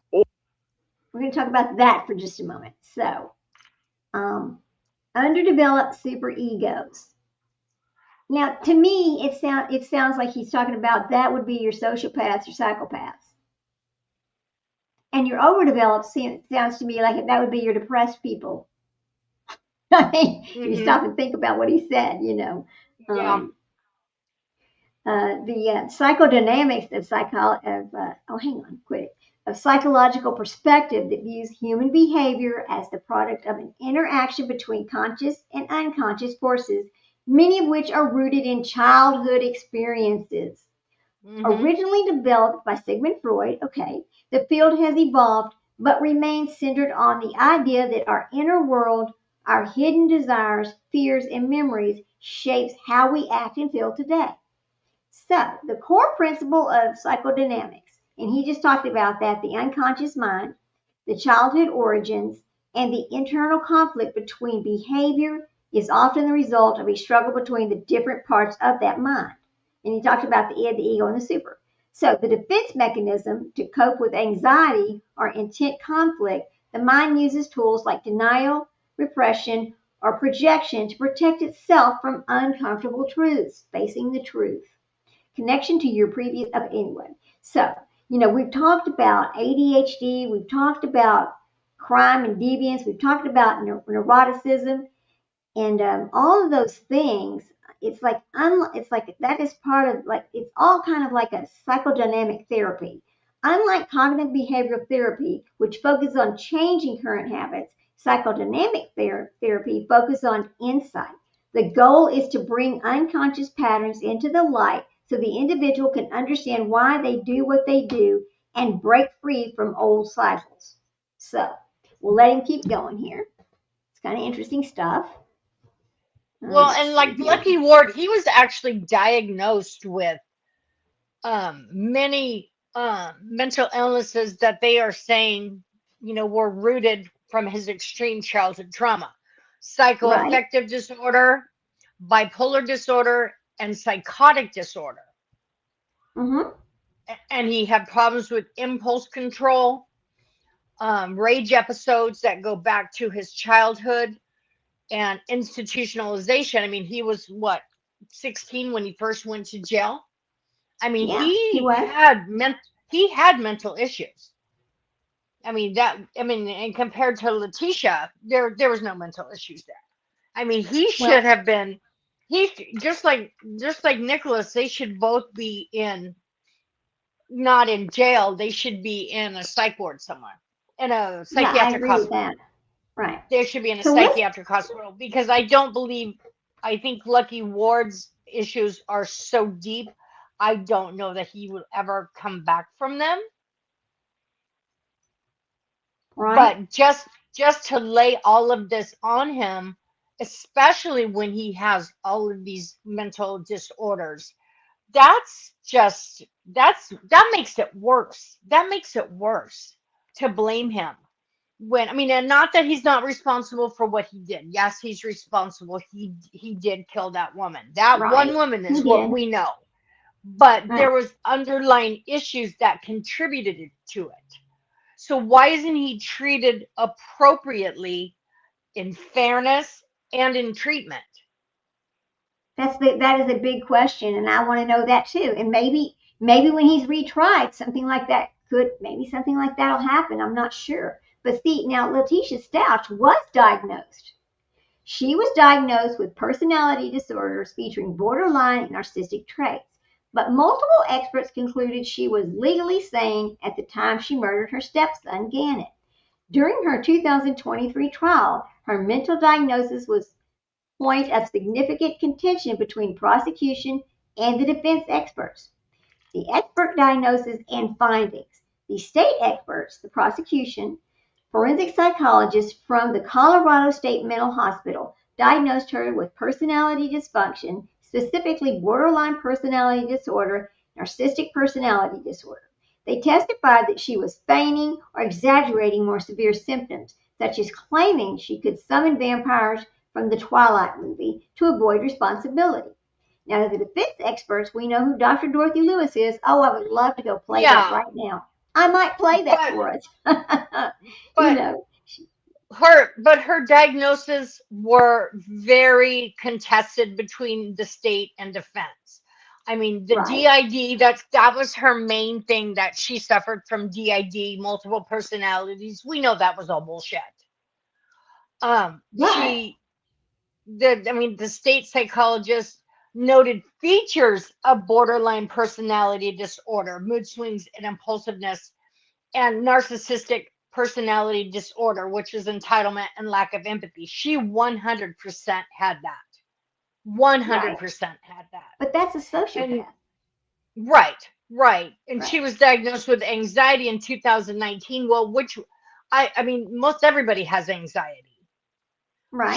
We're going to talk about that for just a moment. So, underdeveloped superegos. Now, to me, it sounds like he's talking about that would be your sociopaths or psychopaths. And your overdeveloped sounds to me like that would be your depressed people. I mean, you stop and think about what he said, you know. Yeah. The psychodynamics of psychological perspective that views human behavior as the product of an interaction between conscious and unconscious forces, many of which are rooted in childhood experiences. Originally developed by Sigmund Freud, the field has evolved but remains centered on the idea that our inner world, our hidden desires, fears, and memories shapes how we act and feel today. So, the core principle of psychodynamics, and he just talked about that, the unconscious mind, the childhood origins, and the internal conflict between behavior is often the result of a struggle between the different parts of that mind. And he talked about the id, the ego, and the super. So, the defense mechanism to cope with anxiety or intent conflict, the mind uses tools like denial, repression, or projection to protect itself from uncomfortable truths, facing the truth. Connection to your previous anyway. So, we've talked about ADHD, we've talked about crime and deviance, we've talked about neuroticism, and all of those things. It's like that is part of it's all kind of like a psychodynamic therapy. Unlike cognitive behavioral therapy, which focuses on changing current habits, psychodynamic therapy focuses on insight. The goal is to bring unconscious patterns into the light so the individual can understand why they do what they do and break free from old cycles. So we'll let him keep going here. It's kind of interesting stuff. Well, and like Lucky Ward, he was actually diagnosed with many mental illnesses that they are saying, were rooted from his extreme childhood trauma. Psychoaffective disorder, bipolar disorder, and psychotic disorder. And he had problems with impulse control, rage episodes that go back to his childhood, and institutionalization. I mean, he was 16 when he first went to jail. I mean, he had mental issues. And compared to Letitia, there was no mental issues there. I mean, he should have been. He just like Nicholas. They should both be not in jail. They should be in a psych ward somewhere, in a psychiatric hospital. With that. Right. They should be in a psychiatric hospital, because I think Lucky Ward's issues are so deep. I don't know that he will ever come back from them. Right. But just to lay all of this on him, especially when he has all of these mental disorders, that makes it worse. That makes it worse to blame him. And not that he's not responsible for what he did. Yes, he's responsible. He did kill that woman. That one woman is what we know. But there was underlying issues that contributed to it. So why isn't he treated appropriately in fairness and in treatment? That is a big question, and I want to know that too. And maybe when he's retried, something like that will happen. I'm not sure. But see, now Letitia Stouch was diagnosed. She was diagnosed with personality disorders featuring borderline narcissistic traits. But multiple experts concluded she was legally sane at the time she murdered her stepson, Gannett. During her 2023 trial, her mental diagnosis was a point of significant contention between prosecution and the defense experts. The expert diagnosis and findings. The state experts, the prosecution, forensic psychologists from the Colorado State Mental Hospital diagnosed her with personality dysfunction, specifically borderline personality disorder, narcissistic personality disorder. They testified that she was feigning or exaggerating more severe symptoms, such as claiming she could summon vampires from the Twilight movie to avoid responsibility. Now, the defense experts, we know who Dr. Dorothy Lewis is. Oh, I would love to go play that right now. I might play that for us. But you know, her diagnoses were very contested between the state and defense. I mean, the Right. DID, that was her main thing, that she suffered from DID, multiple personalities. We know that was all bullshit. Right. The state psychologist noted features of borderline personality disorder, mood swings and impulsiveness, and narcissistic personality disorder, which is entitlement and lack of empathy. She 100% had that. 100% had that. But that's a sociopath. Right. And she was diagnosed with anxiety in 2019. Well, I mean, most everybody has anxiety. Right.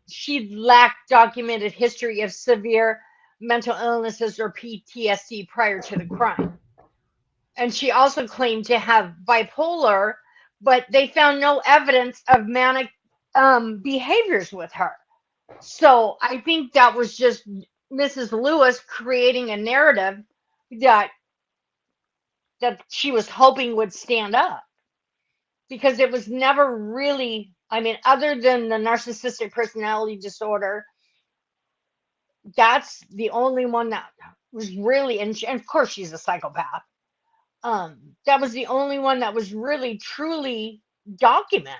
She lacked documented history of severe mental illnesses or PTSD prior to the crime. And she also claimed to have bipolar, but they found no evidence of manic behaviors with her. So I think that was just Mrs. Lewis creating a narrative that she was hoping would stand up, because it was never really, I mean, other than the narcissistic personality disorder, that's the only one that was really, and of course she's a psychopath. That was the only one that was really truly documented.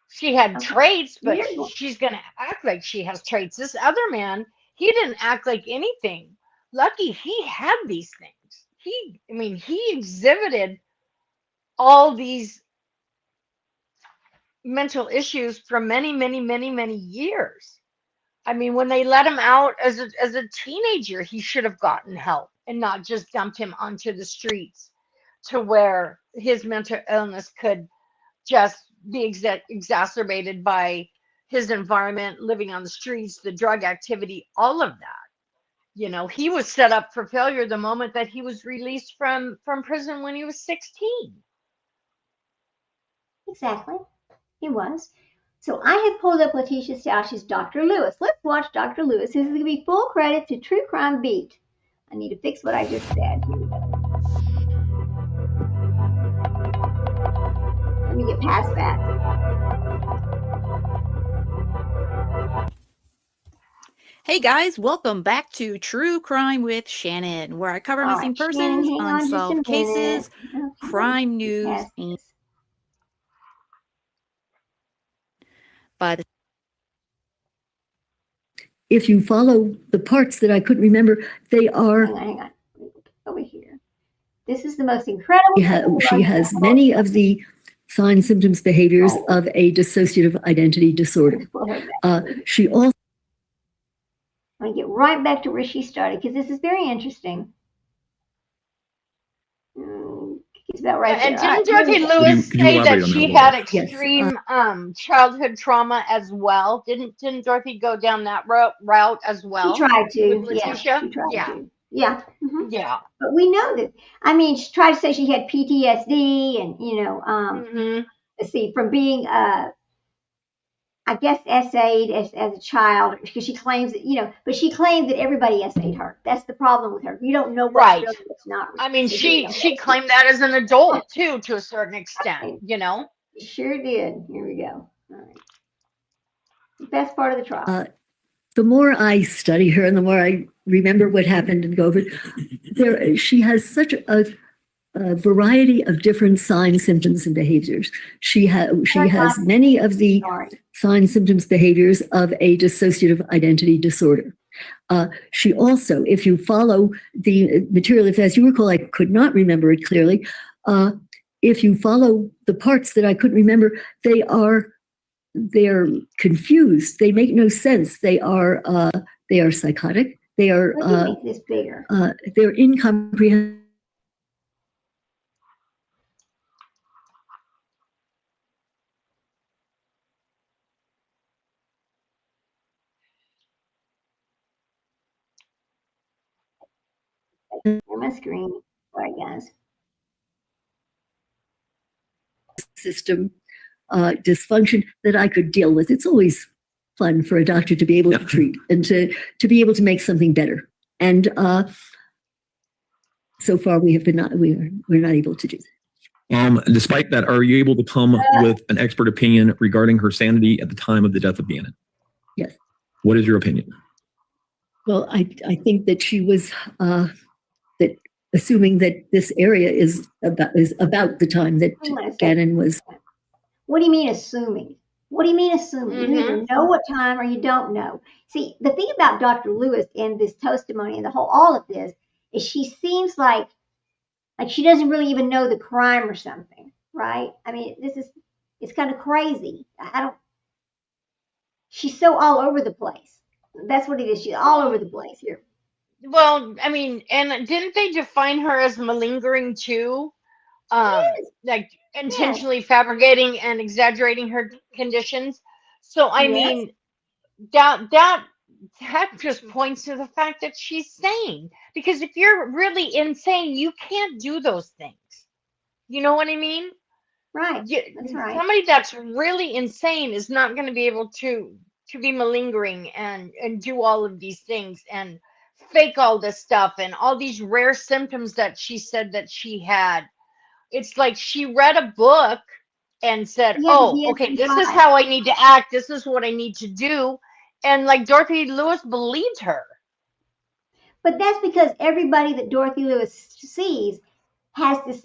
She had traits, but she's going to act like she has traits. This other man, he didn't act like anything. Lucky he had these things. He exhibited all these mental issues for many, many, many, many years. I mean, when they let him out as a teenager, he should have gotten help and not just dumped him onto the streets, to where his mental illness could just be exacerbated by his environment, living on the streets, the drug activity, all of that. You know, he was set up for failure the moment that he was released from prison when he was 16. Exactly. He was. So I have pulled up Letitia Stausch's Dr. Lewis. Let's watch Dr. Lewis. This is going to be full credit to True Crime Beat. I need to fix what I just said. Here we go. Let me get past that. Hey guys, welcome back to True Crime with Shannon, where I cover missing persons, unsolved cases, crime news, and if you follow the parts that I couldn't remember, they are. Hang on. Over here. This is the most incredible. She has many of the signs, symptoms, behaviors of a dissociative identity disorder. She also. I'm going to get right back to where she started, because this is very interesting. It's about right and there. didn't Dorothy Lewis say that she had extreme childhood trauma as well? Didn't Dorothy go down that route as well? She tried to. With Letitia? She tried to. Yeah. Mm-hmm. Yeah. But we know that. I mean, she tried to say she had PTSD, and let's see, from being I guess essayed as a child, because she claims that, but she claimed that everybody essayed her. That's the problem with her. You don't know what's real, what's not real. I mean, she claimed that as an adult too, to a certain extent, She sure did. Here we go. All right. The best part of the trial. The more I study her and the more I remember what happened and go over it, she has such a variety of different signs, symptoms, and behaviors. She has many of the signs, symptoms, behaviors of a dissociative identity disorder. She also, if you follow the material, as you recall, I could not remember it clearly. If you follow the parts that I couldn't remember, they're confused. They make no sense. They are psychotic. They are Let me make this bigger. they're incomprehensible. On my screen. Sorry, guys. System dysfunction that I could deal with. It's always fun for a doctor to be able to treat and to be able to make something better. And so far we're not able to do that. Despite that, are you able to come with an expert opinion regarding her sanity at the time of the death of Gannon? Yes. What is your opinion? Well, I think that she was that assuming that this area is about the time that Gannon was. What do you mean assuming? What do you mean assuming? You either know what time or you don't know. See, the thing about Dr. Lewis and this testimony and all of this is she seems like she doesn't really even know the crime or something, right? I mean, it's kind of crazy. She's so all over the place. That's what it is. She's all over the place here. Well, I mean, and didn't they define her as malingering too? Like intentionally fabricating and exaggerating her conditions. So I mean, that just points to the fact that she's sane. Because if you're really insane, you can't do those things. You know what I mean? Right. That's right. Somebody that's really insane is not going to be able to be malingering and do all of these things and fake all this stuff and all these rare symptoms that she said that she had. It's like she read a book and said, okay, this is how I need to act. This is what I need to do. And like Dorothy Lewis believed her. But that's because everybody that Dorothy Lewis sees has DID,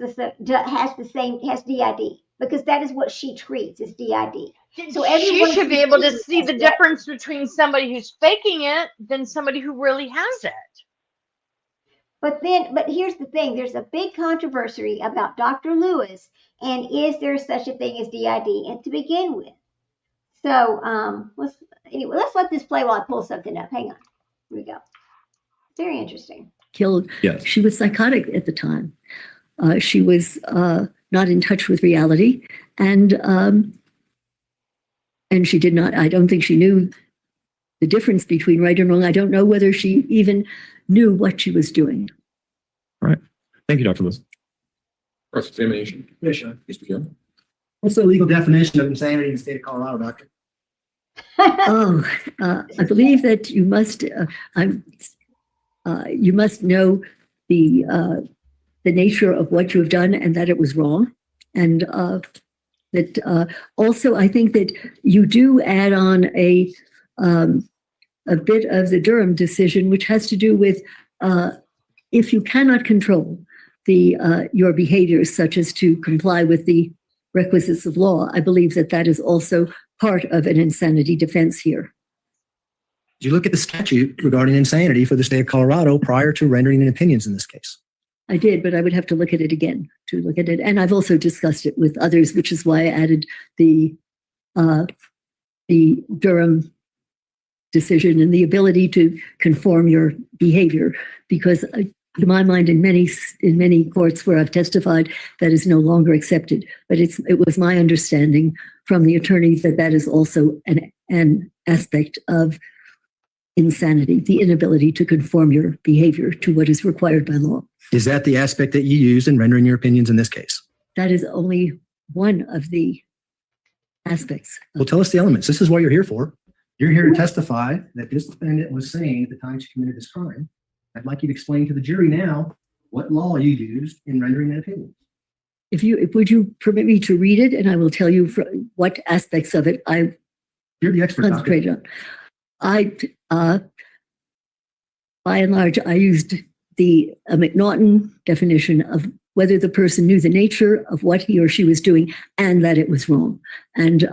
because that is what she treats is DID. So she should be able to see the difference between somebody who's faking it than somebody who really has it. But here's the thing. There's a big controversy about Dr. Lewis and is there such a thing as DID and to begin with. So let's let this play while I pull something up. Hang on. Here we go. Very interesting. Killed. Yes. She was psychotic at the time. She was not in touch with reality, and she did not. I don't think she knew the difference between right and wrong. I don't know whether she even knew what she was doing. All right. Thank you, Dr. Lewis. Cross-examination. Yes, sir. Mr. Young. What's the legal definition of insanity in the state of Colorado, Doctor? I believe that you must know the nature of what you have done and that it was wrong, and that also I think that you do add on a bit of the Durham decision, which has to do with if you cannot control your behaviors, such as to comply with the requisites of law. I believe that that is also part of an insanity defense here. Did you look at the statute regarding insanity for the state of Colorado prior to rendering an opinions in this case? I did, but I would have to look at it again to look at it. And I've also discussed it with others, which is why I added the Durham decision and the ability to conform your behavior, because to my mind, in many courts where I've testified, that is no longer accepted. But it was my understanding from the attorneys that that is also an aspect of insanity, the inability to conform your behavior to what is required by law. Is that the aspect that you used in rendering your opinions in this case? That is only one of the aspects. Well, tell us the elements. This is what you're here for. You're here to testify that this defendant was saying at the time she committed this crime. I'd like you to explain to the jury now what law you used in rendering that opinion. Would you permit me to read it, and I will tell you what aspects of it You're the expert. concentrated on. By and large, I used the McNaughton definition of whether the person knew the nature of what he or she was doing and that it was wrong. And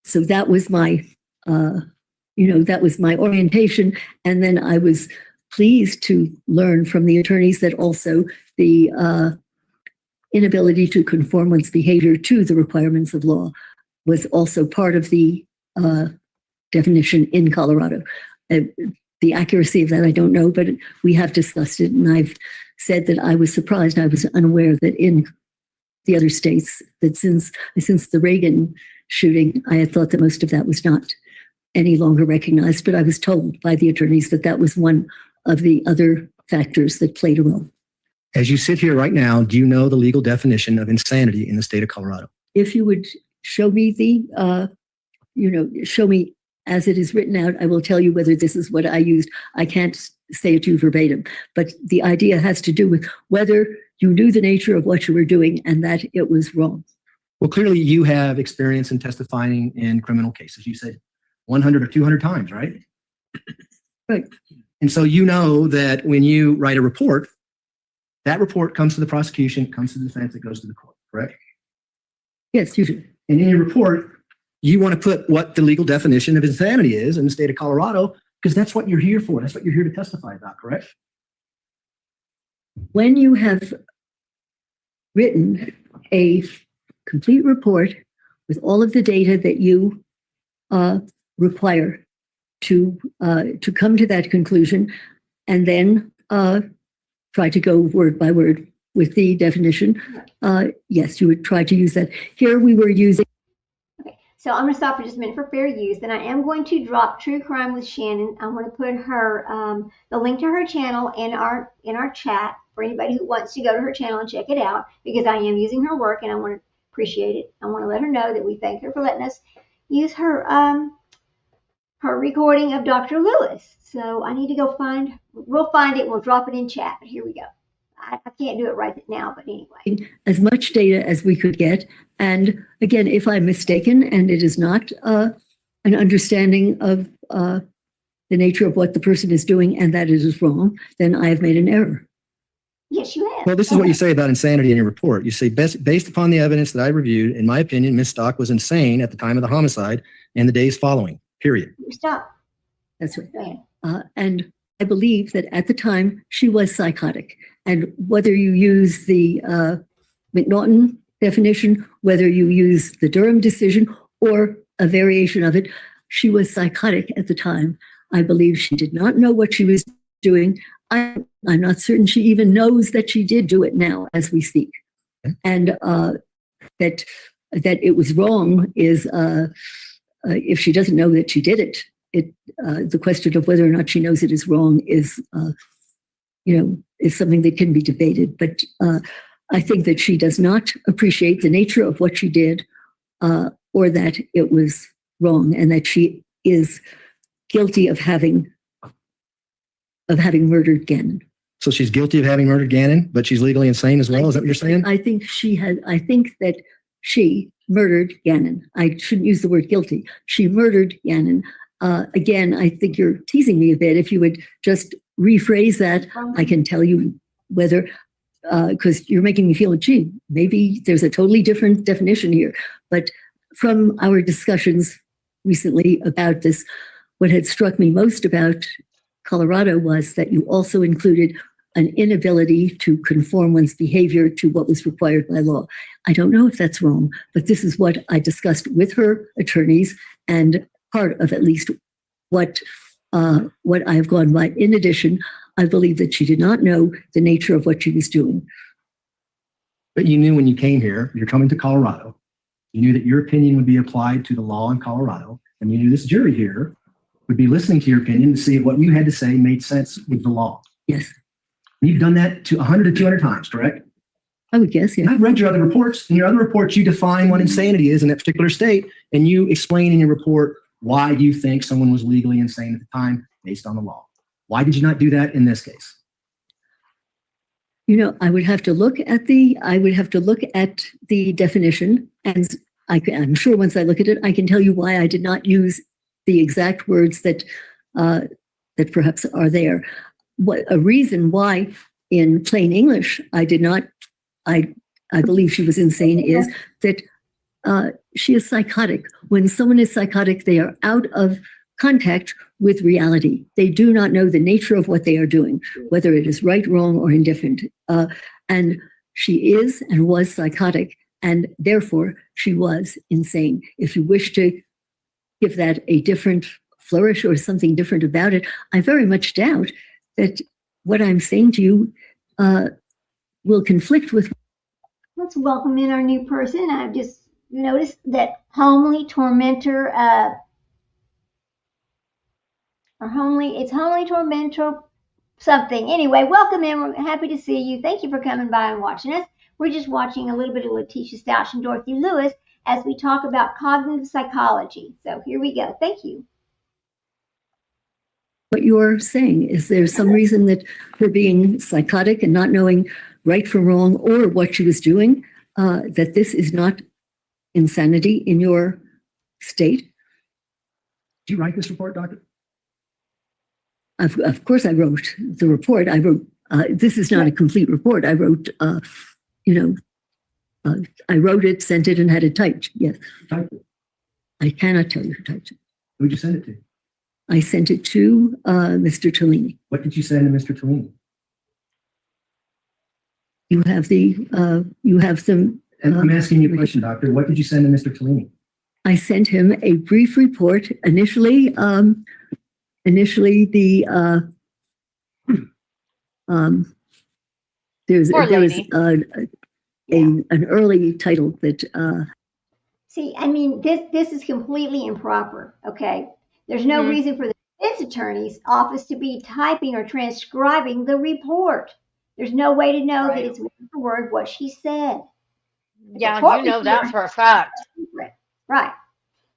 so that was my, that was my orientation. And then I was pleased to learn from the attorneys that also the inability to conform one's behavior to the requirements of law was also part of the definition in Colorado. The The accuracy of that, I don't know, but we have discussed it. And I've said that I was surprised. I was unaware that in the other states, that since the Reagan shooting, I had thought that most of that was not any longer recognized. But I was told by the attorneys that that was one of the other factors that played a role. As you sit here right now, do you know the legal definition of insanity in the state of Colorado? If you would show me show me as it is written out, I will tell you whether this is what I used. I can't say it to you verbatim, but the idea has to do with whether you knew the nature of what you were doing and that it was wrong. Well, clearly you have experience in testifying in criminal cases. You said 100 or 200 times, right? Right. And so you know that when you write a report, that report comes to the prosecution, comes to the defense, it goes to the court, correct? Yes, usually. And in your report, you want to put what the legal definition of insanity is in the state of Colorado, because that's what you're here for. That's what you're here to testify about, correct? When you have written a complete report with all of the data that you require to come to that conclusion, and then try to go word by word with the definition, yes, you would try to use that. Here we were using. So I'm going to stop for just a minute for fair use, and I am going to drop True Crime with Shannon. I'm going to put her the link to her channel in our chat for anybody who wants to go to her channel and check it out, because I am using her work and I want to appreciate it. I want to let her know that we thank her for letting us use her her recording of Dr. Lewis. So I need to go find. We'll find it. We'll drop it in chat. But here we go. I can't do it right now, but anyway. As much data as we could get. And again, if I'm mistaken and it is not an understanding of the nature of what the person is doing and that it is wrong, then I have made an error. Yes, you have. Well, this is what you say about insanity in your report. You say, based upon the evidence that I reviewed, in my opinion, Ms. Stock was insane at the time of the homicide and the days following, period. Stop. That's right. And I believe that at the time she was psychotic. And whether you use the McNaughton definition, whether you use the Durham decision or a variation of it, she was psychotic at the time. I believe she did not know what she was doing. I'm not certain she even knows that she did do it now as we speak. And that it was wrong is if she doesn't know that she did it, the question of whether or not she knows it is wrong is something that can be debated. But I think that she does not appreciate the nature of what she did, or that it was wrong, and that she is guilty of having murdered Gannon. So she's guilty of having murdered Gannon, but she's legally insane as well. Is that what you're saying? I think that she murdered Gannon. I shouldn't use the word guilty. She murdered Gannon. Again, I think you're teasing me a bit. If you would just rephrase that, I can tell you whether, because you're making me feel, gee, maybe there's a totally different definition here. But from our discussions recently about this, what had struck me most about Colorado was that you also included an inability to conform one's behavior to what was required by law. I don't know if that's wrong, but this is what I discussed with her attorneys, and part of at least what I have gone by. In addition, I believe that she did not know the nature of what she was doing. But you knew when you came here, you're coming to Colorado, you knew that your opinion would be applied to the law in Colorado, and you knew this jury here would be listening to your opinion to see if what you had to say made sense with the law. Yes. And you've done that 100 to 200 times, correct? I would guess, yeah. And I've read your other reports. In your other reports, you define what insanity is in that particular state, and you explain in your report why you think someone was legally insane at the time based on the law. Why did you not do that in this case? I would have to look at the definition, and I'm sure once I look at it, I can tell you why I did not use the exact words that perhaps are there. What a reason why in plain English I did not, I believe she was insane, is that she is psychotic. When someone is psychotic, they are out of contact with reality. They do not know the nature of what they are doing, whether it is right, wrong, or indifferent. And she is and was psychotic, and therefore she was insane. If you wish to give that a different flourish or something different about it. I very much doubt that what I'm saying to you will conflict with. Let's welcome in our new person. I've just noticed that homely tormentor, it's homely tormentor something. Anyway, welcome in. We're happy to see you. Thank you for coming by and watching us. We're just watching a little bit of Letitia Stouch and Dorothy Lewis as we talk about cognitive psychology. So here we go. Thank you. What you're saying is there's some reason that her being psychotic and not knowing right from wrong or what she was doing, that this is not insanity in your state? Did you write this report, Doctor? Of course I wrote the report. I wrote, this is not a complete report. I wrote, I wrote it, sent it, and had it typed. Yes. Typed it. I cannot tell you who typed it. Who'd you send it to? I sent it to Mr. Tellini. What did you send to Mr. Tellini? You have them. And I'm asking you a question, Doctor. What did you send to Mr. Tellini? I sent him a brief report. Initially, the there was an early title that. See, I mean, this is completely improper. Okay, there's no reason for the defense attorney's office to be typing or transcribing the report. There's no way to know that it's word for word what she said. Yeah, you know that for a fact. Right.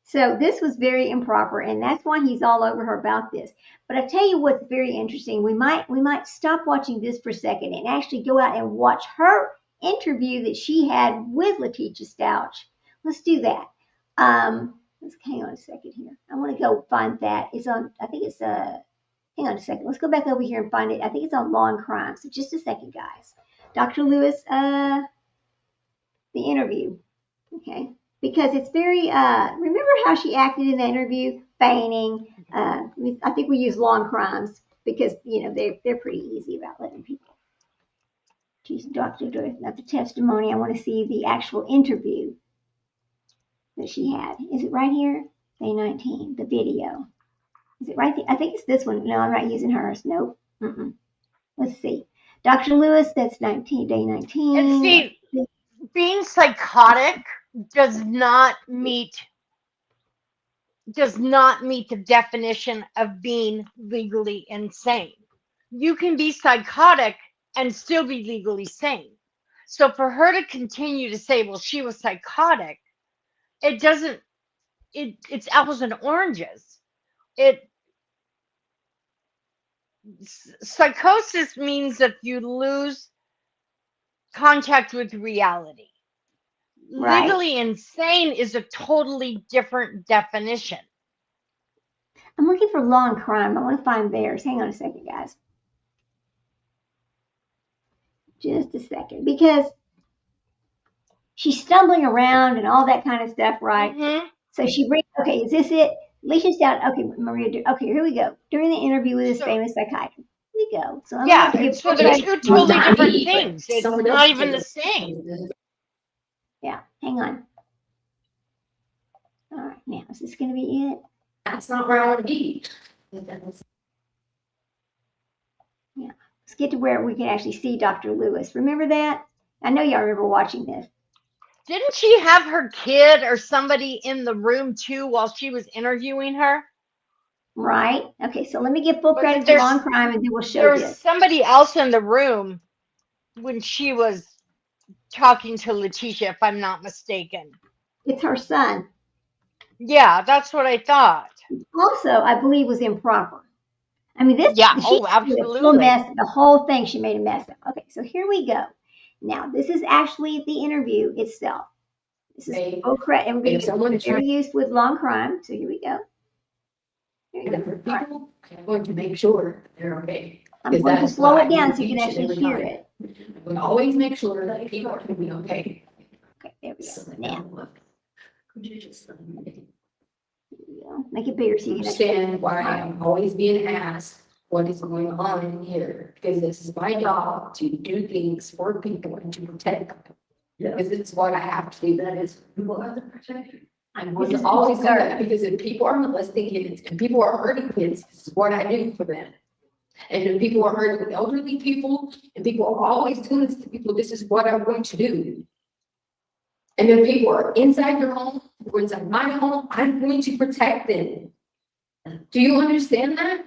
So this was very improper, and that's why he's all over her about this. But I tell you what's very interesting. We might stop watching this for a second and actually go out and watch her interview that she had with Letitia Stouch. Let's do that. Let's hang on a second here. I want to go find that. It's on. I think it's hang on a second. Let's go back over here and find it. I think it's on Law and Crime. So just a second, guys. Dr. Lewis, the interview. Okay. Because it's very, remember how she acted in the interview, feigning. I think we use Law and Crimes because, you know, they're pretty easy about letting people. She's Dr. Dorothy, not the testimony. I want to see the actual interview that she had. Is it right here? Day 19, the video. Is it right there? I think it's this one. No, I'm not using hers. Nope. Let's see. Dr. Lewis, that's 19, day 19. And see, being psychotic does not meet the definition of being legally insane. You can be psychotic and still be legally sane. So for her to continue to say, well, she was psychotic, it's apples and oranges. Psychosis means that you lose contact with reality. Right. Legally insane is a totally different definition. I'm looking for Law and Crime. I want to find theirs. Hang on a second, guys. Just a second. Because she's stumbling around and all that kind of stuff, right? So she brings, okay, is this it? Alicia's down. Okay, Maria, okay, here we go. During the interview with this famous psychiatrist. Here we go. So so they're two totally different things. It's not even the same. Yeah, hang on. All right, now is this going to be it? That's not where I want to be. Yeah, let's get to where we can actually see Dr. Lewis. Remember that? I know y'all remember watching this. Didn't she have her kid or somebody in the room too while she was interviewing her? Right. Okay, so let me get full credit to Law and Crime and then we'll show this. There was somebody else in the room when she was talking to Letitia, if I'm not mistaken. It's her son. Yeah, that's what I thought. Also, I believe was improper. I mean, this. Yeah. Oh, absolutely. The whole thing, she made a mess of. Okay, so here we go. Now, this is actually the interview itself. This is full credit, and we're going to use with Law and Crime. So here we go. People, I'm going to make sure they're okay. I'm going to slow it down so you can actually hear it. We always make sure that people are going to be okay. Okay, there we go. Now, could you just make it bigger so you can understand why I'm always being asked what is going on in here? Because this is my job to do things for people and to protect them. Because it's what I have to do. That is people have to protect you. I'm going to always do that because if people are molesting kids and people are hurting kids, this is what I do for them. And if people are hurting elderly people and people are always doing this to people, this is what I'm going to do. And if people are inside your home or inside my home, I'm going to protect them. Do you understand that?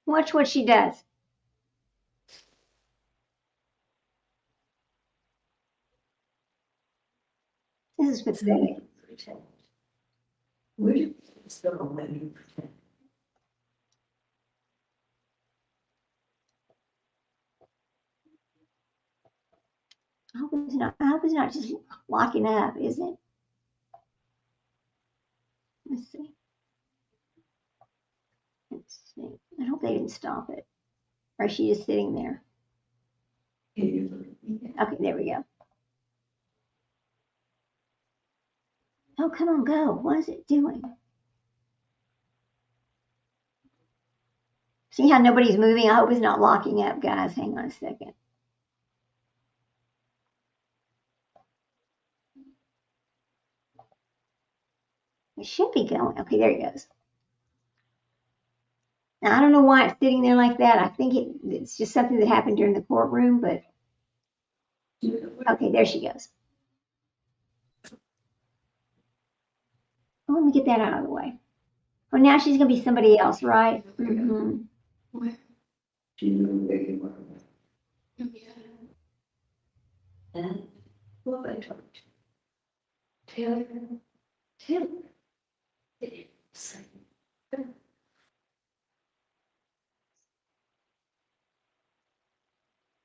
Watch what she does. This is pathetic. I hope it's not just locking up, is it? Let's see. Let's see. I hope they didn't stop it. Or is she just sitting there? Okay, there we go. Oh, come on, go. What is it doing? See how nobody's moving? I hope it's not locking up, guys. Hang on a second. It should be going. Okay, there it goes. Now, I don't know why it's sitting there like that. I think it's just something that happened during the courtroom, but okay, there she goes. Oh, let me get that out of the way. Oh, now she's going to be somebody else, right? Mm-hmm.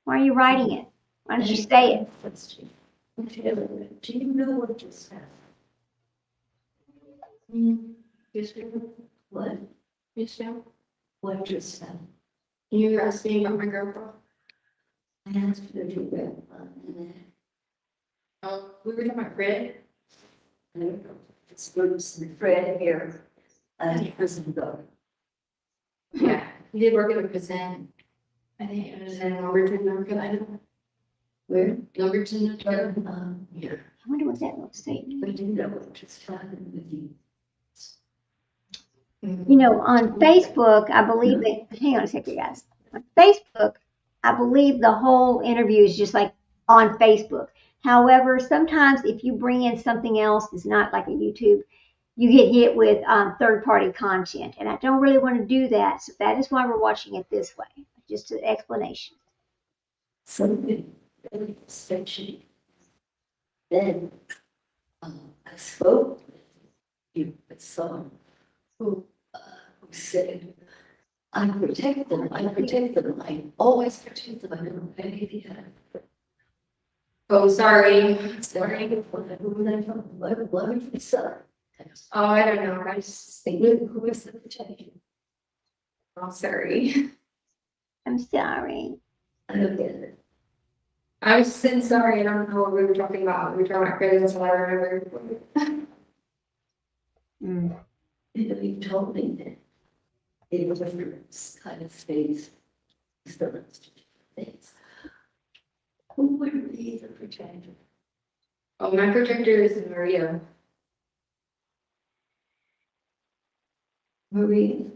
Why are you writing it? Why don't you say it? Do you know what just happened? What? Yes, ma'am. What just happened? You asked me about my girlfriend. I asked you to do that. We were talking about Fred. It's Fred here. Prison though. Yeah, he did work at a prison. I think it was in Lumberton, North Carolina. Where? Lumberton, North Carolina. Yeah. I wonder what that looks like. We didn't know what just happened with you. You know, on Facebook, I believe that, hang on a second, guys. On Facebook, I believe the whole interview is just like on Facebook. However, sometimes if you bring in something else that's not like a YouTube, you get hit with third-party content. And I don't really want to do that. So that is why we're watching it this way. Just an explanation. Something really sketchy. Then I spoke with someone who said, I protect them, I always protect them, I don't pay the Oh, sorry. Oh, I don't know, I just think who is the protection? Oh, sorry. I'm sorry. I don't get it. I was saying sorry, I don't know what we were talking about. We were talking about credit, that's all I remember. You told me that it was a kind of space. Who would be the protector? Oh, my protector is Maria. Maria,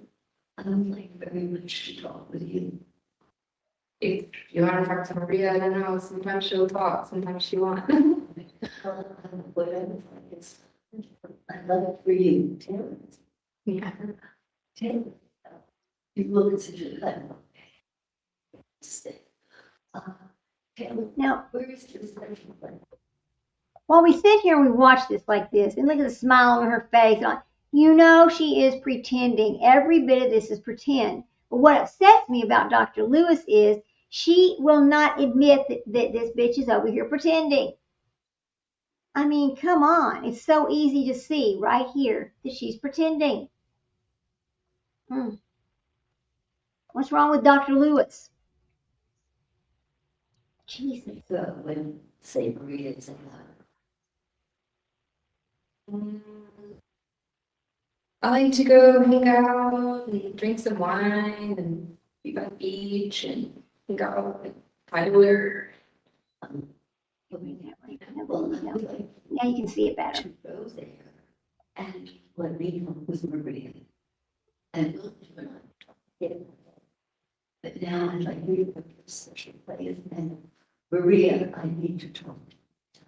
I don't like very much to talk with you. If you want to talk to Maria, I don't know, sometimes she'll talk, sometimes she won't. Whatever, I love it for you, Taylor. Yeah. Taylor, you look at such a level. Now, where is this? while we sit here and we watch this like this, and look at the smile on her face, you know she is pretending. Every bit of this is pretend. But what upsets me about Dr. Lewis is she will not admit that this bitch is over here pretending. I mean, come on. It's so easy to see right here that she's pretending. What's wrong with Dr. Lewis? Jesus. When say Maria is in I like to go hang out and drink some wine and be by the beach and hang out Tyler. Now you can see it better. To go there and what made him was Maria. And but now I'd like you to put this social place and Maria, I need to talk to you.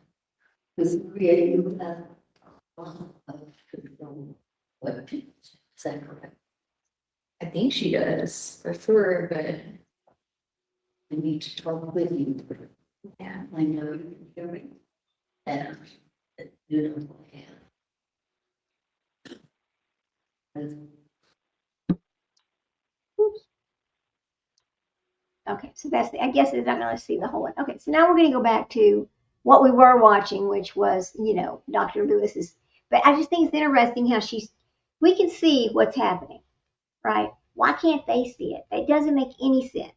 Because Maria, you have a lot of control. What people say, is that correct? I think she does, for sure, but I need to talk with you. Yeah, I know you're doing. And you know what I am. Oops. Okay, so that's I guess it's not going to see the whole one. Okay, so now we're going to go back to what we were watching, which was, Dr. Lewis's. But I just think it's interesting how we can see what's happening, right? Why can't they see it? It doesn't make any sense.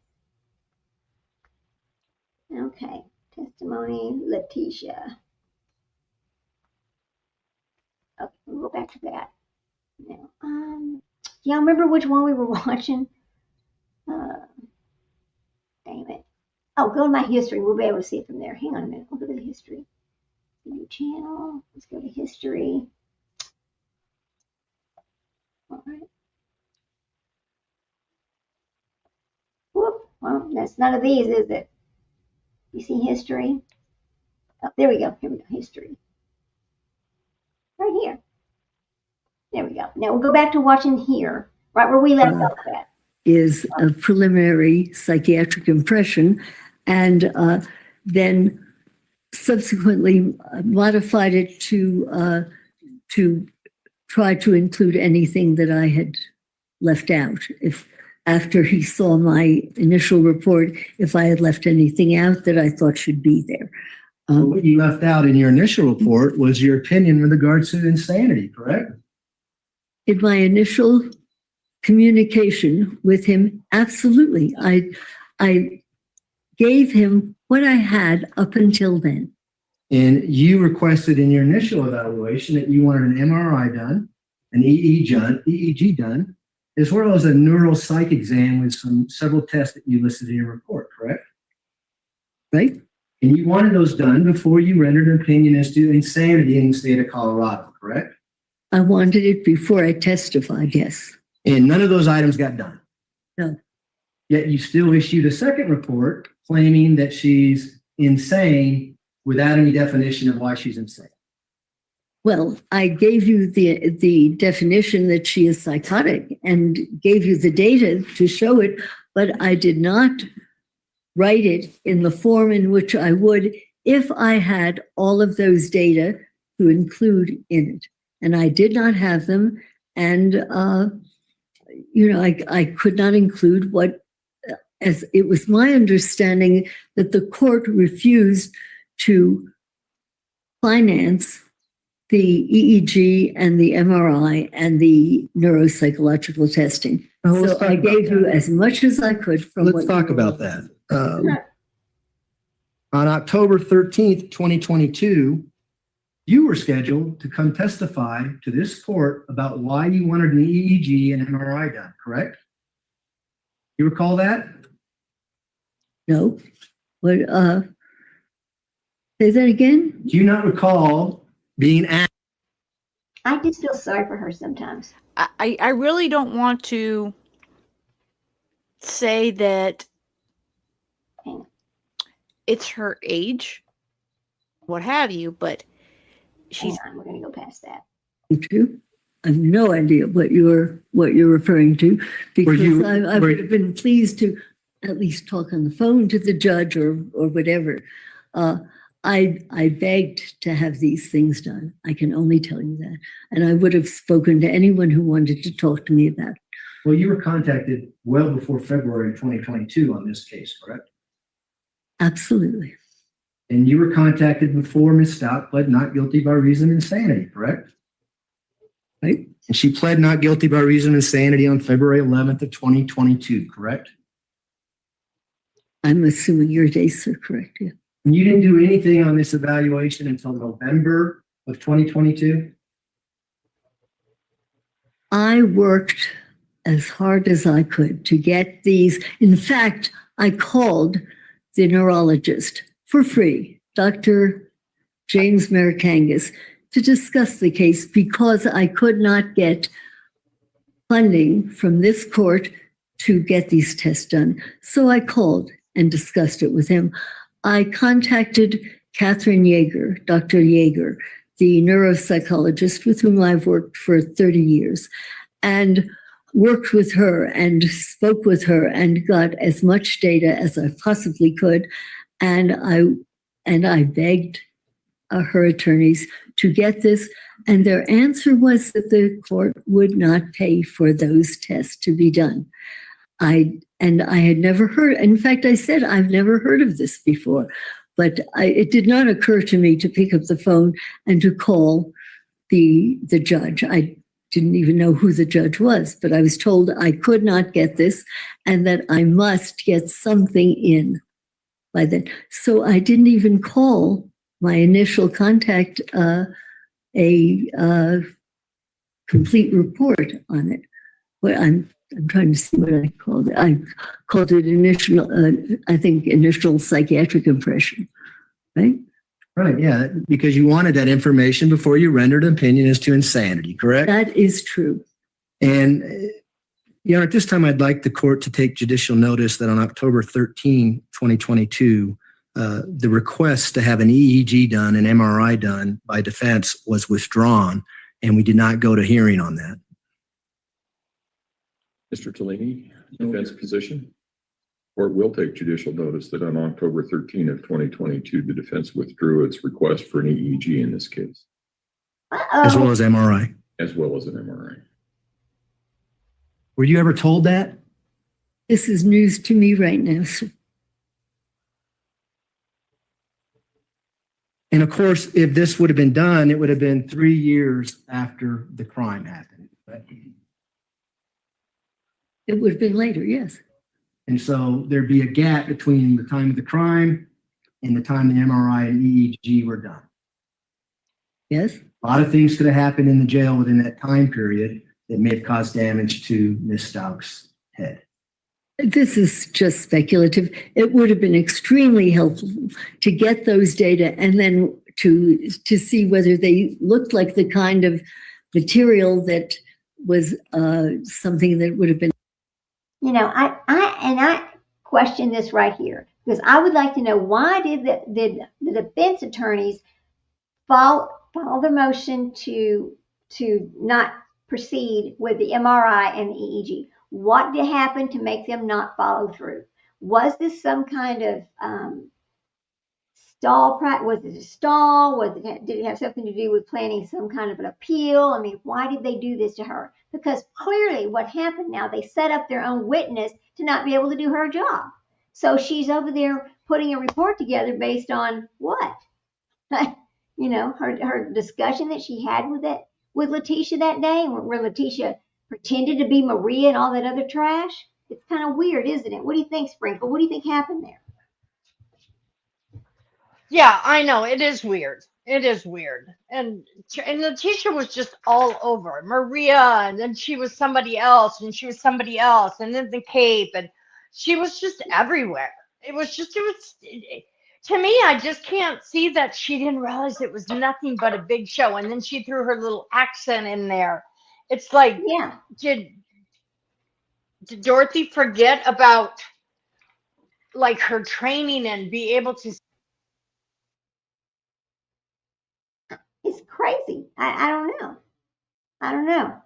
Okay, testimony, Letitia. Okay, we'll go back to that. Now, y'all remember which one we were watching? Dang it. Oh, go to my history. We'll be able to see it from there. Hang on a minute. We'll go to the history. New channel. Let's go to history. All right. Whoop. Well, that's none of these, is it? You see history? Oh, there we go. Here we go. History. Right here. There we go. Now we'll go back to watching here, right where we left off at. Is a preliminary psychiatric impression, and then subsequently modified it to try to include anything that I had left out. If after he saw my initial report, if I had left anything out that I thought should be there. What you left out in your initial report was your opinion with regards to insanity, correct? In my initial communication with him, absolutely. I gave him what I had up until then. And you requested in your initial evaluation that you wanted an MRI done, an EEG done, as well as a neuropsych exam with several tests that you listed in your report, correct? Right. And you wanted those done before you rendered an opinion as to insanity in the state of Colorado, correct? I wanted it before I testified, yes. And none of those items got done. No. Yet you still issued a second report claiming that she's insane without any definition of why she's insane. Well, I gave you the definition that she is psychotic and gave you the data to show it, but I did not write it in the form in which I would if I had all of those data to include in it. And I did not have them. And, I could not include as it was my understanding that the court refused to finance the EEG and the MRI and the neuropsychological testing. So I gave you as much as I could from Let's talk about that. On October 13th, 2022, you were scheduled to come testify to this court about why you wanted an EEG and MRI done, correct? You recall that? No. But say that again? Do you not recall being asked? I just feel sorry for her sometimes. I really don't want to say that it's her age, what have you, but she's. Hang on, we're going to go past that. True. I have no idea what you're referring to, because I would have been pleased to at least talk on the phone to the judge or whatever. I begged to have these things done. I can only tell you that. And I would have spoken to anyone who wanted to talk to me about it. Well, you were contacted well before February 2022 on this case, correct? Absolutely. And you were contacted before Ms. Stout pled not guilty by reason of insanity, correct? Right. And she pled not guilty by reason of insanity on February 11th of 2022, correct? I'm assuming your dates are correct, yeah. And you didn't do anything on this evaluation until November of 2022? I worked as hard as I could to get these. In fact, I called the neurologist for free, Dr. James Marikangas, to discuss the case because I could not get funding from this court to get these tests done. So I called and discussed it with him. I contacted Catherine Yeager, Dr. Yeager, the neuropsychologist with whom I've worked for 30 years, and worked with her and spoke with her and got as much data as I possibly could. And I begged her attorneys to get this. And their answer was that the court would not pay for those tests to be done. I had never heard, in fact, I said, I've never heard of this before, but it did not occur to me to pick up the phone and to call the judge. I didn't even know who the judge was, but I was told I could not get this and that I must get something in by then. So I didn't even call my initial contact a complete report on it. Well, I'm trying to see what I called it. I called it initial psychiatric impression, right? Right, yeah, because you wanted that information before you rendered an opinion as to insanity, correct? That is true. And, at this time, I'd like the court to take judicial notice that on October 13, 2022, the request to have an EEG done, an MRI done by defense was withdrawn, and we did not go to hearing on that. Mr. Tellini, defense position. Court will take judicial notice that on October 13 of 2022, the defense withdrew its request for an EEG in this case. As well as MRI. As well as an MRI. Were you ever told that? This is news to me right now, sir. And of course, if this would have been done, it would have been 3 years after the crime happened. Right? It would have been later, yes. And so there'd be a gap between the time of the crime and the time the MRI and EEG were done. Yes. A lot of things could have happened in the jail within that time period that may have caused damage to Ms. Stauch's head. This is just speculative. It would have been extremely helpful to get those data and then to see whether they looked like the kind of material that was something that would have been. I question this right here because I would like to know why did the defense attorneys follow the motion to not proceed with the MRI and the EEG? What did happen to make them not follow through? Was this some kind of stall? Was it a stall? Did it have something to do with planning some kind of an appeal? I mean, why did they do this to her? Because clearly what happened now, they set up their own witness to not be able to do her job. So she's over there putting a report together based on what? Her discussion that she had with Letitia that day, where Letitia pretended to be Maria and all that other trash. It's kind of weird, isn't it? What do you think, Sprinkle? What do you think happened there? Yeah, I know. It is weird. It is weird. And Letitia was just all over. Maria, and then she was somebody else, and she was somebody else, and then the cape, and she was just everywhere. To me, I just can't see that she didn't realize it was nothing but a big show. And then she threw her little accent in there. It's like, yeah. Did Dorothy forget about like her training and be able to? It's crazy. I don't know.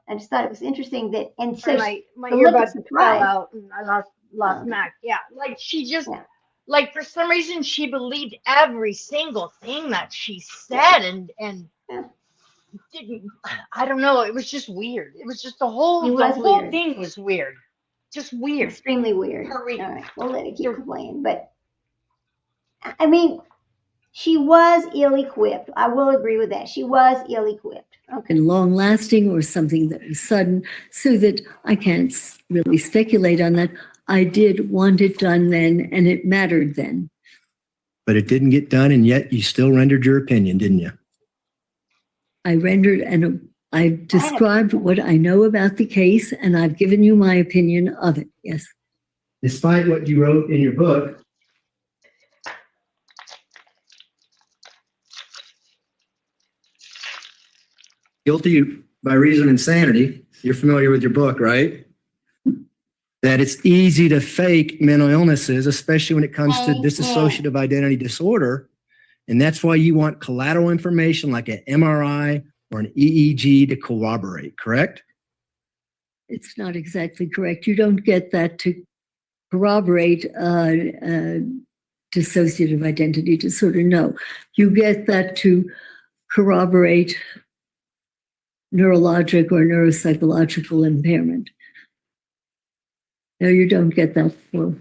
I just thought it was interesting that, and so my earbuds fell out and I lost Mac. Yeah, like she just. Yeah. Like for some reason she believed every single thing that she said and didn't. I don't know. It was just weird. It was just the whole thing was weird. Just weird. Extremely weird. All right, we'll let it keep playing. But I mean, she was ill-equipped. I will agree with that. She was ill-equipped. Okay. And long-lasting or something that was sudden, so that I can't really speculate on that. I did want it done then, and it mattered then. But it didn't get done, and yet you still rendered your opinion, didn't you? I rendered, and I described what I know about the case, and I've given you my opinion of it, yes. Despite what you wrote in your book, guilty by reason of insanity. You're familiar with your book, right? That it's easy to fake mental illnesses, especially when it comes to dissociative identity disorder. And that's why you want collateral information like an MRI or an EEG to corroborate, correct? It's not exactly correct. You don't get that to corroborate dissociative identity disorder. No, you get that to corroborate neurologic or neuropsychological impairment. No, you don't get that for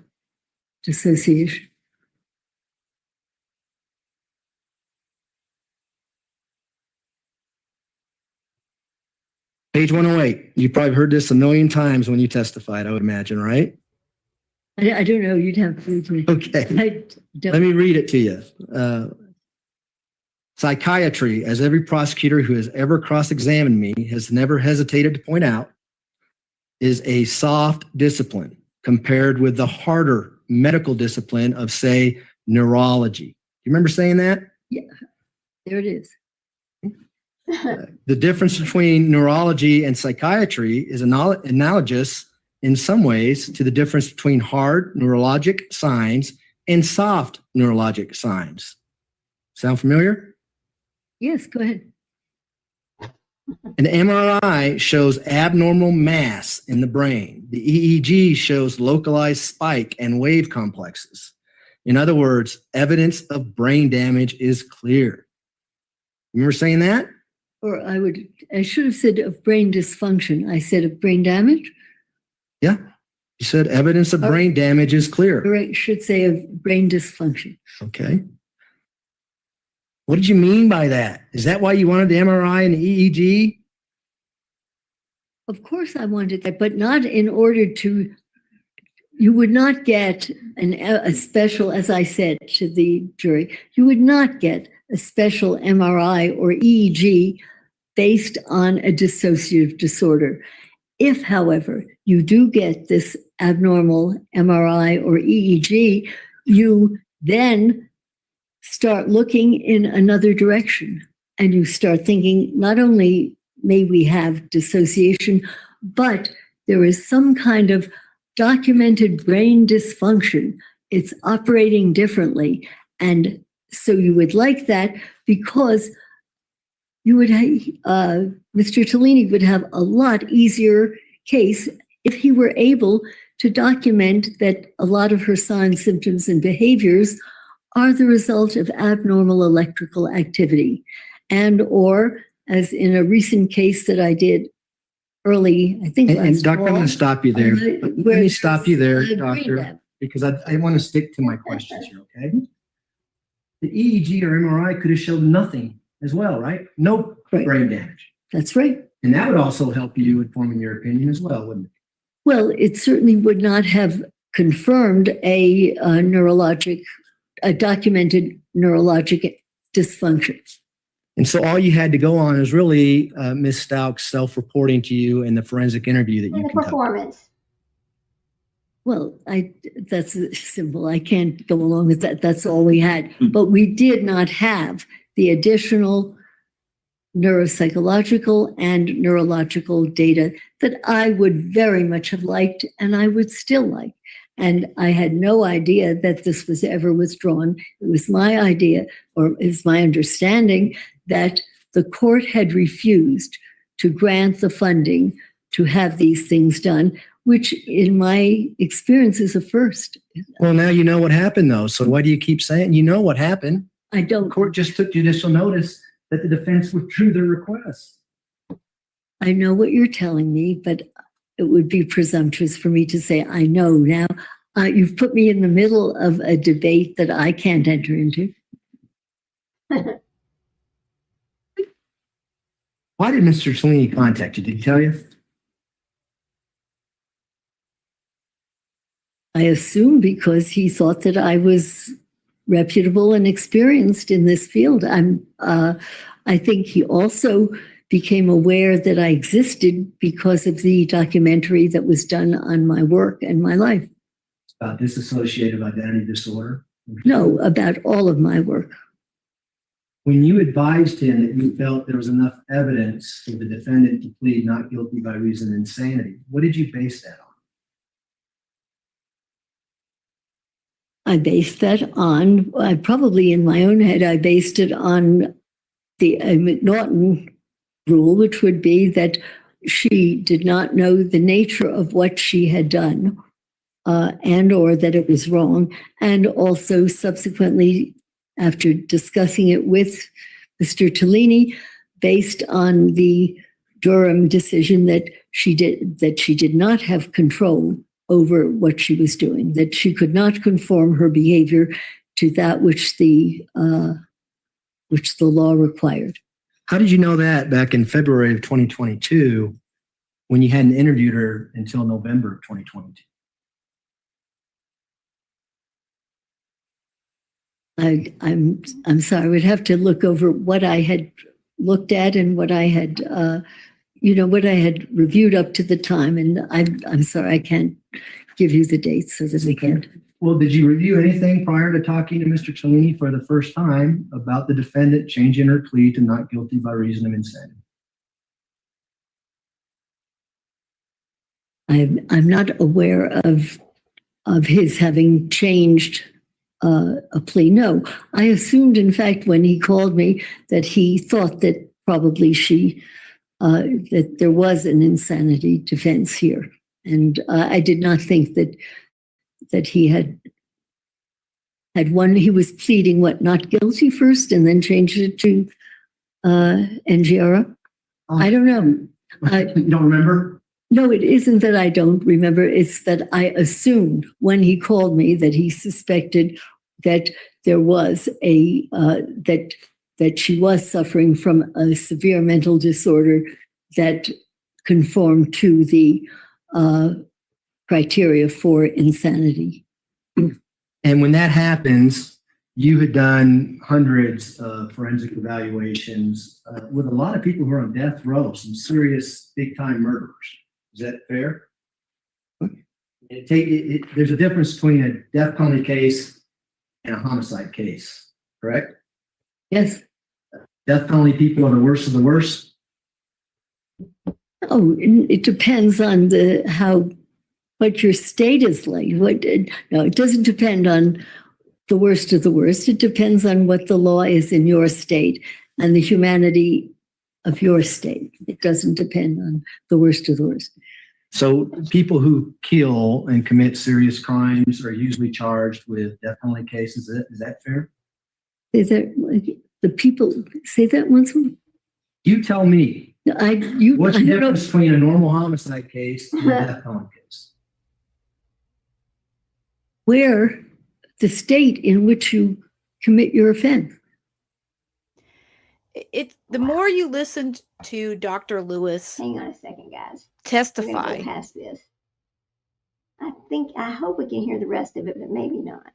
dissociation. Page 108. You've probably heard this a million times when you testified, I would imagine, right? I don't know. You'd have to read me. Okay. Let me read it to you. Psychiatry, as every prosecutor who has ever cross-examined me has never hesitated to point out, is a soft discipline compared with the harder medical discipline of, say, neurology. You remember saying that? Yeah, there it is. The difference between neurology and psychiatry is analogous in some ways to the difference between hard neurologic signs and soft neurologic signs. Sound familiar? Yes, go ahead. An MRI shows abnormal mass in the brain. The EEG shows localized spike and wave complexes. In other words, evidence of brain damage is clear. Remember saying that? Or I should have said of brain dysfunction. I said of brain damage. Yeah. You said evidence of brain damage is clear. Correct. Should say of brain dysfunction. Okay. What did you mean by that? Is that why you wanted the MRI and the EEG? Of course I wanted that, but not in order to, you would not get a special, as I said to the jury, you would not get a special MRI or EEG based on a dissociative disorder. If, however, you do get this abnormal MRI or EEG, you then start looking in another direction and you start thinking, not only may we have dissociation, but there is some kind of documented brain dysfunction. It's operating differently. And so you would like that because you would have, Mr. Tellini would have a lot easier case if he were able to document that a lot of her signs, symptoms, and behaviors are the result of abnormal electrical activity. And or, as in a recent case that I did early, I think And Doctor, I'm going to stop you there. Let Let me stop you there, Doctor, because I want to stick to my questions here, okay? The EEG or MRI could have showed nothing as well, right? No brain damage. That's right. And that would also help you in forming your opinion as well, wouldn't it? Well, it certainly would not have confirmed a documented neurologic dysfunction. And so all you had to go on is really Ms. Stauch's self-reporting to you in the forensic interview that you The conducted. performance. Well, that's simple. I can't go along with that. That's all we had. But we did not have the additional neuropsychological and neurological data that I would very much have liked and I would still like. And I had no idea that this was ever withdrawn. It was my idea, or it was my understanding, that the court had refused to grant the funding to have these things done, which in my experience is a first. Well, now you know what happened, though. So why do you keep saying you know what happened? I don't. The court just took judicial notice that the defense withdrew their request. I know what you're telling me, but it would be presumptuous for me to say I know now. You've put me in the middle of a debate that I can't enter into. Why did Mr. Tellini contact you? Did he tell you? I assume because he thought that I was reputable and experienced in this field. I think he also became aware that I existed because of the documentary that was done on my work and my life. About dissociative identity disorder? No, about all of my work. When you advised him that you felt there was enough evidence for the defendant to plead not guilty by reason of insanity, what did you base that on? I based that on, probably in my own head, I based it on the McNaughton rule, which would be that she did not know the nature of what she had done, and or that it was wrong. And also subsequently, after discussing it with Mr. Tellini, based on the Durham decision that she did not have control over what she was doing, that she could not conform her behavior to that which the law required. How did you know that back in February of 2022 when you hadn't interviewed her until November of 2022? I'm sorry, I would have to look over what I had looked at and what I had, what I had reviewed up to the time. And I'm sorry, I can't give you the dates so that we can. Well, did you review anything prior to talking to Mr. Tellini for the first time about the defendant changing her plea to not guilty by reason of insanity? I'm not aware of his having changed a plea. No, I assumed, in fact, when he called me, that he thought that probably that there was an insanity defense here, and I did not think that he had one. He was pleading not guilty first, and then changed it to NGRA. I don't know. You don't remember? No, it isn't that I don't remember. It's that I assumed when he called me that he suspected that there was that she was suffering from a severe mental disorder that conformed to the criteria for insanity. And when that happens, you had done hundreds of forensic evaluations with a lot of people who are on death row, some serious big-time murderers. Is that fair? There's a difference between a death penalty case and a homicide case, correct? Yes. Death penalty people are the worst of the worst? Oh, it depends on what your state is like. No, it doesn't depend on the worst of the worst. It depends on what the law is in your state and the humanity of your state. It doesn't depend on the worst of the worst. So people who kill and commit serious crimes are usually charged with death penalty cases. Is that fair? Say that once more. You tell me. What's the difference between a normal homicide case and a death penalty case? Where the state in which you commit your offense. The more you listen to Dr. Lewis, hang on a second, guys. Testify. Go past this. I hope we can hear the rest of it, but maybe not.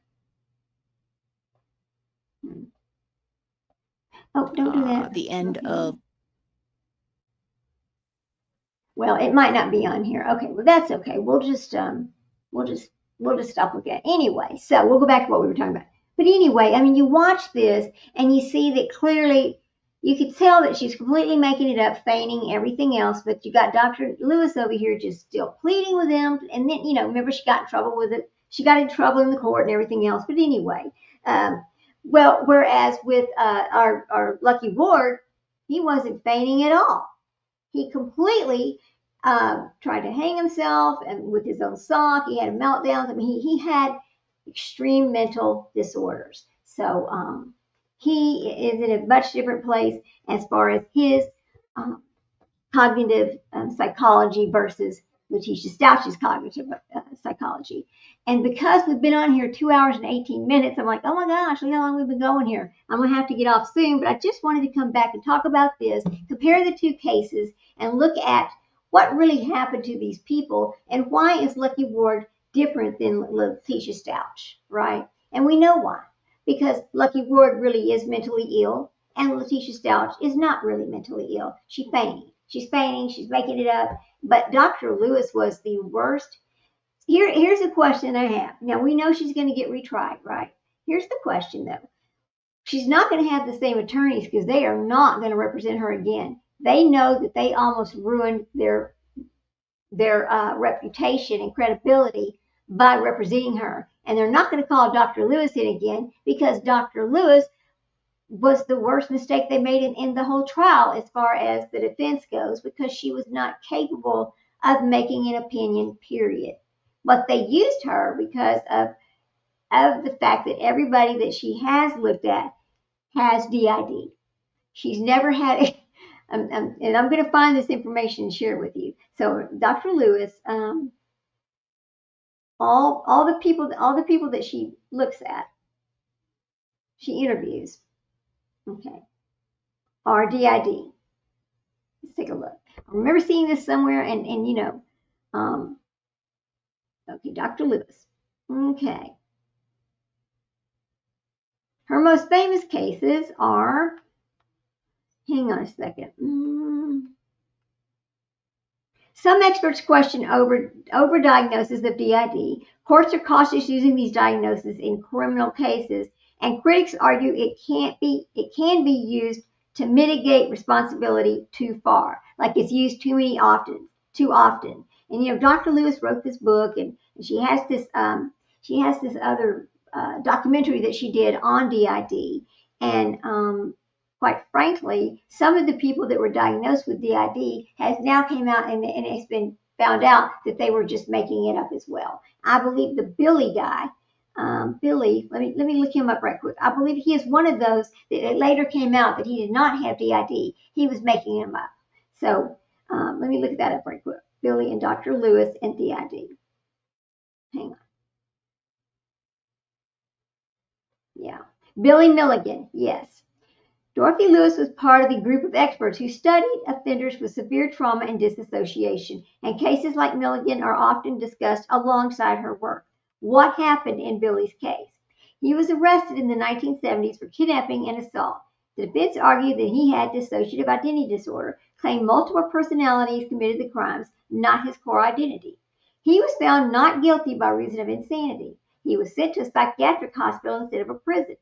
Oh, don't do that. The end of. Well, it might not be on here. Okay, well that's okay. We'll just stop looking at it. Anyway, so we'll go back to what we were talking about. But anyway, I mean, you watch this and you see that clearly. You could tell that she's completely making it up, feigning everything else, but you got Dr. Lewis over here just still pleading with him. And then, remember she got in trouble with it. She got in trouble in the court and everything else. But anyway, whereas with our Lucky Ward, he wasn't feigning at all. He completely tried to hang himself and with his own sock. He had meltdowns. I mean, he had extreme mental disorders. So, he is in a much different place as far as his cognitive psychology versus Letitia Stouch's cognitive psychology. And because we've been on here 2 hours and 18 minutes, I'm like, oh my gosh, look how long we've been going here. I'm going to have to get off soon, but I just wanted to come back and talk about this, compare the two cases, and look at what really happened to these people and why is Lucky Ward different than Letitia Stouch, right? And we know why. Because Lucky Ward really is mentally ill, and Letitia Stouch is not really mentally ill. She's feigning. She's making it up. But Dr. Lewis was the worst. Here's a question I have. Now, we know she's going to get retried, right? Here's the question, though. she's not going to have the same attorneys because they are not going to represent her again. They know that they almost ruined their reputation and credibility by representing her. And they're not going to call Dr. Lewis in again because Dr. Lewis was the worst mistake they made in the whole trial as far as the defense goes, because she was not capable of making an opinion, period. But they used her because of the fact that everybody that she has looked at has DID. She's never had it. And I'm going to find this information and share it with you. So Dr. Lewis, all the people that she looks at, she interviews, okay, are DID. Let's take a look. I remember seeing this somewhere, and you know, okay, Dr. Lewis. Okay. Her most famous cases are, hang on a second. Some experts question overdiagnosis of DID. Courts are cautious using these diagnoses in criminal cases, and critics argue it can be used to mitigate responsibility too far, like it's used too often. And you know, Dr. Lewis wrote this book, and she has this other documentary that she did on DID, and quite frankly, some of the people that were diagnosed with DID has now came out and it's been found out that they were just making it up as well. I believe the Billy guy, Billy, let me look him up right quick. I believe he is one of those that it later came out that he did not have DID. He was making him up. So let me look that up right quick. Billy and Dr. Lewis and DID. Hang on. Yeah. Billy Milligan, yes. Dorothy Lewis was part of the group of experts who studied offenders with severe trauma and disassociation, and cases like Milligan are often discussed alongside her work. What happened in Billy's case? He was arrested in the 1970s for kidnapping and assault. The defense argued that he had dissociative identity disorder, claimed multiple personalities committed the crimes, not his core identity. He was found not guilty by reason of insanity. He was sent to a psychiatric hospital instead of a prison.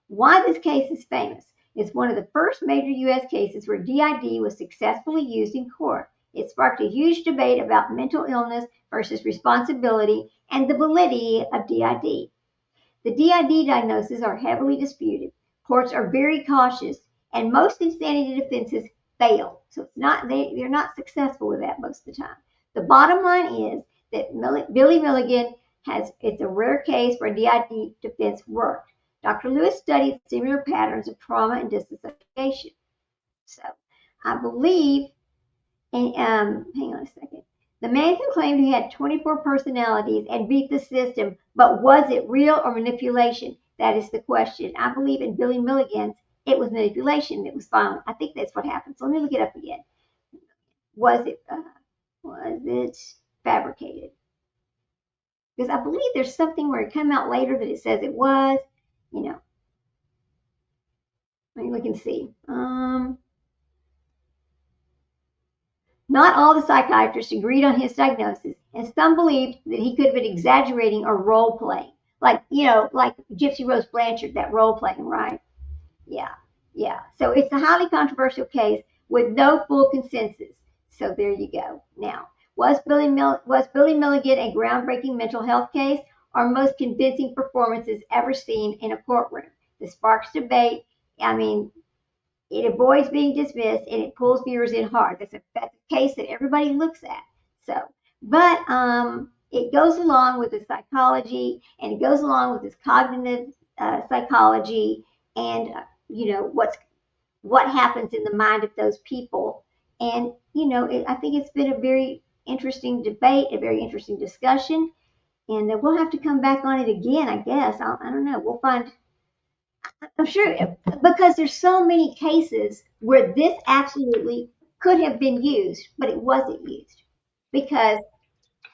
Why this case is famous? It's one of the first major U.S. cases where DID was successfully used in court. It sparked a huge debate about mental illness versus responsibility and the validity of DID. The DID diagnoses are heavily disputed. Courts are very cautious, and most insanity defenses fail. So it's not they're not successful with that most of the time. The bottom line is that Billy Milligan it's a rare case where DID defense worked. Dr. Lewis studied similar patterns of trauma and disassociation. So I believe, hang on a second. The man who claimed he had 24 personalities and beat the system, but was it real or manipulation? That is the question. I believe in Billy Milligan's, it was manipulation. It was violent. I think that's what happened. So let me look it up again. Was it fabricated? Because I believe there's something where it came out later that it says it was. You know, maybe we can see. Not all the psychiatrists agreed on his diagnosis, and some believed that he could have been exaggerating or role playing, like Gypsy Rose Blanchard, that role playing, right? Yeah. So it's a highly controversial case with no full consensus. So there you go. Now, was Billy Milligan a groundbreaking mental health case? Or most convincing performances ever seen in a courtroom? The sparks debate. I mean, it avoids being dismissed and it pulls viewers in hard. That's a case that everybody looks at. So, but it goes along with the psychology, and it goes along with this cognitive psychology, and you know what happens in the mind of those people. And you know, I think it's been a very interesting debate, a very interesting discussion. And we'll have to come back on it again, I guess. I don't know. We'll find, I'm sure, because there's so many cases where this absolutely could have been used, but it wasn't used. Because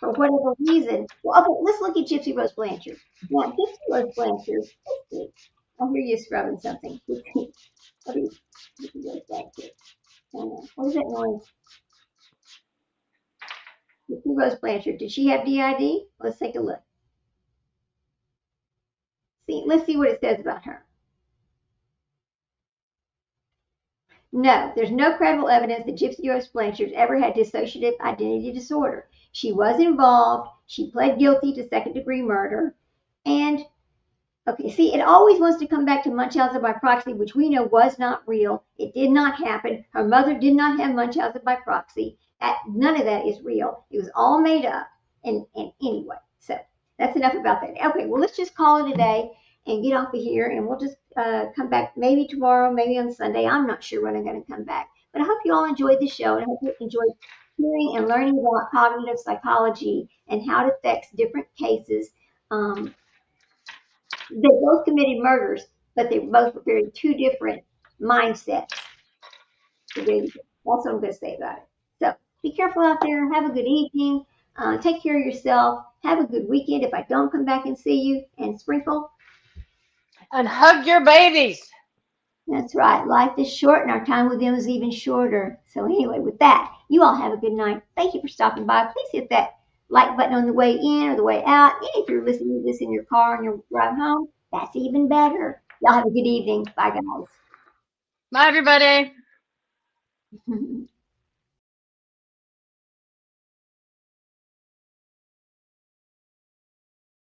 for whatever reason, well, okay, let's look at Gypsy Rose Blanchard. Now, Gypsy Rose Blanchard, let's see. I hear you scrubbing something. What is Gypsy Rose Blanchard? What is that noise? Gypsy Rose Blanchard, did she have DID? Let's take a look. Let's see what it says about her. No, there's no credible evidence that Gypsy Rose Blanchard ever had dissociative identity disorder. She was involved. She pled guilty to second-degree murder. And, okay, see, it always wants to come back to Munchausen by proxy, which we know was not real. It did not happen. Her mother did not have Munchausen by proxy. None of that is real. It was all made up. And anyway, so that's enough about that. Okay, well, let's just call it a day and get off of here, and we'll just come back maybe tomorrow, maybe on Sunday. I'm not sure when I'm going to come back. But I hope you all enjoyed the show, and I hope you enjoyed hearing and learning about cognitive psychology and how it affects different cases. They both committed murders, but they both were very two different mindsets. So that's what I'm going to say about it. So be careful out there. Have a good evening. Take care of yourself. Have a good weekend if I don't come back and see you. And Sprinkle. And hug your babies. That's right. Life is short and our time with them is even shorter. So anyway, with that, you all have a good night. Thank you for stopping by. Please hit that like button on the way in or the way out. And if you're listening to this in your car on your drive home, that's even better. Y'all have a good evening. Bye, guys. Bye, everybody.